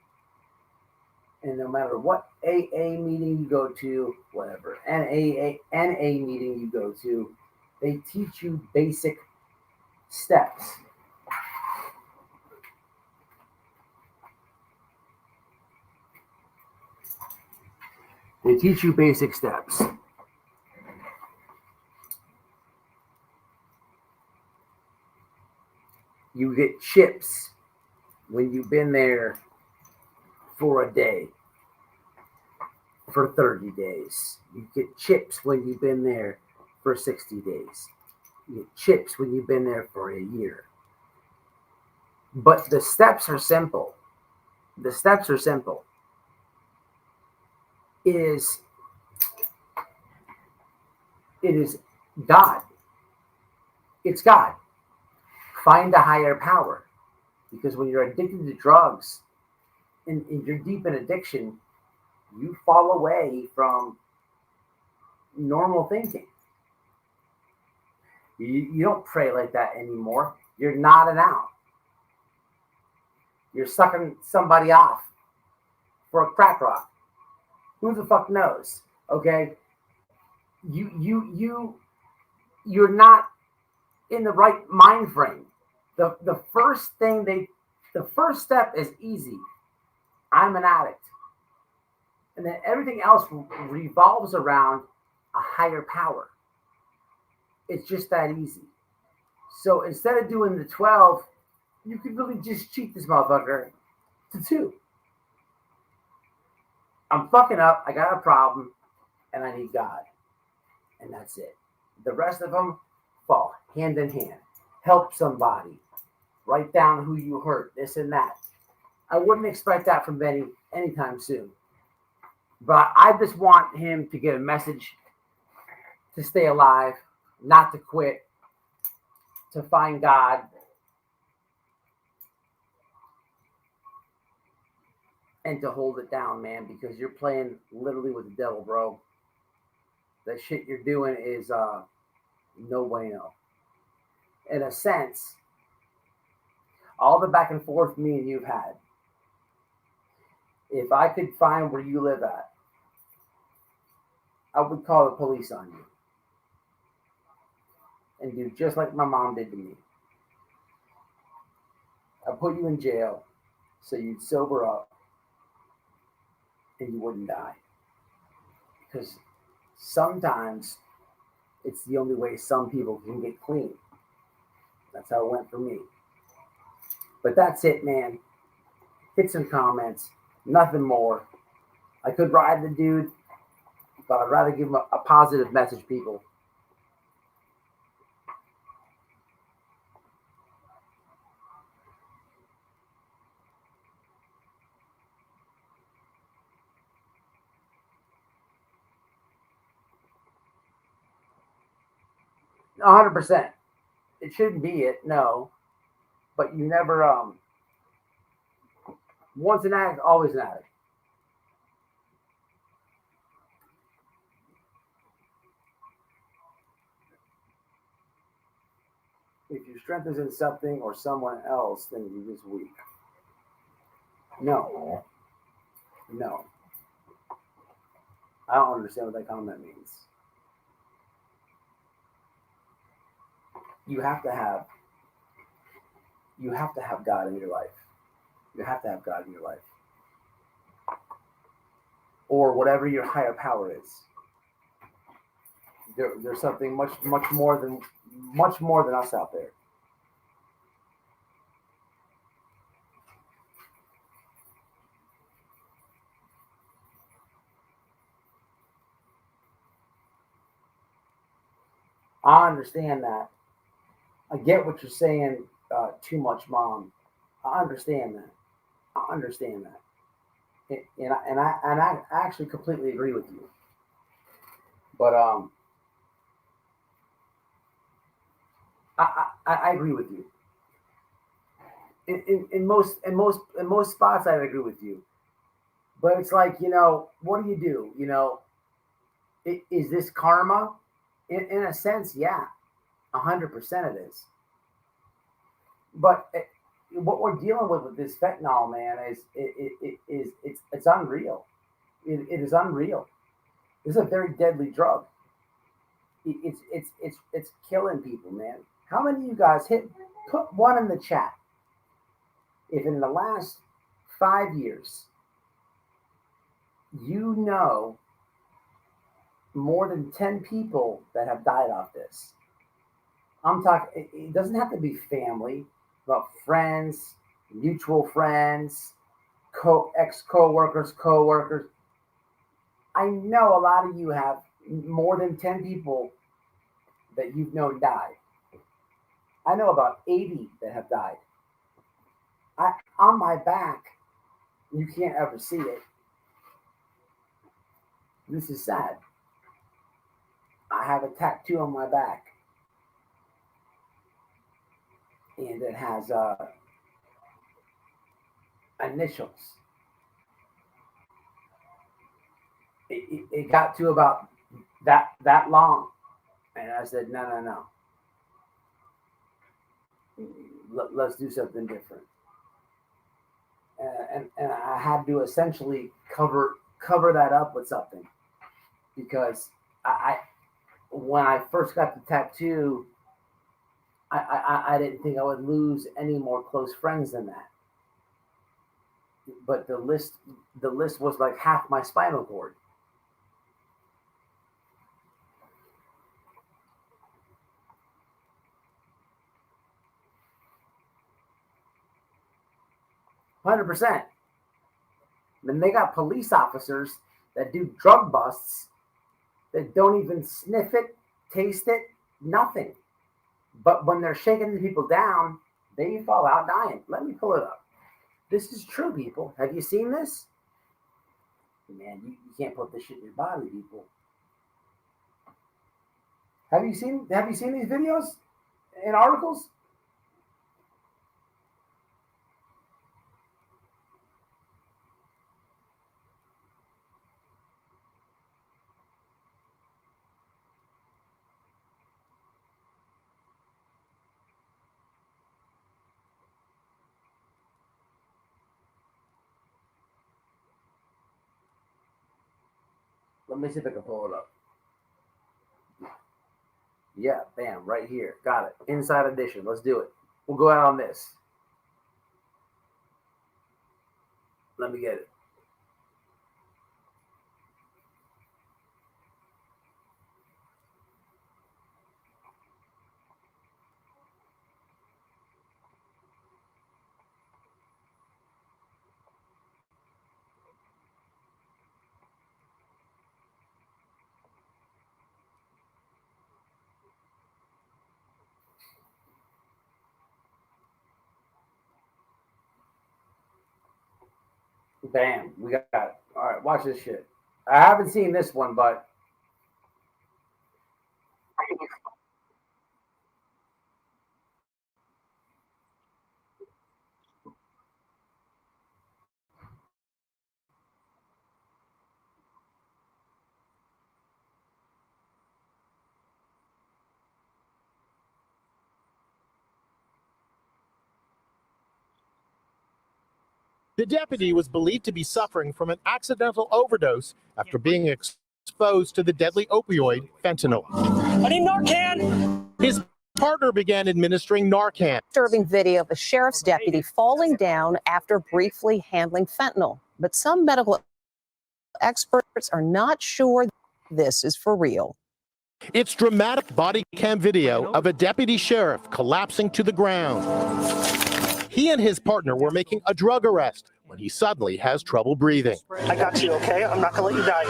And no matter what AA meeting you go to, whatever, NA meeting you go to, they teach you basic steps. They teach you basic steps. You get chips when you've been there for a day, for 30 days. You get chips when you've been there for 60 days. You get chips when you've been there for a year. But the steps are simple. The steps are simple. It is God. It's God. Find a higher power. Because when you're addicted to drugs and you're deep in addiction, you fall away from normal thinking. You don't pray like that anymore. You're nodding out. You're sucking somebody off for a crack rock. Who the fuck knows? Okay? You're not in the right mind frame. The first step is easy. I'm an addict. And then everything else revolves around a higher power. It's just that easy. So instead of doing the 12, you could really just cheat this motherfucker to 2. I'm fucking up. I got a problem. And I need God. And that's it. The rest of them fall hand in hand. Help somebody. Write down who you hurt. This and that. I wouldn't expect that from Benny anytime soon. But I just want him to get a message to stay alive, not to quit, to find God, and to hold it down, man, because you're playing literally with the devil, bro. The shit you're doing is no bueno. In a sense, all the back and forth me and you've had, if I could find where you live at, I would call the police on you and do just like my mom did to me. I'd put you in jail so you'd sober up and you wouldn't die. Because sometimes it's the only way some people can get clean. That's how it went for me. But that's it, man. Hit some comments. Nothing more. I could ride the dude, but I'd rather give him a positive message, people. No, 100%. It shouldn't be it, no. But you never, once an addict, always an addict. If your strength is in something or someone else, then you're just weak. No. No. I don't understand what that comment means. You have to have God in your life. You have to have God in your life. Or whatever your higher power is. There's something much more than us out there. I understand that. I get what you're saying. Too much, Mom. I understand that. And I actually completely agree with you. But I agree with you. In most spots, I agree with you. But it's like, what do? Is this karma? In a sense, yeah, 100% it is. But what we're dealing with this fentanyl, man, it's unreal. It is unreal. This is a very deadly drug. It's killing people, man. How many of you guys put one in the chat if in the last 5 years you know more than 10 people that have died off this? I'm talking, it doesn't have to be family, but friends, mutual friends, ex-co-workers, co-workers. I know a lot of you have more than 10 people that you've known died. I know about 80 that have died. On my back, you can't ever see it. This is sad. I have a tattoo on my back. And it has initials. It got to about that long. And I said, no. Let's do something different. And I had to essentially cover that up with something, because when I first got the tattoo, I didn't think I would lose any more close friends than that. But the list was like half my spinal cord. %. Then they got police officers that do drug busts that don't even sniff it, taste it, nothing. But when they're shaking the people down, they fall out dying. Let me pull it up. This is true, people. Have you seen this? Man, you can't put this shit in your body, people. Have you seen these videos and articles? Let me see if I can pull it up. Yeah, bam, right here. Got it. Inside edition. Let's do it. We'll go out on this. Let me get it. Bam, we got it. All right, watch this shit. I haven't seen this one, but The deputy was believed to be suffering from an accidental overdose after being exposed to the deadly opioid fentanyl. I need Narcan! His partner began administering Narcan. Disturbing video of a sheriff's deputy falling down after briefly handling fentanyl. But some medical experts are not sure this is for real. It's dramatic body cam video of a deputy sheriff collapsing to the ground. He and his partner were making a drug arrest when he suddenly has trouble breathing. I got you, okay? I'm not gonna let you die.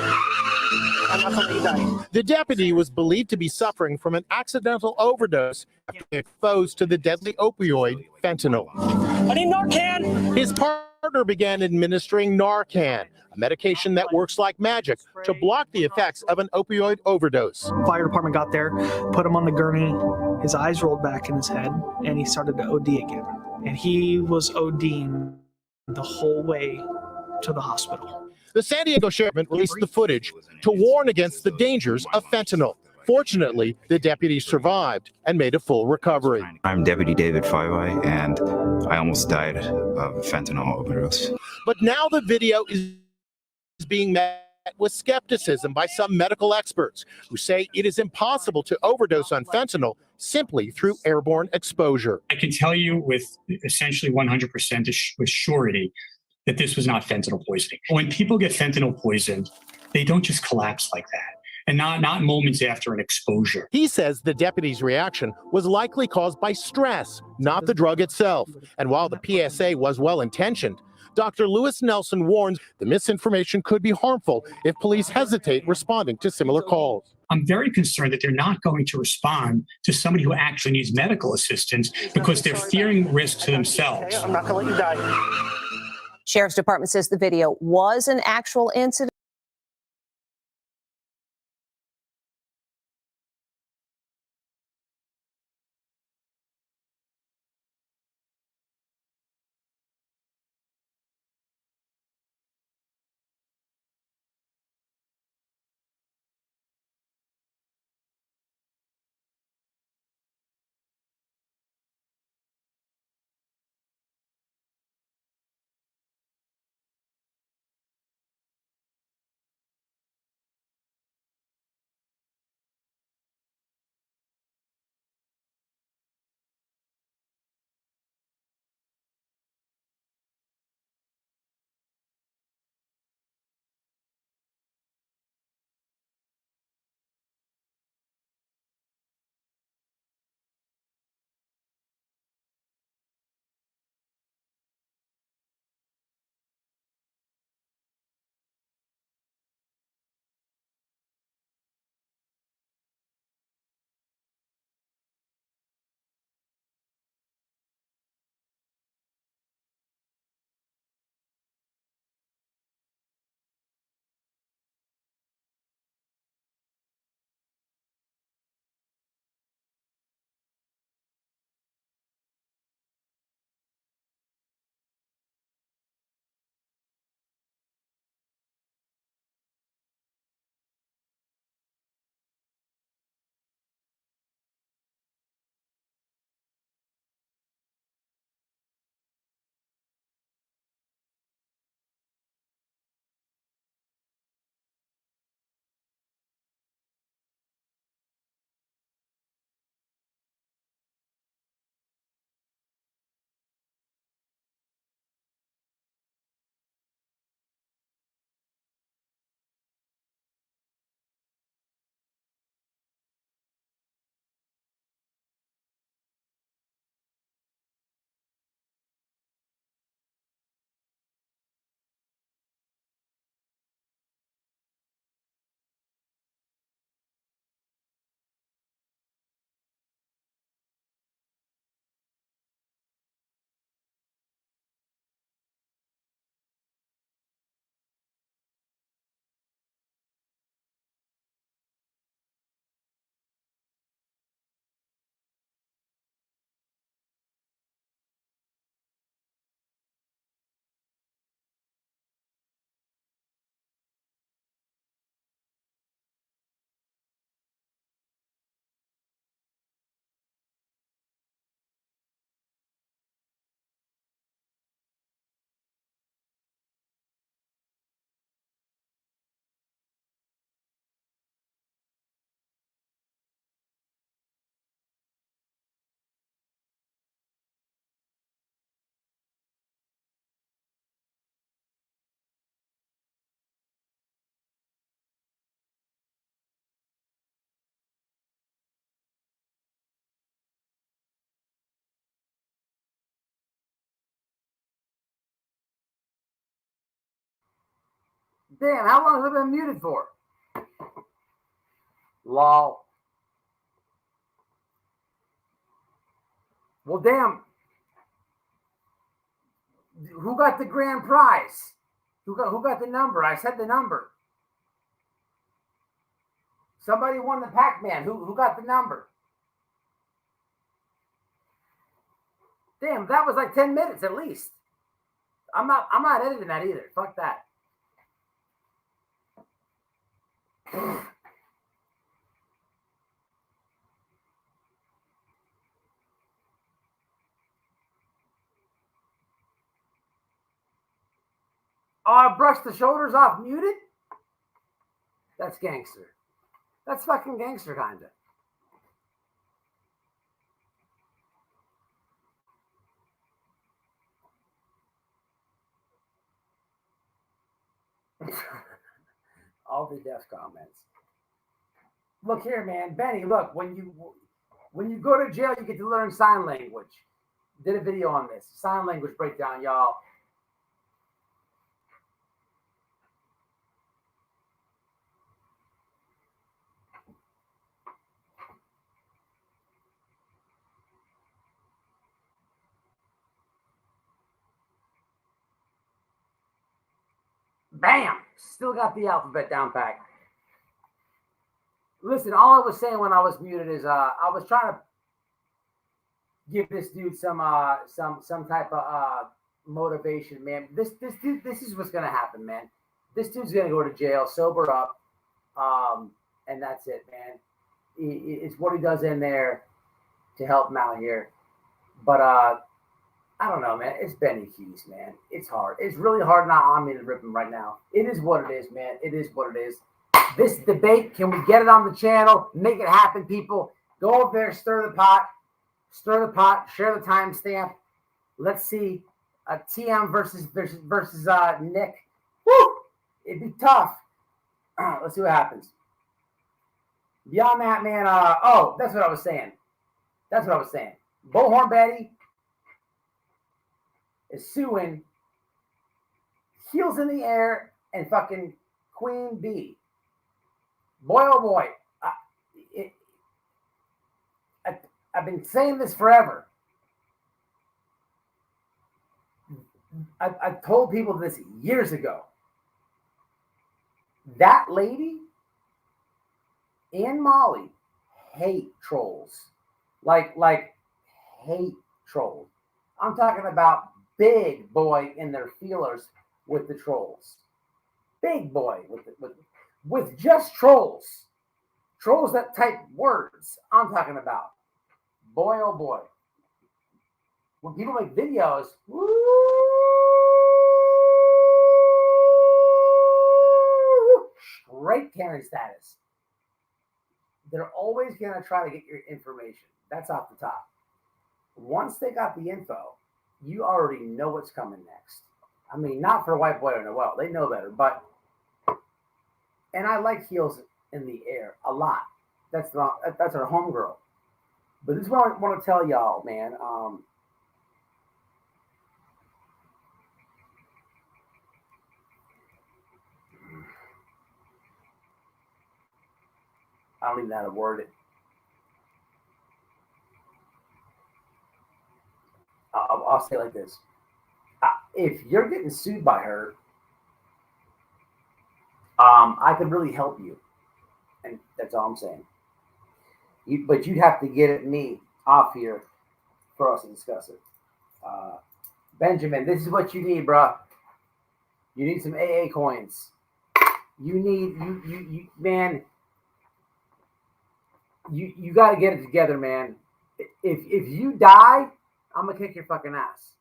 I'm not gonna let you die. The deputy was believed to be suffering from an accidental overdose after being exposed to the deadly opioid fentanyl. I need Narcan! His partner began administering Narcan, a medication that works like magic to block the effects of an opioid overdose. Fire department got there, put him on the gurney, his eyes rolled back in his head, and he started to OD again. And he was ODing the whole way to the hospital. The San Diego sheriff released the footage to warn against the dangers of fentanyl. Fortunately, the deputy survived and made a full recovery. I'm Deputy David FELONY, and I almost died of a fentanyl overdose. But now the video is being met with skepticism by some medical experts who say it is impossible to overdose on fentanyl simply through airborne exposure. I can tell you with essentially 100% with surety that this was not fentanyl poisoning. When people get fentanyl poisoned, they don't just collapse like that, and not moments after an exposure. He says the deputy's reaction was likely caused by stress, not the drug itself. And while the PSA was well-intentioned, Dr. Lewis Nelson warns the misinformation could be harmful if police hesitate responding to similar calls. I'm very concerned that they're not going to respond to somebody who actually needs medical assistance because they're fearing risk to themselves. I'm not going to let you die. Sheriff's Department says the video was an actual incident. Damn, how long have I been muted for? Lol. Well, damn. Who got the grand prize? Who got the number? I said the number. Somebody won the Pac-Man. Who got the number? Damn, that was like 10 minutes at least. I'm not editing that either. Fuck that. Oh, I brushed the shoulders off muted? That's gangster. That's fucking gangster, kinda. All the death comments. Look here, man. Benny, look, when you go to jail, you get to learn sign language. Did a video on this. Sign language breakdown, y'all. Bam! Still got the alphabet down pat. Listen, all I was saying when I was muted is I was trying to give this dude some type of motivation, man. This dude, this is what's gonna happen, man. This dude's gonna go to jail, sober up, and that's it, man. It's what he does in there to help him out here. But I don't know, man. It's Benny KEYZ, man. It's hard. It's really hard not on me to rip him right now. It is what it is, man. It is what it is. This debate, can we get it on the channel? Make it happen, people. Go over there, stir the pot, share the timestamp. Let's see TM versus Nick. Woo! It'd be tough. Let's see what happens. Beyond that, man, oh, that's what I was saying. Bullhorn Betty is suing Heels in the Air and fucking Queen Bee. Boy, oh boy. I've been saying this forever. I've told people this years ago. That lady and Molly hate trolls. Like hate trolls. I'm talking about big boy in their feelers with the trolls. Big boy with just trolls. Trolls that type words. I'm talking about. Boy, oh boy. When people make videos, woo, straight Karen status. They're always going to try to get your information. That's off the top. Once they got the info, you already know what's coming next. I mean, not for Whiteboy or Noel. They know better, but... And I like Heels in the Air a lot. That's our homegirl. But this is what I want to tell y'all, man. I don't even know how to word it. I'll say it like this. If you're getting sued by her, I could really help you. And that's all I'm saying. But you'd have to get me off here for us to discuss it. Benjamin, this is what you need, bro. You need some AA coins. You need, man, you got to get it together, man. If you die, I'm going to kick your fucking ass.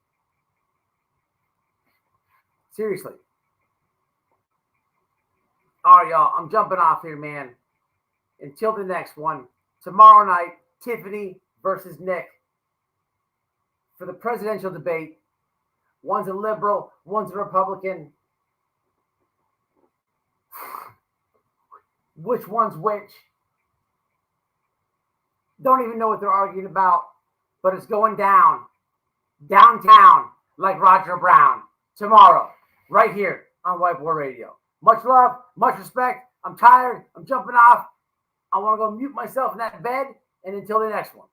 Seriously. All right, y'all. I'm jumping off here, man. Until the next one. Tomorrow night, Tiffany versus Nick for the presidential debate. One's a liberal, one's a Republican. Which one's which? Don't even know what they're arguing about, but it's going down. Downtown, like Roger Brown. Tomorrow, right here on Whiteboy Radio. Much love, much respect. I'm tired. I'm jumping off. I want to go mute myself in that bed. And until the next one.